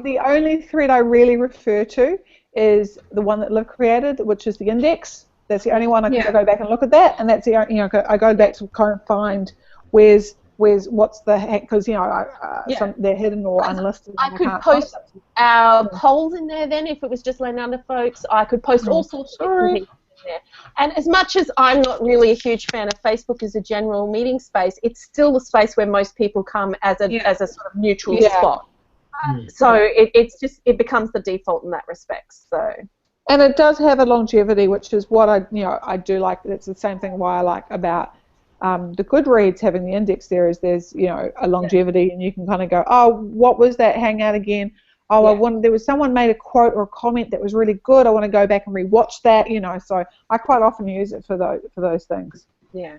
the only thread I really refer to is the one that Liv created, which is the index. That's the only one I can go back and look at that, and that's the I go back to kind of find what's the because they're hidden or unlisted. I could post our polls in there then if it was just Land Under folks. I could post all sorts of things in there. And as much as I'm not really a huge fan of Facebook as a general meeting space, it's still the space where most people come as a sort of neutral spot. So it becomes the default in that respect. So. And it does have a longevity, which is what I do like. It's the same thing why I like about the Goodreads having the index there is there's a longevity, and you can kind of go, oh, what was that hangout again? Oh, there was someone made a quote or a comment that was really good. I want to go back and rewatch that. So I quite often use it for those things. Yeah.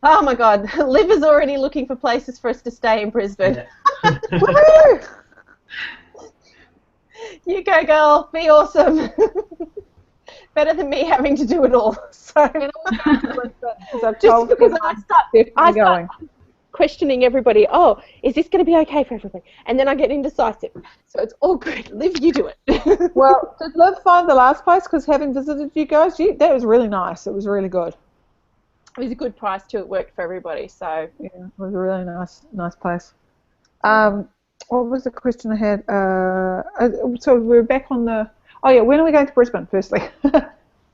Oh my God, Liv is already looking for places for us to stay in Brisbane. Woohoo! You go, girl. Be awesome. Better than me having to do it all. So just because I start questioning everybody. Oh, is this going to be okay for everybody? And then I get indecisive. So it's all good. Liv, you do it. Well, did Liv find the last place? Because having visited you guys, that was really nice. It was really good. It was a good price too. It worked for everybody. So yeah, it was a really nice place. What was the question I had? So we're back on the. Oh yeah, when are we going to Brisbane? Firstly.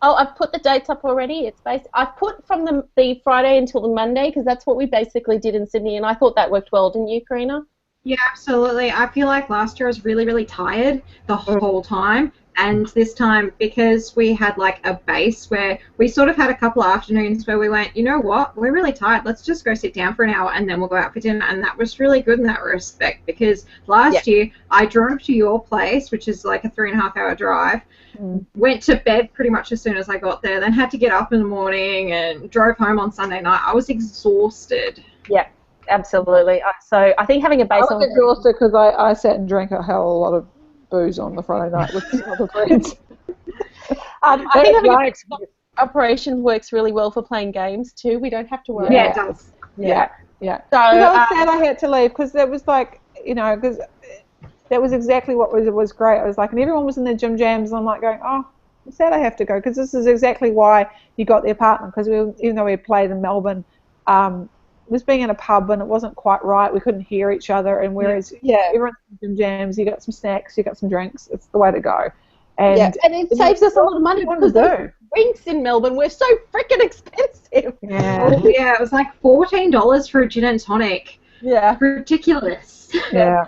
Oh, I've put the dates up already. I've put from the Friday until the Monday because that's what we basically did in Sydney, and I thought that worked well, didn't you, Karina? Yeah, absolutely. I feel like last year I was really, really tired the whole time, and this time because we had like a base where we sort of had a couple of afternoons where we went, you know what, we're really tired. Let's just go sit down for an hour and then we'll go out for dinner, and that was really good in that respect because last year I drove to your place, which is like a 3.5-hour drive. Went to bed pretty much as soon as I got there, then had to get up in the morning and drove home on Sunday night. I was exhausted. Yeah, absolutely. So I think having a base I was exhausted because I sat and drank a hell of a lot of booze on the Friday night with some other friends. I think having a base operation works really well for playing games too. We don't have to worry. Yeah, it does. Yeah. So I was sad I had to leave because that was like, because that was exactly what was great. I was like, and everyone was in their gym jams, and I'm like going, oh, I'm sad I have to go because this is exactly why you got the apartment because even though we had played in Melbourne, it was being in a pub and it wasn't quite right. We couldn't hear each other, and whereas everyone's in gym jams, you got some snacks, you got some drinks. It's the way to go. And it saves us a lot of money because the drinks in Melbourne were so freaking expensive. Yeah. Oh, yeah, it was like $14 for a gin and tonic. Yeah. Ridiculous. Yeah.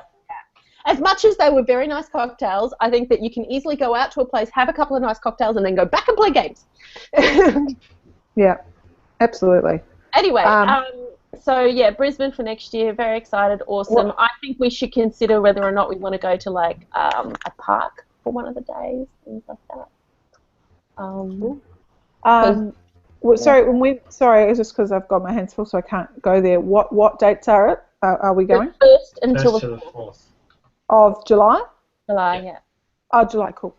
As much as they were very nice cocktails, I think that you can easily go out to a place, have a couple of nice cocktails, and then go back and play games. Yeah, absolutely. Anyway, so yeah, Brisbane for next year, very excited, awesome. Well, I think we should consider whether or not we want to go to like a park for one of the days, things like that. Sorry, it's just because I've got my hands full, so I can't go there. What dates are we going? The 1st until the 4th. Of July? July, yeah. Oh, July, cool.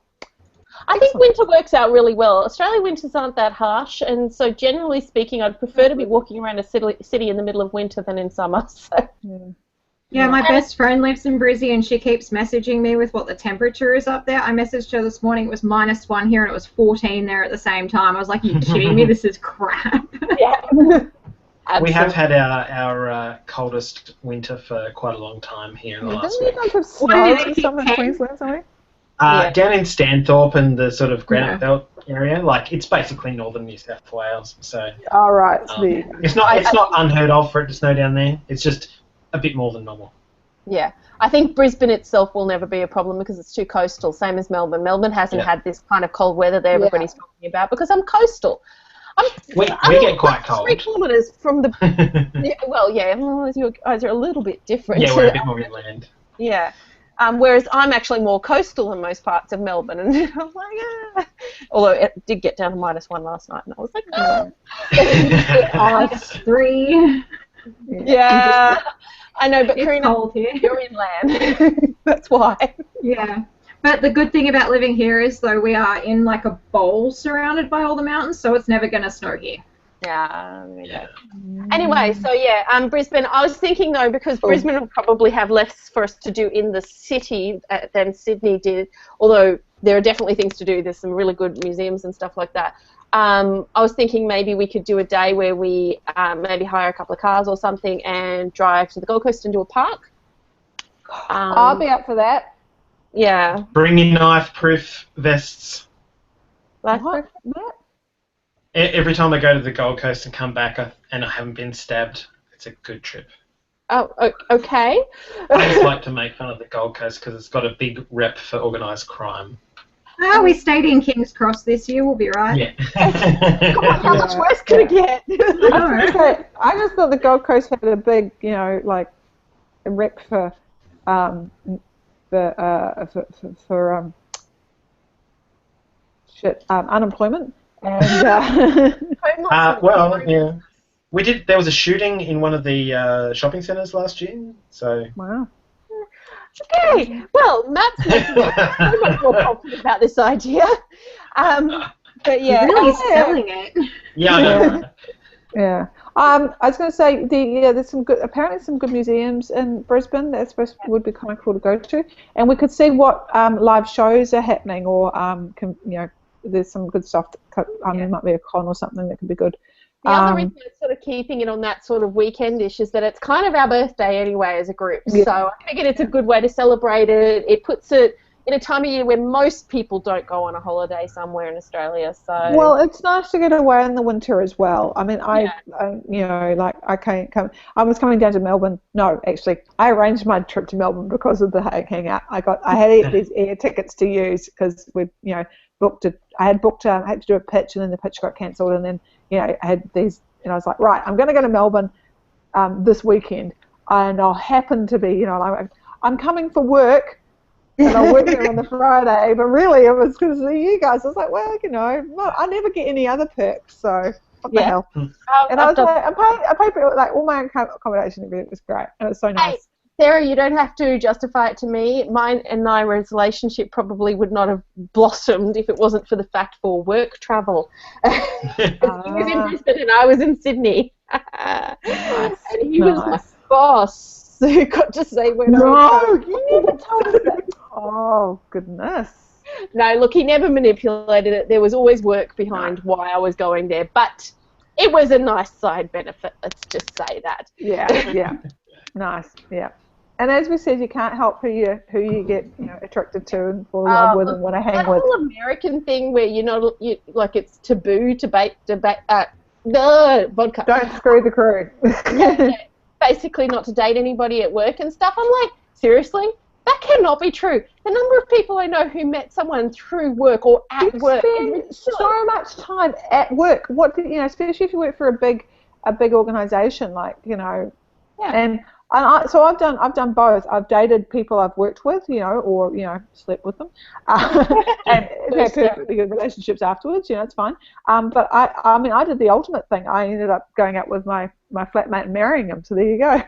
I think winter works out really well. Australian winters aren't that harsh, and so generally speaking, I'd prefer to be walking around a city in the middle of winter than in summer. So. Yeah, my best friend lives in Brizzy, and she keeps messaging me with what the temperature is up there. I messaged her this morning. It was -1 here, and it was 14 there at the same time. I was like, are you kidding me? This is crap. Yeah. We have had our coldest winter for quite a long time here in the last week. Doesn't you guys have snow in some of Queensland, something? Down in Stanthorpe and the sort of Granite Belt area, like it's basically northern New South Wales. So. All right. It's not unheard of for it to snow down there. It's just a bit more than normal. Yeah, I think Brisbane itself will never be a problem because it's too coastal. Same as Melbourne. Melbourne hasn't had this kind of cold weather that everybody's talking about because I'm coastal. We get quite cold. 3 kilometres from the... you guys are a little bit different. Yeah, we're a bit more inland. Yeah. Whereas I'm actually more coastal in most parts of Melbourne. And I'm like, Although it did get down to -1 last night. And I was like, -3. Yeah. I know, but it's Karina, cold here. you're inland. That's why. Yeah. But the good thing about living here is, though, we are in like a bowl surrounded by all the mountains, so it's never going to snow here. Yeah. Anyway, so yeah, Brisbane. I was thinking though, because Brisbane will probably have less for us to do in the city than Sydney did. Although there are definitely things to do. There's some really good museums and stuff like that. I was thinking maybe we could do a day where we maybe hire a couple of cars or something and drive to the Gold Coast and do a park. I'll be up for that. Yeah. Bring your knife-proof vests. Like What? Every time I go to the Gold Coast and come back and I haven't been stabbed, it's a good trip. Oh, okay. I just like to make fun of the Gold Coast because it's got a big rep for organised crime. Oh, we stayed in King's Cross this year. We'll be right. Yeah. Come on, how much worse could it get? I just thought the Gold Coast had a big, like, a rep for unemployment and well, yeah, we did. There was a shooting in one of the shopping centres last year, so wow. Okay, well, Matt's making me so much more confident about this idea. But yeah, really selling it. Yeah, I know. Yeah. I was going to say there's apparently some good museums in Brisbane that would be kind of cool to go to, and we could see what live shows are happening, or there's some good stuff. There might be a con or something that could be good. The other reason I'm sort of keeping it on that sort of weekendish is that it's kind of our birthday anyway as a group. Yeah. So I figured it's a good way to celebrate it. It puts it in a time of year where most people don't go on a holiday somewhere in Australia. So well, it's nice to get away in the winter as well. I mean, I can't come. I was coming down to Melbourne. No, actually, I arranged my trip to Melbourne because of the hangout. I had these air tickets to use because we booked it. I had to do a pitch, and then the pitch got cancelled, and then I had these, and I was like, right, I'm going to go to Melbourne this weekend, and I'll happen to be, I'm coming for work, and I'll work there on the Friday, but really it was going to see you guys. I was like, well, I never get any other perks, so what the hell? And I was like, I paid for like all my accommodation and everything. It was great, and it was so nice. Hey, Sarah, you don't have to justify it to me. Mine and Naira's relationship probably would not have blossomed if it wasn't for the fact for work travel. He was in Brisbane and I was in Sydney. And he was my boss who got to say when I was you never told us that. Oh, goodness. No, look, he never manipulated it. There was always work behind why I was going there. But it was a nice side benefit, let's just say that. Yeah. Nice, yeah. And as we said, you can't help who you get attracted to and fall in love with and want to hang with. That whole American thing where like it's taboo to vodka. Don't screw the crew. Basically, not to date anybody at work and stuff. I'm like, seriously, that cannot be true. The number of people I know who met someone through work or at work. You spend so much time at work. Especially if you work for a big organisation, Yeah. And so I've done both. I've dated people I've worked with, or slept with them, and had perfectly good relationships afterwards. It's fine. But I did the ultimate thing. I ended up going out with my flatmate and marrying him. So there you go.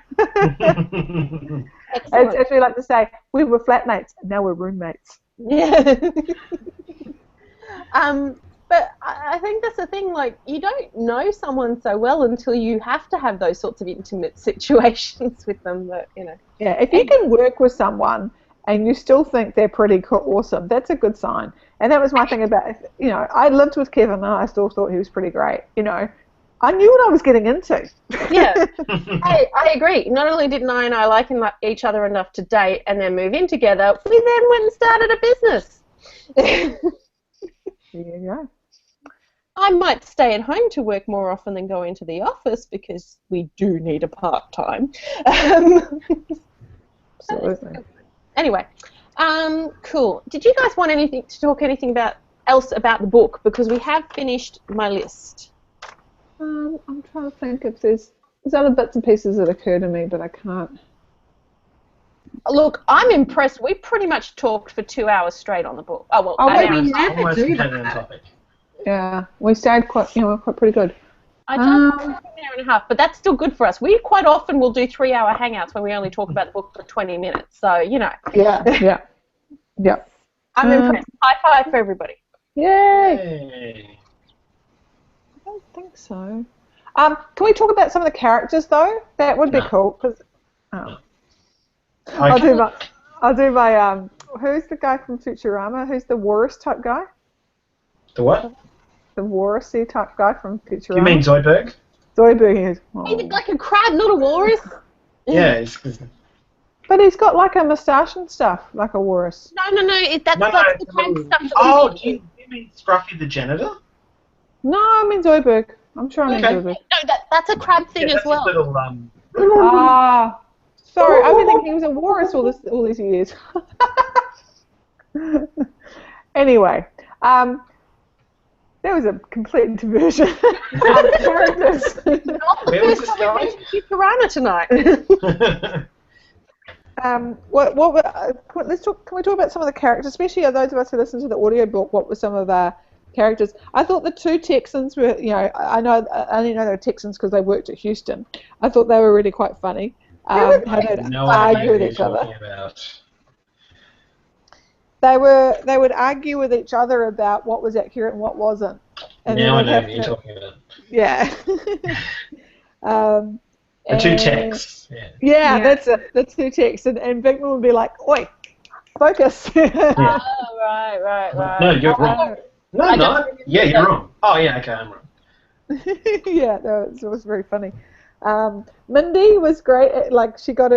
As we like to say, we were flatmates, now we're roommates. Yeah. But I think that's the thing, like, you don't know someone so well until you have to have those sorts of intimate situations with them, but, Yeah, if you can work with someone and you still think they're pretty awesome, that's a good sign. And that was my thing about, I lived with Kevin and I still thought he was pretty great, I knew what I was getting into. Yeah, I agree. Not only did Nai and I like each other enough to date and then move in together, we then went and started a business. There you go. I might stay at home to work more often than go into the office because we do need a part-time. Absolutely. Anyway, cool. Did you guys want to talk anything else about the book? Because we have finished my list. I'm trying to think if there's other bits and pieces that occur to me, but I can't. Look, I'm impressed. We pretty much talked for 2 hours straight on the book. Oh, well, we never do that. Yeah, we stayed quite pretty good. I done an hour and a half, but that's still good for us. We quite often will do 3-hour hangouts when we only talk about the book for 20 minutes. So, Yeah. I'm impressed. High five for everybody. Yay! I don't think so. Can we talk about some of the characters though? That would be cool. Cause, I'll do my who's the guy from Futurama? Who's the Walrus type guy? The what? The walrusy type guy from Futurama. You mean Zoidberg? Zoidberg is. Oh. He's like a crab, not a walrus. Yeah. But he's got like a moustache and stuff, like a walrus. No. That's the crab stuff. Oh, do you mean Scruffy the janitor? No, I mean Zoidberg. I'm sure I mean Zoidberg. No, that's a crab thing as well. Little, sorry, I've been thinking he was a walrus all these years. Anyway, that was a complete diversion of characters. Not the first time we've been to Futurama tonight. Can we talk about some of the characters, especially those of us who listen to the audiobook? What were some of our characters? I thought the two Texans were, I only know they were Texans because they worked at Houston. I thought they were really quite funny. How they'd argue with each other. they would argue with each other about what was accurate and what wasn't. And now I know who you're talking about. Yeah. The two texts. Yeah, that's it. The two texts, and Bigman would be like, "Oi, focus." Oh, right. No, you're wrong. No. Yeah, you're wrong. Oh, yeah, okay, I'm wrong. Yeah, no, it was very funny. Mindy was great. Like she got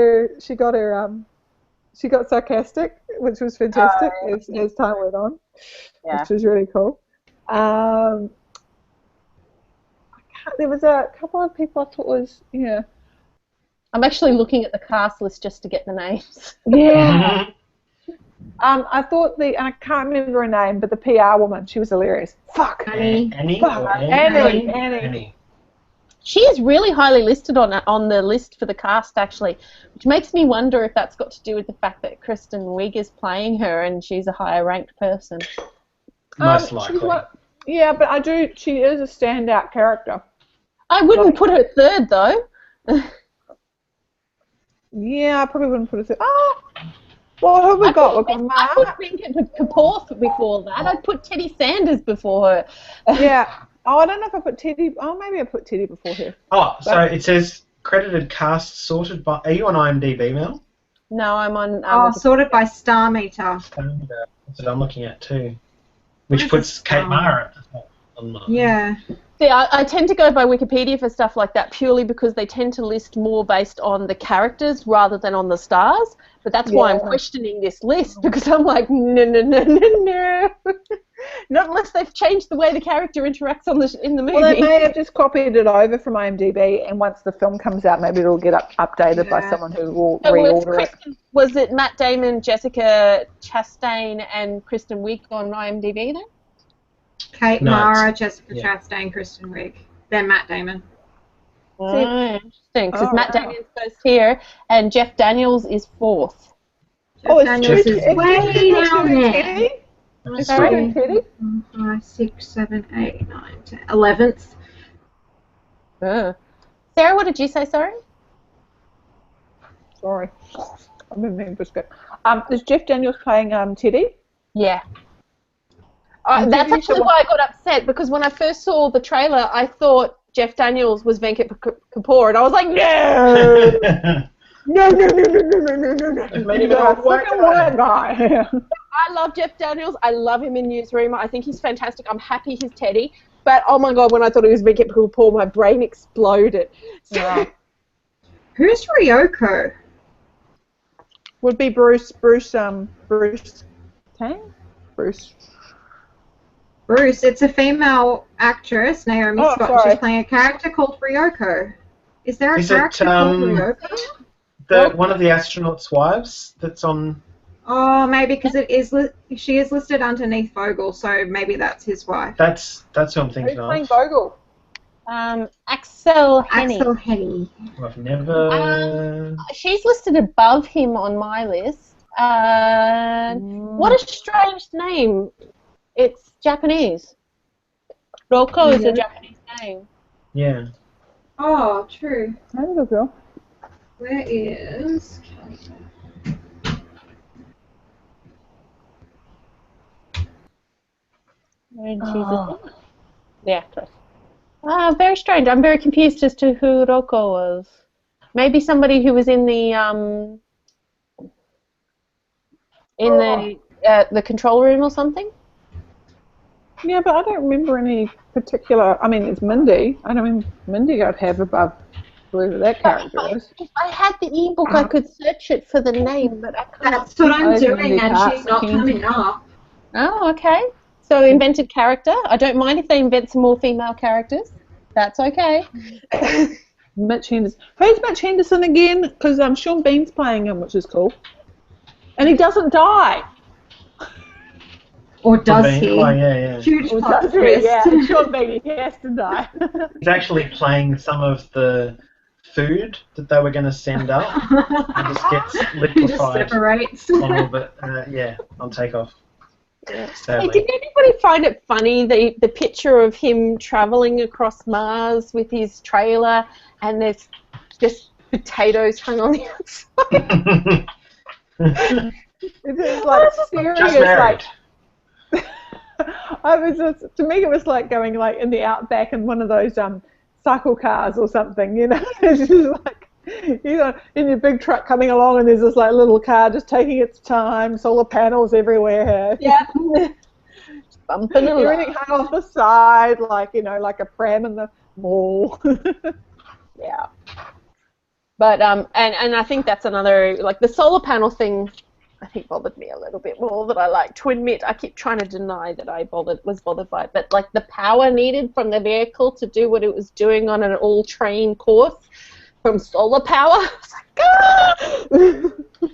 sarcastic, which was fantastic as time went on, which was really cool. There was a couple of people I thought was I'm actually looking at the cast list just to get the names. Yeah. I thought and I can't remember her name, but the PR woman, she was hilarious. Fuck. Annie. Annie. She is really highly listed on the list for the cast, actually, which makes me wonder if that's got to do with the fact that Kristen Wiig is playing her and she's a higher ranked person. Most likely. Yeah, but she is a standout character. I wouldn't put her third, though. Yeah, I probably wouldn't put her third. Oh, well, who we got? We've got Mark. I put Venkat Kapoor before that. I'd put Teddy Sanders before her. Yeah. Oh, I don't know if I put Teddy. Oh, maybe I put Teddy before her. Oh, so it says credited cast sorted by. Are you on IMDb, Mel? No, I'm on. Sorted by Star Meter. That's what I'm looking at too. Which puts Kate Mara at the top. Yeah. See, I tend to go by Wikipedia for stuff like that purely because they tend to list more based on the characters rather than on the stars. But that's why I'm questioning this list, because I'm like, no. Not unless they've changed the way the character interacts in the movie. Well, they may have just copied it over from IMDb, and once the film comes out, maybe it'll get updated by someone who will reorder it. Was it Matt Damon, Jessica Chastain, and Kristen Wiig on IMDb then? Kate Mara, Jessica Chastain, Kristen Wiig. Then Matt Damon. Oh, interesting, because Matt Damon's first here, and Jeff Daniels is fourth. Jeff Daniels is way down there. Sorry, Teddy? 5, 6, 7, 8, 9, 10, 11th. Sarah, what did you say, sorry? Sorry. I'm in the biscuit. Is Jeff Daniels playing Teddy? Yeah. That's actually why I got upset, because when I first saw the trailer, I thought Jeff Daniels was Venkat Kapoor, and I was like, no! No. I love Jeff Daniels. I love him in Newsroom. I think he's fantastic. I'm happy he's Teddy. But, oh, my God, when I thought he was Venkat Kapoor, my brain exploded. So, who's Ryoko? Would be Bruce Tang? Bruce, it's a female actress, Naomi Scott. Sorry. She's playing a character called Ryoko. Is there a character called Ryoko? One of the astronauts' wives that's on... Oh, maybe because she is listed underneath Vogel, so maybe that's his wife. That's who I'm thinking of. Who's playing Vogel? Axel Henny. Axel Henny. I've never... she's listed above him on my list. What a strange name. It's Japanese. Roko is a Japanese name. Yeah. Oh, true. There we go. Where is... The actress. Very strange. I'm very confused as to who Roko was. Maybe somebody who was in the the control room or something. Yeah, but I don't remember any particular. I mean, it's Mindy. I don't mean Mindy I'd have above whoever that character is. If I had the ebook, I could search it for the name, but I can't. That's what I'm doing, and she's not coming up. Oh, okay. So invented character. I don't mind if they invent some more female characters. That's okay. Mitch Henderson. Who's Mitch Henderson again? Because Sean Bean's playing him, which is cool. And he doesn't die. Or does he? Oh, yeah. Huge plot twist. Yeah, Sean Bean, he has to die. He's actually playing some of the food that they were going to send up. And just gets liquefied. He just separates. A little bit, on takeoff. Hey, did anybody find it funny, the picture of him travelling across Mars with his trailer and there's just potatoes hung on the outside? It's like serious, Just married. like I was just, to me it was like going like in the outback in one of those cycle cars or something, you know. It's just like, you know, in your big truck coming along and there's this like little car just taking its time, solar panels everywhere. Yeah. Bumping along. Everything hung off the side, like, you know, like a pram in the mall. Yeah. But and I think that's another, like the solar panel thing, I think bothered me a little bit more than I like to admit. I keep trying to deny that I was bothered by it, but like the power needed from the vehicle to do what it was doing on an all-terrain course from solar power, I was like, ah!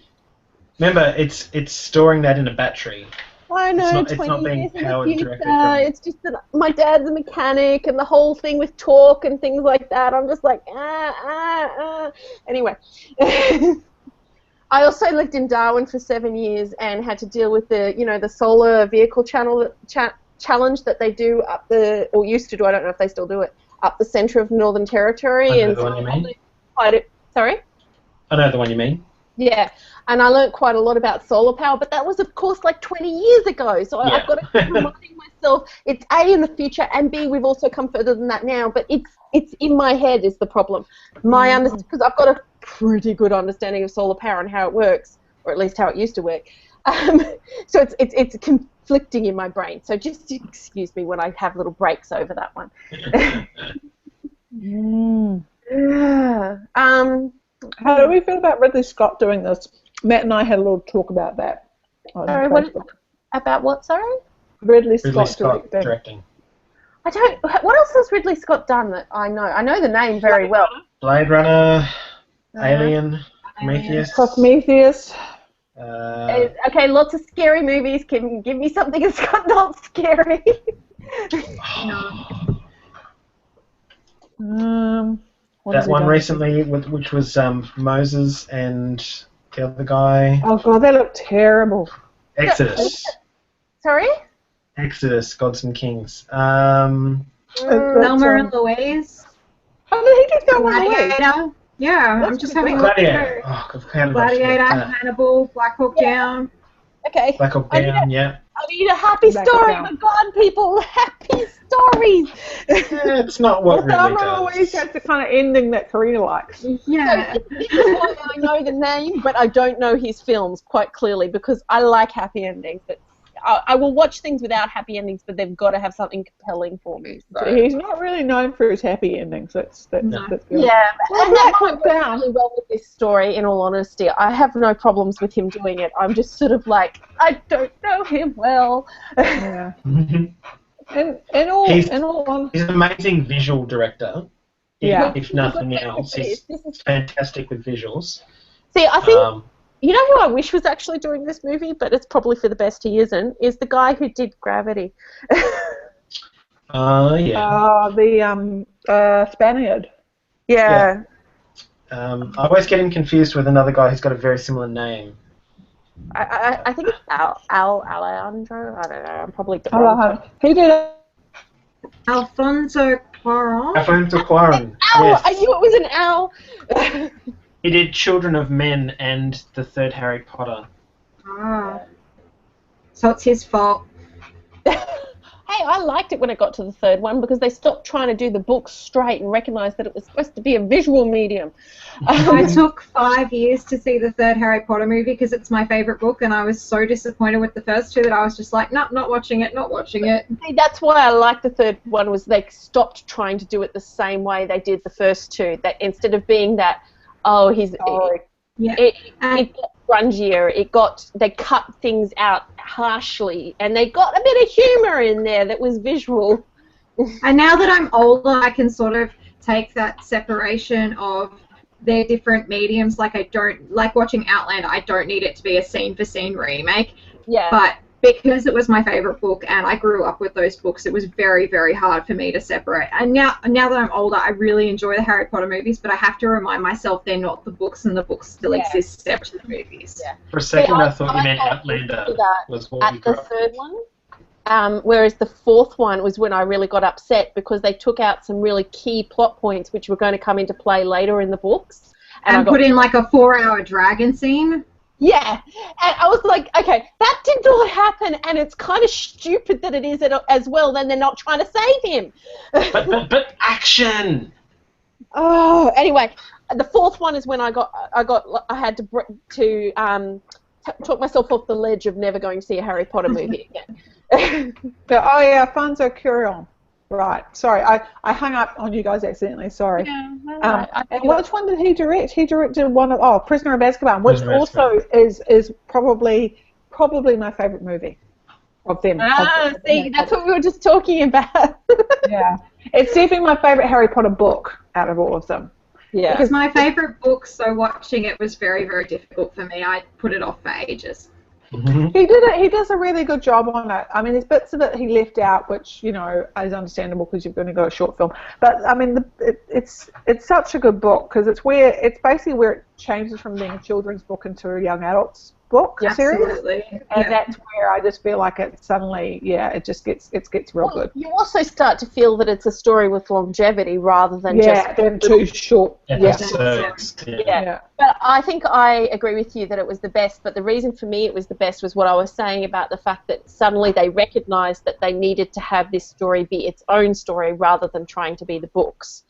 Remember, it's storing that in a battery. I know, it's not being years powered in the directly future, from... it's just that my dad's a mechanic and the whole thing with torque and things like that, I'm just like, Anyway. I also lived in Darwin for 7 years and had to deal with the, you know, the solar vehicle challenge that they do up the, or used to do, I don't know if they still do it, up the centre of Northern Territory. I know the one you mean. Sorry? I know the one you mean. Yeah, and I learnt quite a lot about solar power, but that was, of course, like 20 years ago. So I've got to keep reminding myself it's A, in the future, and B, we've also come further than that now. But it's in my head is the problem. My because I've got a pretty good understanding of solar power and how it works, or at least how it used to work. So it's conflicting in my brain. So just excuse me when I have little breaks over that one. How do we feel about Ridley Scott doing this? Matt and I had a little talk about that. Sorry, about what, sorry? Ridley Scott directing. I don't. What else has Ridley Scott done that I know? I know the name very well. Blade Runner, Alien, Prometheus. Prometheus. Okay, lots of scary movies. Can you give me something that's not scary? That one recently, which was Moses and the other guy. Oh god, they look terrible. Exodus. Sorry? Exodus, Gods and Kings. Thelma and Louise. Oh, no, he did Thelma and Louise. Gladiator. Yeah, I'm just having a look Gladiator. Gladiator, Hannibal, Black Hawk Down. Okay. Black Hawk Down, yeah. I need a happy story. My God, people, happy stories. It's not what really Thelma does. and Louise has the kind of ending that Karina likes. Yeah. So, this is why I know the name, but I don't know his films quite clearly because I like happy endings. But I will watch things without happy endings, but they've got to have something compelling for me. So. He's not really known for his happy endings. That's good. Yeah, and that might work really well with this story, in all honesty. I have no problems with him doing it. I'm just sort of like, I don't know him well. Yeah. He's an amazing visual director. If nothing else, he's fantastic with visuals. See, I think... you know who I wish was actually doing this movie, but it's probably for the best he isn't, is the guy who did Gravity. The Spaniard. Yeah. I always get him confused with another guy who's got a very similar name. I think it's Alejandro. I don't know. I'm probably the wrong. He did Alfonso Cuarón. Alfonso Cuarón. Ow! Yes. I knew it was an owl. He did Children of Men and the third Harry Potter. Ah. So it's his fault. Hey, I liked it when it got to the third one because they stopped trying to do the book straight and recognised that it was supposed to be a visual medium. I took 5 years to see the third Harry Potter movie because it's my favourite book, and I was so disappointed with the first two that I was just like, nope, not watching it. See, that's why I liked the third one, was they stopped trying to do it the same way they did the first two. That instead of being that, it got grungier. They cut things out harshly, and they got a bit of humour in there that was visual. And now that I'm older, I can sort of take that separation of their different mediums. Like, I don't like watching Outlander. I don't need it to be a scene-for-scene remake. Yeah. But because it was my favourite book and I grew up with those books, it was very, very hard for me to separate. And now that I'm older, I really enjoy the Harry Potter movies, but I have to remind myself they're not the books, and the books still exist separate from the movies. Yeah. For a second, I thought you meant Outlander was what we grew up with. At the third one, whereas the fourth one was when I really got upset because they took out some really key plot points which were going to come into play later in the books. And put in like a 4-hour dragon scene. Yeah, and I was like, okay, that did not happen, and it's kind of stupid that it is as well. Then they're not trying to save him. But action. Oh, anyway, the fourth one is when I had to talk myself off the ledge of never going to see a Harry Potter movie again. Fanzo Curion. Right, sorry, I hung up on you guys accidentally, sorry. Yeah, and which one did he direct? He directed one of, Prisoner of Azkaban, which also is probably my favourite movie of them. See, that's what we were just talking about. Yeah, it's definitely my favourite Harry Potter book out of all of them. Yeah. Because my favourite book, so watching it was very, very difficult for me. I put it off for ages. He does a really good job on it. I mean, there's bits of it he left out, which is understandable because you've only got a short film. But I mean, it's such a good book because it's basically where it changes from being a children's book into a young adult's book series. Absolutely. And that's where I just feel like it suddenly, it gets real good. You also start to feel that it's a story with longevity rather than just too short. Yeah. But I think I agree with you that it was the best, but the reason for me it was the best was what I was saying about the fact that suddenly they recognised that they needed to have this story be its own story rather than trying to be the books.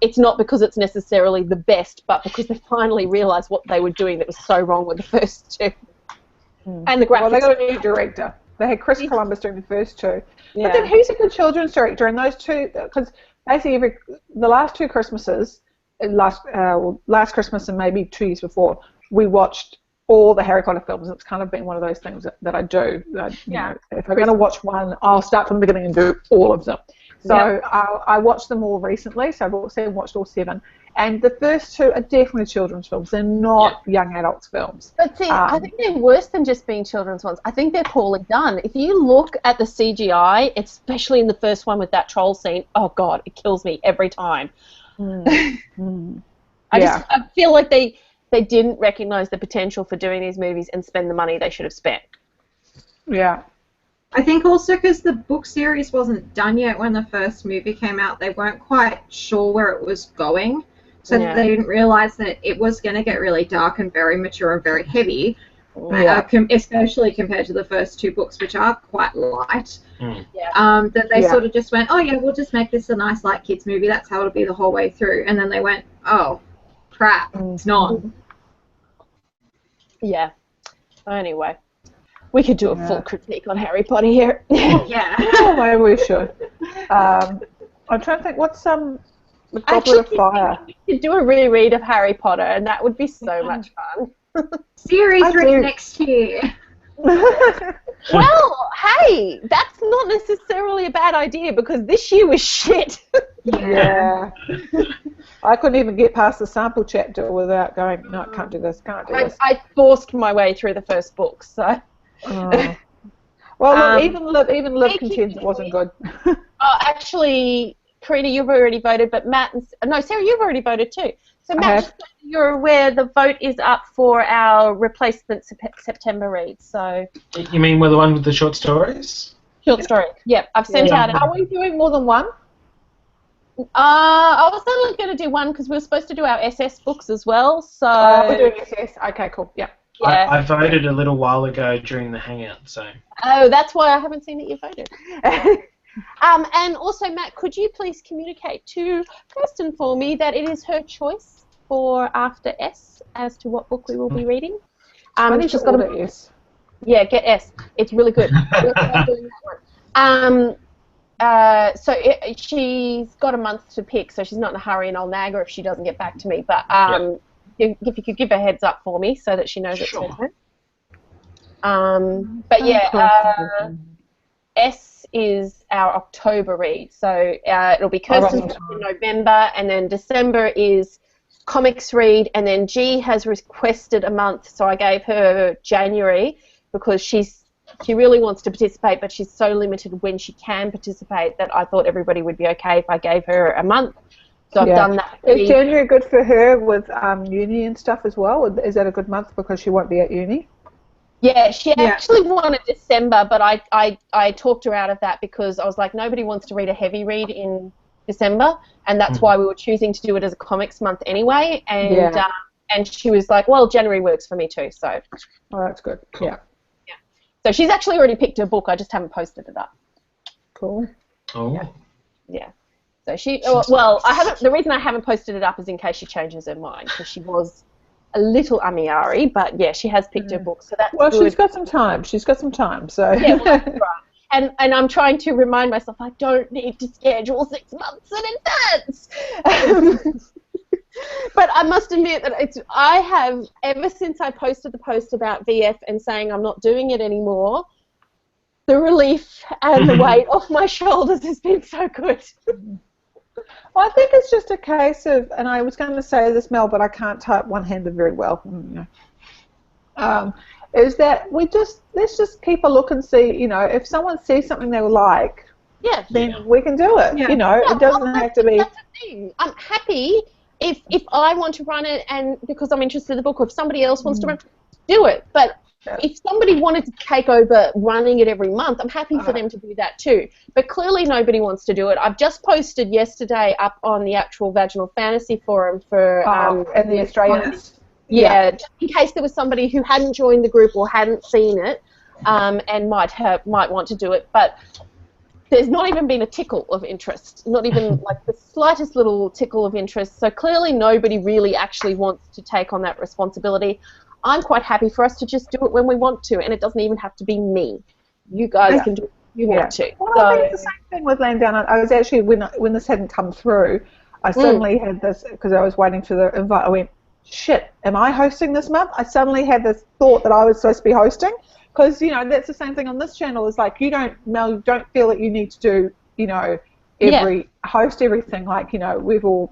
It's not because it's necessarily the best, but because they finally realised what they were doing that was so wrong with the first two. And the graphics. Well, they got a new director. They had Chris Columbus doing the first two. Yeah. But then he's a good children's director, and those two, because basically the last two Christmases, last Christmas and maybe 2 years before, we watched all the Harry Potter films. It's kind of been one of those things that I do. If I'm going to watch one, I'll start from the beginning and do all of them. So I watched them all recently, so I've also watched all 7. And the first 2 are definitely children's films. They're not young adults films. But see, I think they're worse than just being children's ones. I think they're poorly done. If you look at the CGI, especially in the first one with that troll scene, oh God, it kills me every time. I feel like they didn't recognise the potential for doing these movies and spend the money they should have spent. Yeah. I think also because the book series wasn't done yet when the first movie came out, they weren't quite sure where it was going. So they didn't realise that it was going to get really dark and very mature and very heavy, especially compared to the first 2 books, which are quite light. That they sort of just went, we'll just make this a nice light kids movie. That's how it'll be the whole way through. And then they went, oh, crap, it's not. Yeah. Anyway. We could do a full critique on Harry Potter here. Maybe we should. I'm trying to think, what's the Goblet of Fire? We could do a reread of Harry Potter, and that would be so much fun. Series written next year. Well, hey, that's not necessarily a bad idea because this year was shit. I couldn't even get past the sample chapter without going, no, I can't do this, I forced my way through the first book, so... Well, even Live Contends wasn't good. Actually, Karina, you've already voted, but Matt and Sarah, you've already voted too. So Matt, just so you're aware, the vote is up for our replacement September read. So you mean the one with the short stories? Short story. Yep, I've sent out. Are we doing more than one? I was only going to do one because we were supposed to do our SS books as well. So we're doing SS. Okay, cool. Yeah. I voted a little while ago during the hangout, so. Oh, that's why I haven't seen that you voted. And also, Matt, could you please communicate to Kirsten for me that it is her choice for After S as to what book we will be reading? She's got to S. Yeah, get S. It's really good. She's got a month to pick, so she's not in a hurry, and I'll nag her if she doesn't get back to me. But if you could give a heads up for me so that she knows it's her turn. S is our October read, so it'll be Kirsten's in November, and then December is comics read, and then G has requested a month, so I gave her January because she really wants to participate, but she's so limited when she can participate that I thought everybody would be okay if I gave her a month. So I've done that. Is January good for her with uni and stuff as well? Is that a good month because she won't be at uni? Yeah, she actually wanted December, but I talked her out of that because I was like, nobody wants to read a heavy read in December, and that's why we were choosing to do it as a comics month anyway. And And she was like, well, January works for me too, so. Oh, that's good. Yeah. Yeah. So she's actually already picked her book. I just haven't posted it up. Cool. Oh. Yeah. So well, I haven't. The reason I haven't posted it up is in case she changes her mind, because she was a little ummy-ary, but yeah, she has picked her book, so that's good. She's got some time. She's got some time, so. Yeah, well, that's right. And I'm trying to remind myself I don't need to schedule 6 months in advance. But I must admit that I have, ever since I posted the post about VF and saying I'm not doing it anymore, the relief and the weight off my shoulders has been so good. Well, I think it's just a case of, and I was going to say this, Mel, but I can't type one-handed very well. Is that let's just keep a look and see, if someone sees something they like, then we can do it. Yeah. It doesn't have to be. That's the thing. I'm happy if I want to run it and because I'm interested in the book, or if somebody else wants to run it, do it. But if somebody wanted to take over running it every month, I'm happy for them to do that too. But clearly nobody wants to do it. I've just posted yesterday up on the actual Vaginal Fantasy Forum for and the Australians. Yeah, just in case there was somebody who hadn't joined the group or hadn't seen it and might want to do it. But there's not even been a tickle of interest, not even like the slightest little tickle of interest. So clearly nobody really actually wants to take on that responsibility. I'm quite happy for us to just do it when we want to, and it doesn't even have to be me. You guys can do it if you want to. Well, I think it's the same thing with Laying Down. I was actually, when this hadn't come through, I suddenly had this, because I was waiting for the invite, I went, shit, am I hosting this month? I suddenly had this thought that I was supposed to be hosting. Because, that's the same thing on this channel. Is like, Mel, you don't feel that you need to do, host everything. Like, we've all,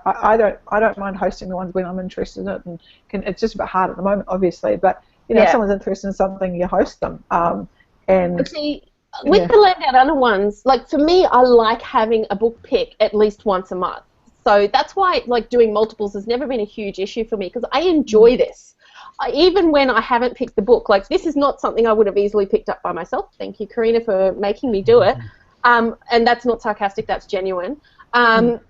I don't mind hosting the ones when I'm interested in it. And it's just a bit hard at the moment, obviously. But, if someone's interested in something, you host them. But see, with the Land Down Under ones, like, for me, I like having a book pick at least once a month. So that's why, like, doing multiples has never been a huge issue for me, because I enjoy this. Even when I haven't picked the book, like, this is not something I would have easily picked up by myself. Thank you, Karina, for making me do it. And that's not sarcastic, that's genuine. No,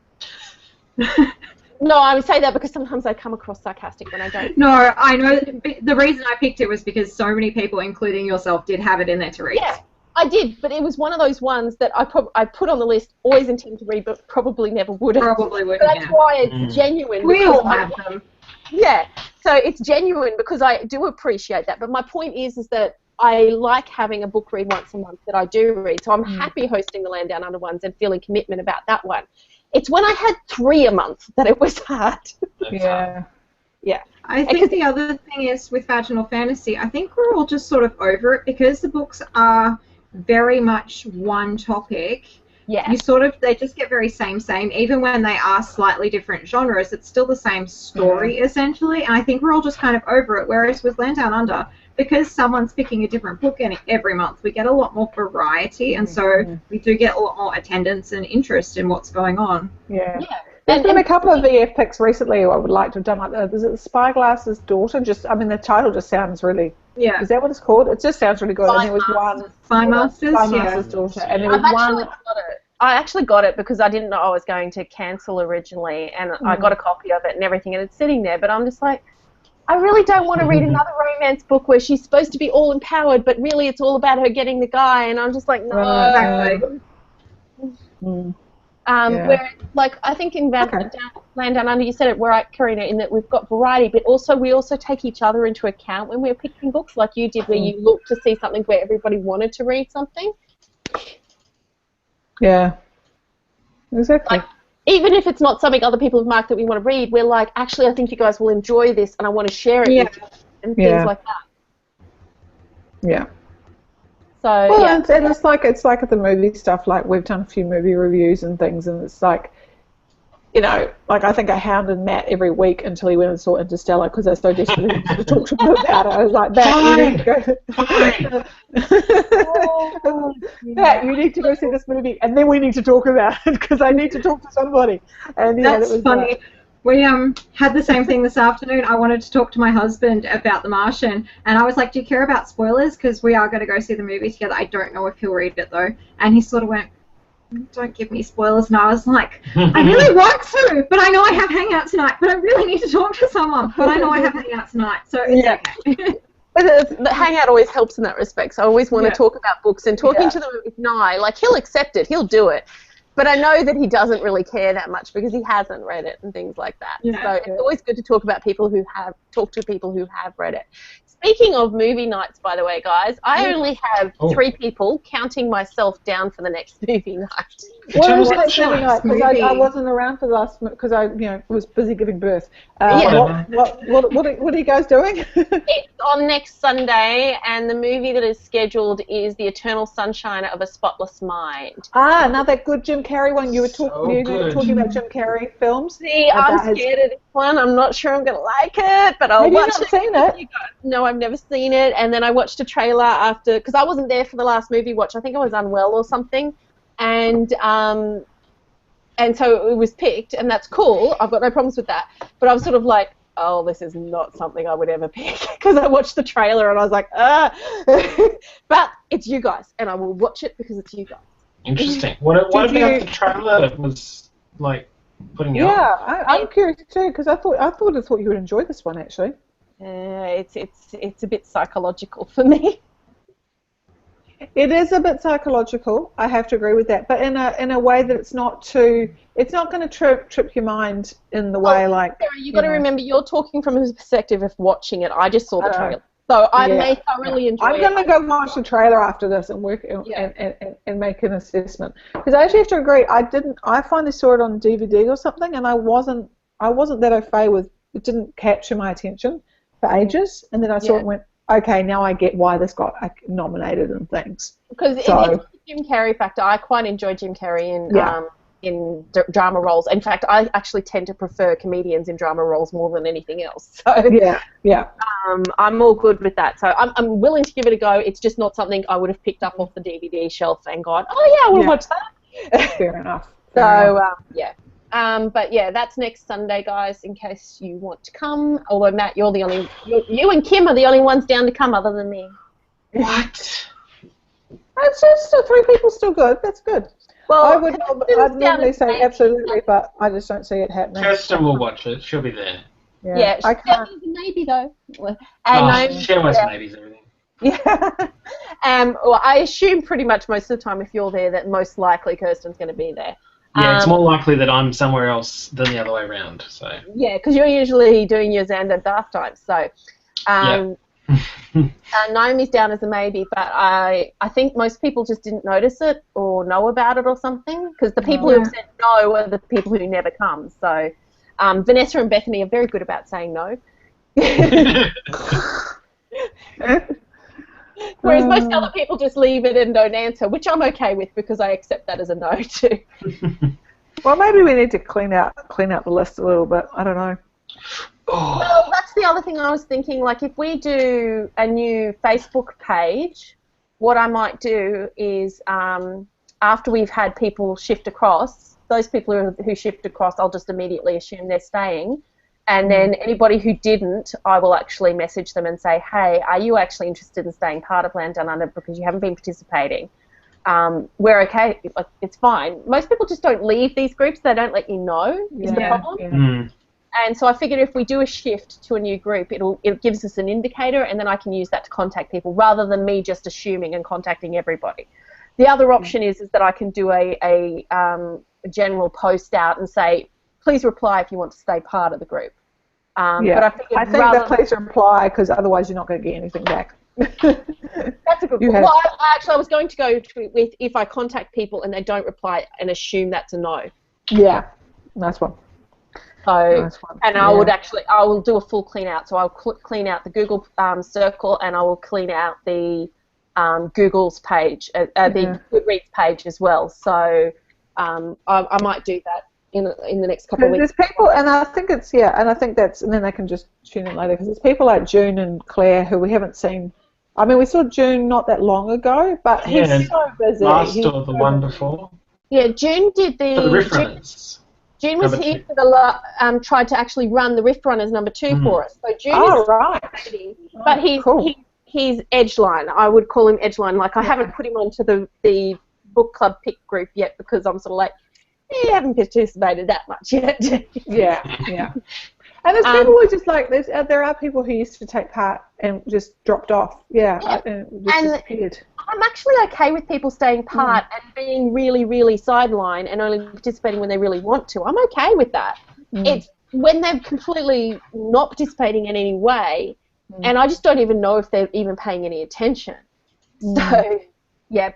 I would say that because sometimes I come across sarcastic when I don't. No, I know. The reason I picked it was because so many people, including yourself, did have it in there to read. Yeah, I did, but it was one of those ones that I put on the list, always intend to read, but probably never would have. Probably wouldn't. That's why it's genuine. We all have them. Yeah, so it's genuine because I do appreciate that. But my point is that I like having a book read once a month that I do read. So I'm happy hosting the Land Down Under ones and feeling commitment about that one. It's when I had 3 a month that it was hard. Yeah. Yeah. I think the other thing is with Vaginal Fantasy, I think we're all just sort of over it because the books are very much one topic. Yeah. They just get very same. Even when they are slightly different genres, it's still the same story essentially. And I think we're all just kind of over it. Whereas with Land Down Under, because someone's picking a different book every month, we get a lot more variety, and so we do get a lot more attendance and interest in what's going on. Yeah. There's been a couple of VF picks recently I would like to have done. Like, is it Spyglass's Daughter? The title just sounds really. Yeah. Is that what it's called? It just sounds really good. And there was one. Spymaster's Daughter. And there was one. I actually got it because I didn't know I was going to cancel originally, and I got a copy of it and everything, and it's sitting there. But I'm just like, I really don't want to read another romance book where she's supposed to be all empowered, but really it's all about her getting the guy, and I'm just like, no. Exactly. Where, like, I think in Land Down Under, you said it right, Karina, in that we've got variety, but also we also take each other into account when we're picking books, like you did, where you looked to see something where everybody wanted to read something. Yeah. Exactly. Like, even if it's not something other people have marked that we want to read, we're like, actually, I think you guys will enjoy this, and I want to share it with you, and things like that. Yeah. So and it's like at the movie stuff. Like, we've done a few movie reviews and things, and it's like, like, I think I hounded Matt every week until he went and saw Interstellar because I was so desperate to talk to him about it. I was like, Matt, you need to go see this movie, and then we need to talk about it because I need to talk to somebody. And that's funny. We had the same thing this afternoon. I wanted to talk to my husband about The Martian, and I was like, do you care about spoilers? Because we are going to go see the movie together. I don't know if he'll read it, though. And he sort of went, don't give me spoilers. And I was like, I really want to, but I know I have hangout tonight, but I really need to talk to someone, but I know I have hangout tonight, so it's okay. But the hangout always helps in that respect. So I always want to talk about books, and talking to them with Nye, like, he'll accept it, he'll do it. But I know that he doesn't really care that much because he hasn't read it and things like that. Yeah. So it's always good to talk to people who have read it. Speaking of movie nights, by the way, guys, I only have 3 people, counting myself, down for the next movie night. What was next movie night? Because I wasn't around for the last, because I was busy giving birth. What are you guys doing? It's on next Sunday, and the movie that is scheduled is The Eternal Sunshine of a Spotless Mind. Ah, another good Jim Carrey one. You were talking about Jim Carrey films. See, I'm scared of this one. I'm not sure I'm going to like it, but I'll watch it. Have you not seen it? No, I've never seen it, and then I watched a trailer after, because I wasn't there for the last movie watch. I think I was unwell or something, and so it was picked, and that's cool. I've got no problems with that, but I was sort of like, oh, this is not something I would ever pick, because I watched the trailer and I was like, but it's you guys, and I will watch it because it's you guys. Interesting. What about the trailer that was like putting you on? I'm curious too, because I thought you would enjoy this one actually. It's a bit psychological for me. It is a bit psychological. I have to agree with that, but in a way that it's not going to trip your mind in the way like. Sarah, you got to remember, you're talking from a perspective of watching it. I just saw the trailer, so I may thoroughly enjoy it. I'm going to go watch the trailer after this and work and make an assessment, because I actually have to agree. I finally saw it on DVD or something, and I wasn't that au fait with it. Didn't capture my attention for ages, and then I saw it and went, okay, now I get why this got nominated and things. Because it's the Jim Carrey factor. I quite enjoy Jim Carrey in drama roles. In fact, I actually tend to prefer comedians in drama roles more than anything else. So I'm all good with that. So I'm willing to give it a go. It's just not something I would have picked up off the DVD shelf and gone, oh yeah, I want to watch that. Fair enough. But yeah, that's next Sunday, guys, in case you want to come. Although, Matt, you and Kim are the only ones down to come other than me. What? It's just 3 people still good. That's good. Well, I'd normally say absolutely, but I just don't see it happening. Kirsten will watch it. She'll be there. Yeah, I can't. Maybe though. She always maybes everything. Yeah. Well, I assume pretty much most of the time, if you're there, that most likely Kirsten's going to be there. Yeah, it's more likely that I'm somewhere else than the other way around. So. Yeah, because you're usually doing your Xander bath time. So, Naomi's down as a maybe, but I think most people just didn't notice it or know about it or something, because the people who have said no are the people who never come. So, Vanessa and Bethany are very good about saying no. Whereas most other people just leave it and don't answer, which I'm okay with because I accept that as a no too. Well, maybe we need to clean out the list a little bit. I don't know. Well, that's the other thing I was thinking. Like, if we do a new Facebook page, what I might do is after we've had people shift across, those people who shift across, I'll just immediately assume they're staying. And then anybody who didn't, I will actually message them and say, hey, are you actually interested in staying part of Land Down Under because you haven't been participating? We're okay. It's fine. Most people just don't leave these groups. They don't let you know is the problem. Yeah. And so I figured if we do a shift to a new group, it gives us an indicator, and then I can use that to contact people rather than me just assuming and contacting everybody. The other option is that I can do a general post out and say, please reply if you want to stay part of the group. But I think that please reply, because otherwise you're not going to get anything back. That's a good point. Well, I was going to go with if I contact people and they don't reply and assume that's a no. Yeah, nice one. So, and I will do a full clean out. So I'll clean out the Google circle, and I will clean out the Google's page, the Goodreads page as well. So I might do that in the next couple of weeks. There's people, and I think and then they can just tune in later, because there's people like June and Claire who we haven't seen. I mean, we saw June not that long ago, but he's so busy. Last or the one before? Yeah, June did the reference. June was here for the tried to actually run the Rift Runners #2 for us. So June is right. But he's edgeline. I would call him edgeline. Like, I haven't put him onto the book club pick group yet because I'm sort of like, you haven't participated that much yet. Yeah. And there's people who just like, there are people who used to take part and just dropped off. And just disappeared. I'm actually okay with people staying part and being really, really sideline and only participating when they really want to. I'm okay with that. It's when they're completely not participating in any way, and I just don't even know if they're even paying any attention. So... Well,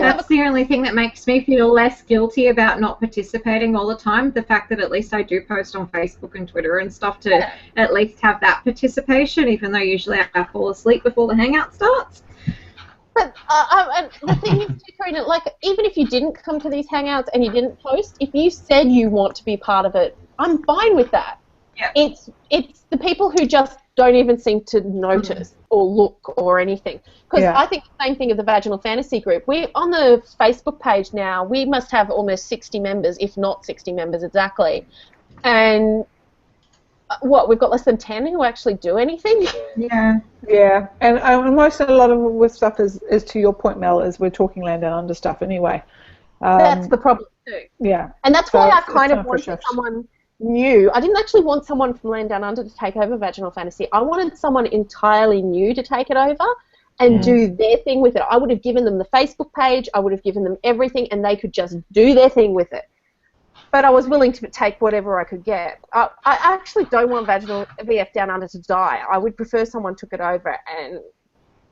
that's the only thing that makes me feel less guilty about not participating all the time. The fact that at least I do post on Facebook and Twitter and stuff to at least have that participation, even though usually I fall asleep before the hangout starts. But and the thing is, Karina, like, even if you didn't come to these hangouts and you didn't post, if you said you want to be part of it, I'm fine with that. Yeah. It's the people who just don't even seem to notice or look or anything. Because I think the same thing of the Vaginal Fantasy group. We on the Facebook page now, we must have almost 60 members, if not 60 members exactly. And we've got less than 10 who actually do anything? Yeah. And a lot of with stuff is to your point, Mel, is we're talking Land Down Under stuff anyway. That's the problem too. Yeah. And that's why I kind of wanted someone new. I didn't actually want someone from Land Down Under to take over Vaginal Fantasy. I wanted someone entirely new to take it over and do their thing with it. I would have given them the Facebook page, I would have given them everything, and they could just do their thing with it. But I was willing to take whatever I could get. I actually don't want Vaginal VF Down Under to die. I would prefer someone took it over and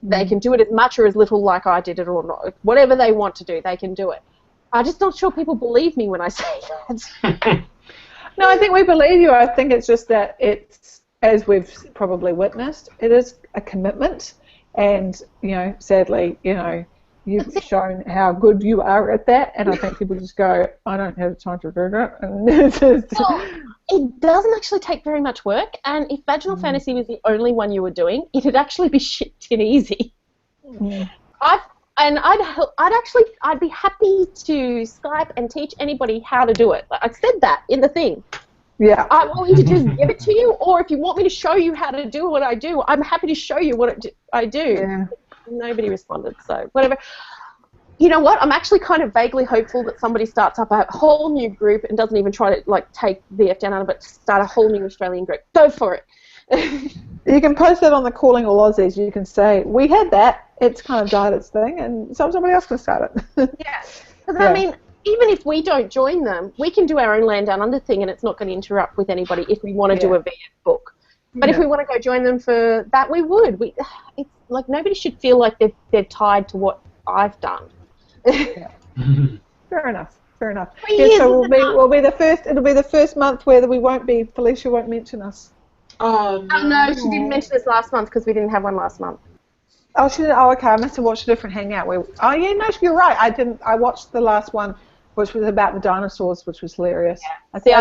they can do it as much or as little like I did it or not. Whatever they want to do, they can do it. I'm just not sure people believe me when I say that. No, I think we believe you. I think it's just that it's, as we've probably witnessed, it is a commitment. And, sadly, you've shown how good you are at that. And I think people just go, I don't have time to do that. And it doesn't actually take very much work. And if Vaginal Fantasy was the only one you were doing, it'd actually be shit and easy. I'd be happy to Skype and teach anybody how to do it. I said that in the thing. Yeah. I'm willing to just give it to you, or if you want me to show you how to do what I do, I'm happy to show you what I do. Yeah. Nobody responded, so whatever. You know what? I'm actually kind of vaguely hopeful that somebody starts up a whole new group and doesn't even try to take VF Down Under, but start a whole new Australian group. Go for it. You can post that on the Calling All Aussies. You can say, we had that. It's kind of died its thing, and somebody else can start it. Yeah. Because, I mean, even if we don't join them, we can do our own Land Down Under thing, and it's not going to interrupt with anybody if we want to do a VF book. But if we want to go join them for that, we would. It's like nobody should feel like they're tied to what I've done. Fair enough. Yeah, so we'll be the first. It'll be the first month where we won't be. Felicia won't mention us. Oh no, she didn't mention us last month because we didn't have one last month. Oh, she didn't. Oh, okay. I must have watched a different hangout. No, you're right. I didn't. I watched the last one, which was about the dinosaurs, which was hilarious. Yeah.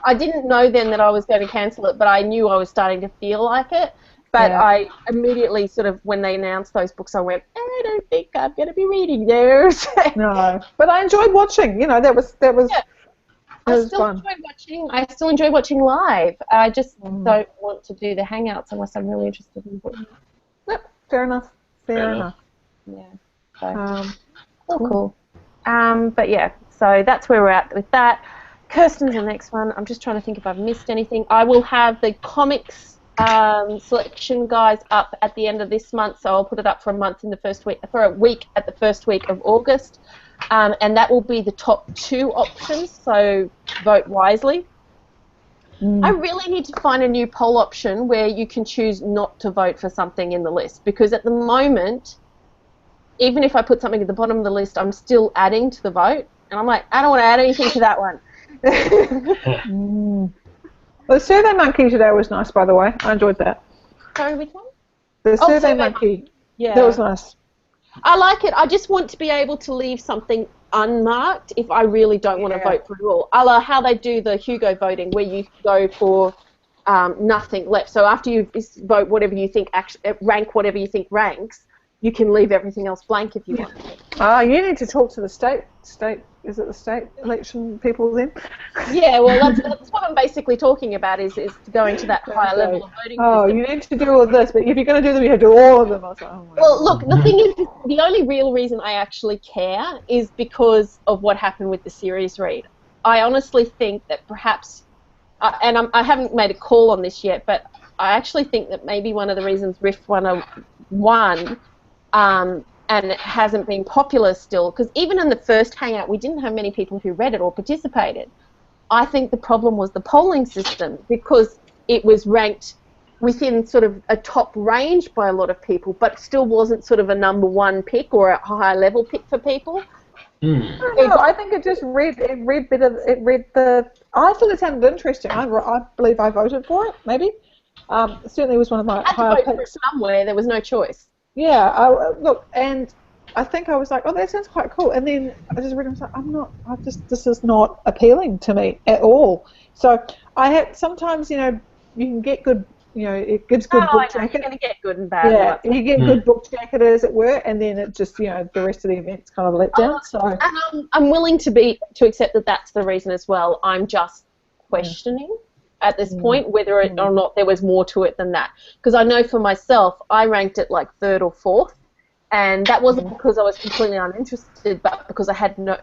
I didn't know then that I was going to cancel it, but I knew I was starting to feel like it. But I immediately sort of, when they announced those books, I went, I don't think I'm going to be reading those. No, but I enjoyed watching. That was. Yeah. I still enjoy watching live. I just don't want to do the hangouts unless I'm really interested in books. Yep, fair enough. Yeah. So, cool. But yeah, so that's where we're at with that. Kirsten's the next one. I'm just trying to think if I've missed anything. I will have the comics selection guys up at the end of this month, so I'll put it up for a week at the first week of August. And that will be the top 2 options, so vote wisely. I really need to find a new poll option where you can choose not to vote for something in the list, because at the moment, even if I put something at the bottom of the list, I'm still adding to the vote, and I'm like, I don't want to add anything to that one. Well, the Survey Monkey today was nice, by the way. I enjoyed that. Sorry, which one? The Survey Monkey. Yeah. That was nice. I like it. I just want to be able to leave something unmarked if I really don't want to vote for it all. A la how they do the Hugo voting, where you go for nothing left. So after you vote whatever you think, rank whatever you think ranks, you can leave everything else blank if you want. You need to talk to the state is it the state election people then? Yeah, well, that's what I'm basically talking about is going to that higher level of voting system. You need to do all of this, but if you're going to do them, you have to do all of them. I was like, oh my God. Look, the thing is, the only real reason I actually care is because of what happened with the series read. I honestly think that perhaps, and I haven't made a call on this yet, but I actually think that maybe one of the reasons Rift 101 and it hasn't been popular still, because even in the first Hangout, we didn't have many people who read it or participated. I think the problem was the polling system, because it was ranked within sort of a top range by a lot of people, but still wasn't sort of a number one pick or a higher level pick for people. I think it just read the. I thought it sounded interesting. I believe I voted for it. Maybe. Certainly was one of my higher picks. I had to vote for it somewhere. There was no choice. Yeah. Look, and I think I was like, oh, that sounds quite cool. And then I just read it and was like, this is not appealing to me at all. So I have sometimes, you can get good. It gives good book jacket. You're going to get good and bad. Yeah, you get good book jacket, as it were, and then it just, the rest of the event's kind of let down. And I'm willing to accept that that's the reason as well. I'm just questioning at this point whether or not there was more to it than that. Because I know for myself, I ranked it like 3rd or 4th, and that wasn't because I was completely uninterested, but because I had no.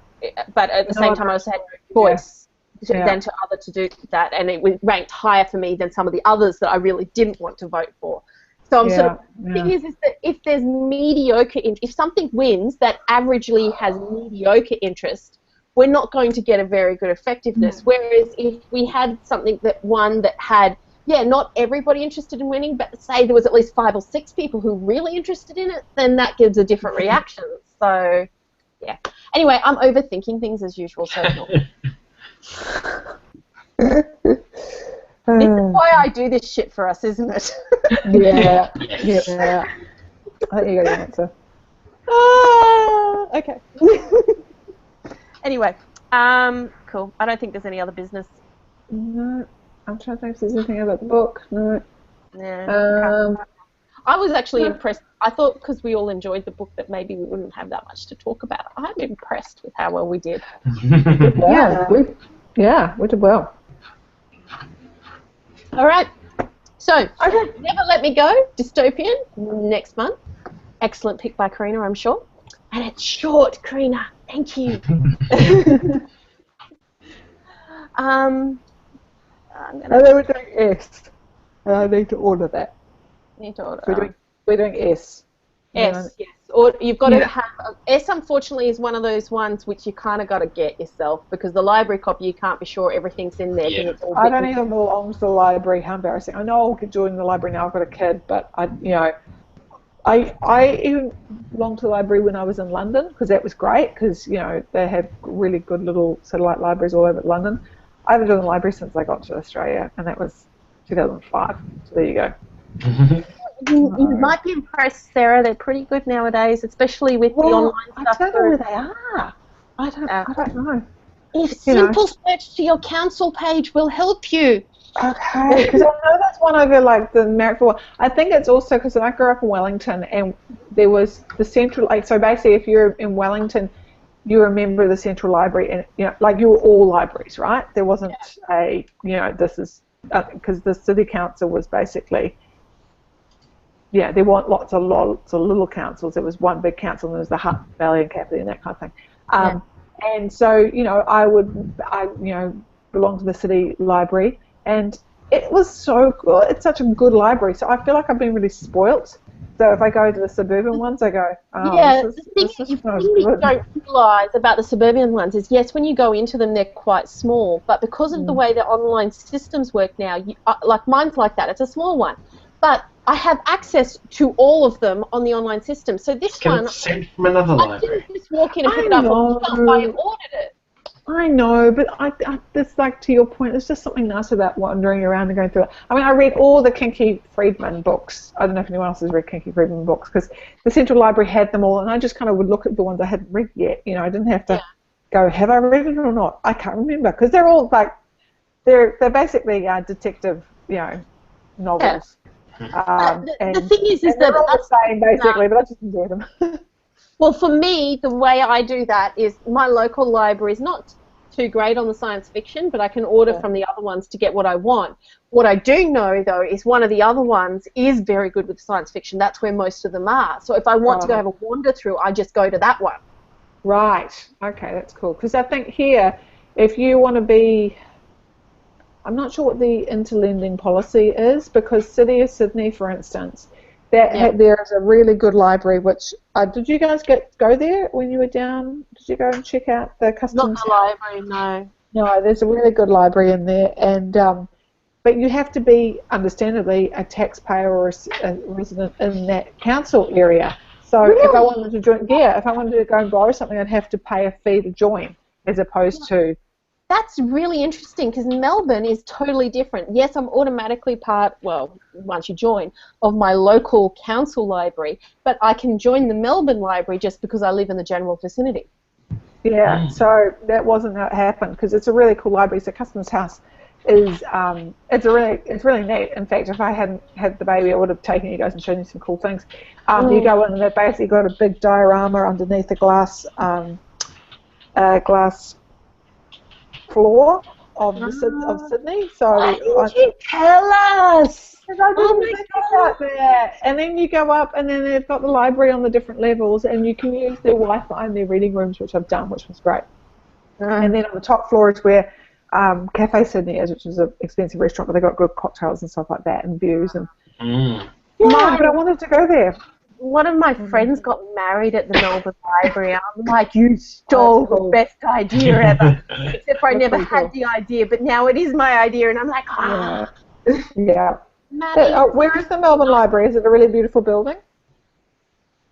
But at the same time, I also had no choice. Than to other to do that, and it was ranked higher for me than some of the others that I really didn't want to vote for. So I'm the thing is that if there's mediocre, if something wins that averagely has mediocre interest, we're not going to get a very good effectiveness. Whereas if we had something that won that had, not everybody interested in winning, but say there was at least 5 or 6 people who were really interested in it, then that gives a different reaction. So, yeah. Anyway, I'm overthinking things as usual, so This is why I do this shit for us, isn't it? Yeah. I think you got your answer. Okay. Anyway, cool. I don't think there's any other business. No, I'm trying to think if there's anything about the book. No. Yeah. I was actually impressed. I thought because we all enjoyed the book that maybe we wouldn't have that much to talk about. I'm impressed with how well we did. We did well. All right. So, Never Let Me Go, Dystopian, next month. Excellent pick by Karina, I'm sure. And it's short, Karina. Thank you. And then we're doing S. And I need to order that. Need to order. We're doing S. S, yes. Or you've got to have S. Unfortunately, is one of those ones which you kind of got to get yourself because the library copy you can't be sure everything's in there. Yeah. It's all I don't even belong to the library. How embarrassing! I know I'll join the library now. I've got a kid, but I even belonged to the library when I was in London because that was great because they have really good little satellite libraries all over London. I haven't done the library since I got to Australia, and that was 2005. So there you go. You might be impressed, Sarah. They're pretty good nowadays, especially with the online stuff. I don't know where they are. I don't know. If simple search to your council page will help you. Okay, because I know that's one over like the Marrickville. I think it's also because I grew up in Wellington and there was the central, so basically if you're in Wellington, you were a member of the central library and you were all libraries, right? There wasn't this is because the city council was basically. Yeah, there weren't lots of little councils. There was one big council, and there was the Hutt Valley and Kapiti and that kind of thing. And so, I belonged to the city library, and it was so good. It's such a good library. So I feel like I've been really spoilt. So if I go to the suburban ones, I go, the thing you don't realise about the suburban ones is, yes, when you go into them, they're quite small. But because of the way the online systems work now, like mine's like that. It's a small one. But I have access to all of them on the online system. So this one, sent from another library. I didn't just walk in and pick it up on the shelf. I ordered it. I know, but it's like to your point. There's just something nice about wandering around and going through it. I mean, I read all the Kinky Friedman books. I don't know if anyone else has read Kinky Friedman books because the Central Library had them all, and I just kind of would look at the ones I hadn't read yet. I didn't have to go, have I read it or not? I can't remember because they're all like they're basically detective, novels. Yeah. The thing is they're all the same basically, but I just enjoy them. Well, for me, the way I do that is my local library is not too great on the science fiction, but I can order from the other ones to get what I want. What I do know, though, is one of the other ones is very good with science fiction. That's where most of them are. So if I want to go have a wander through, I just go to that one. Right. Okay, that's cool. Because I think here, if you want to be... I'm not sure what the interlending policy is, because City of Sydney, for instance, there is a really good library, which... did you guys go there when you were down? Did you go and check out the customs? Not the library, no. No, there's a really good library in there, and but you have to be, understandably, a taxpayer or a resident in that council area. So if I wanted to join, if I wanted to go and borrow something, I'd have to pay a fee to join, as opposed to... That's really interesting, because Melbourne is totally different. Yes, I'm automatically part, well, once you join, of my local council library, but I can join the Melbourne library just because I live in the general vicinity. Yeah, so that wasn't how it happened, because it's a really cool library. So Customs House is, it's really neat. In fact, if I hadn't had the baby, I would have taken you guys and shown you some cool things. You go in and they've basically got a big diorama underneath a glass floor of Sydney. So why didn't you tell us? Out there. And then you go up, and then they've got the library on the different levels, and you can use their Wi-Fi in their reading rooms, which I've done, which was great. And then on the top floor is where Cafe Sydney is, which is an expensive restaurant, but they've got good cocktails and stuff like that, and views. And but I wanted to go there. One of my friends got married at the Melbourne Library. I'm like, you stole the best idea ever. Except for I never had the idea, but now it is my idea, and I'm like, Yeah. Where is the Melbourne Library? Is it a really beautiful building?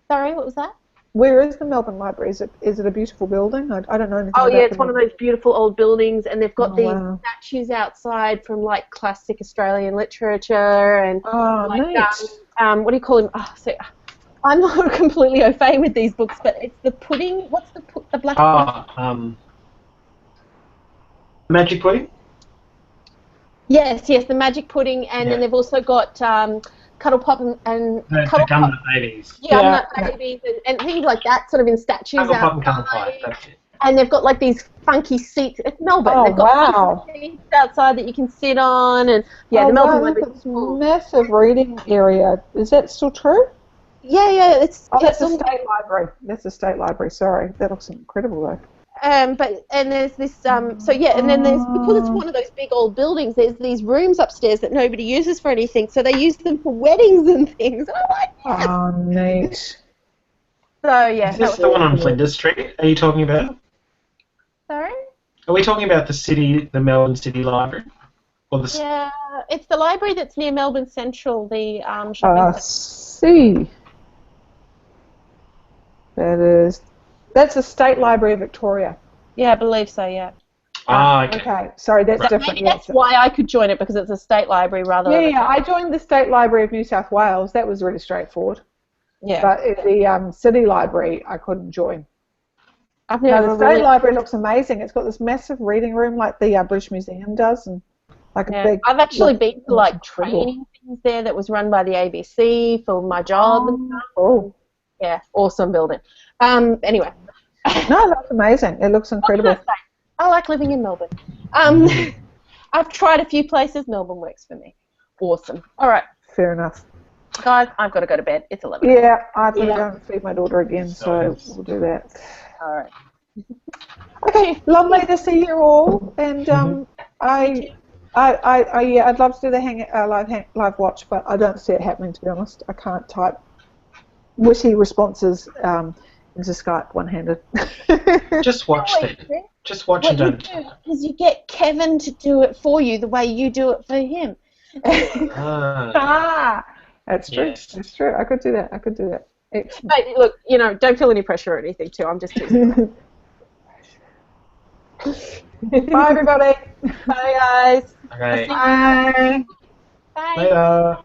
Sorry, what was that? Where is the Melbourne Library? Is it a beautiful building? I don't know anything about it's one of those beautiful old buildings, and they've got these statues outside from like classic Australian literature and neat. What do you call them? I'm not completely au fait with these books, but it's the pudding. What's the black? Magic pudding. Yes, the magic pudding, and then they've also got Cuddle Pop and the Gumnut Babies. Gumnut Babies and things like that, sort of in statues Cuddle Pop and Cuddle Pie, that's it. And they've got like these funky seats. It's Melbourne. They've got funky seats outside that you can sit on, and the Melbourne Library. It's a massive reading area. Is that still true? Yeah, it's. That's a state library. That's a state library. Sorry, that looks incredible though. And there's this and then there's, because it's one of those big old buildings, there's these rooms upstairs that nobody uses for anything, so they use them for weddings and things. And I'm like, yes. Oh, neat. So yeah. Is this the one on Flinders Street? Are you talking about? Sorry. Are we talking about the Melbourne City Library? Or the... Yeah, it's the library that's near Melbourne Central, the shopping centre. See. That's the State Library of Victoria. Yeah, I believe so, yeah. Okay. Sorry, that's different. Maybe that's why I could join it, because it's a state library rather than... Yeah, I joined the State Library of New South Wales. That was really straightforward. Yeah. But the City Library, I couldn't join. The State Library looks amazing. It's got this massive reading room like the British Museum does, and like a big... I've actually been to like training things there that was run by the ABC for my job and stuff. Oh. Yeah, awesome building. Anyway. No, that's amazing. It looks incredible. I like living in Melbourne. I've tried a few places. Melbourne works for me. Awesome. All right. Fair enough. Guys, I've got to go to bed. It's 11. Yeah, I've got to go and feed my daughter again, so we'll do that. All right. Okay, lovely to see you all, and I'd love to do the live watch, but I don't see it happening, to be honest. I can't type witty responses into Skype one-handed. Just watch them. Just watch and don't. Because you get Kevin to do it for you the way you do it for him. That's true. Yes. That's true. I could do that. Excellent. But look, don't feel any pressure or anything too. I'm just teasing. Bye, everybody. Bye, guys. Okay. Bye. Bye. Later.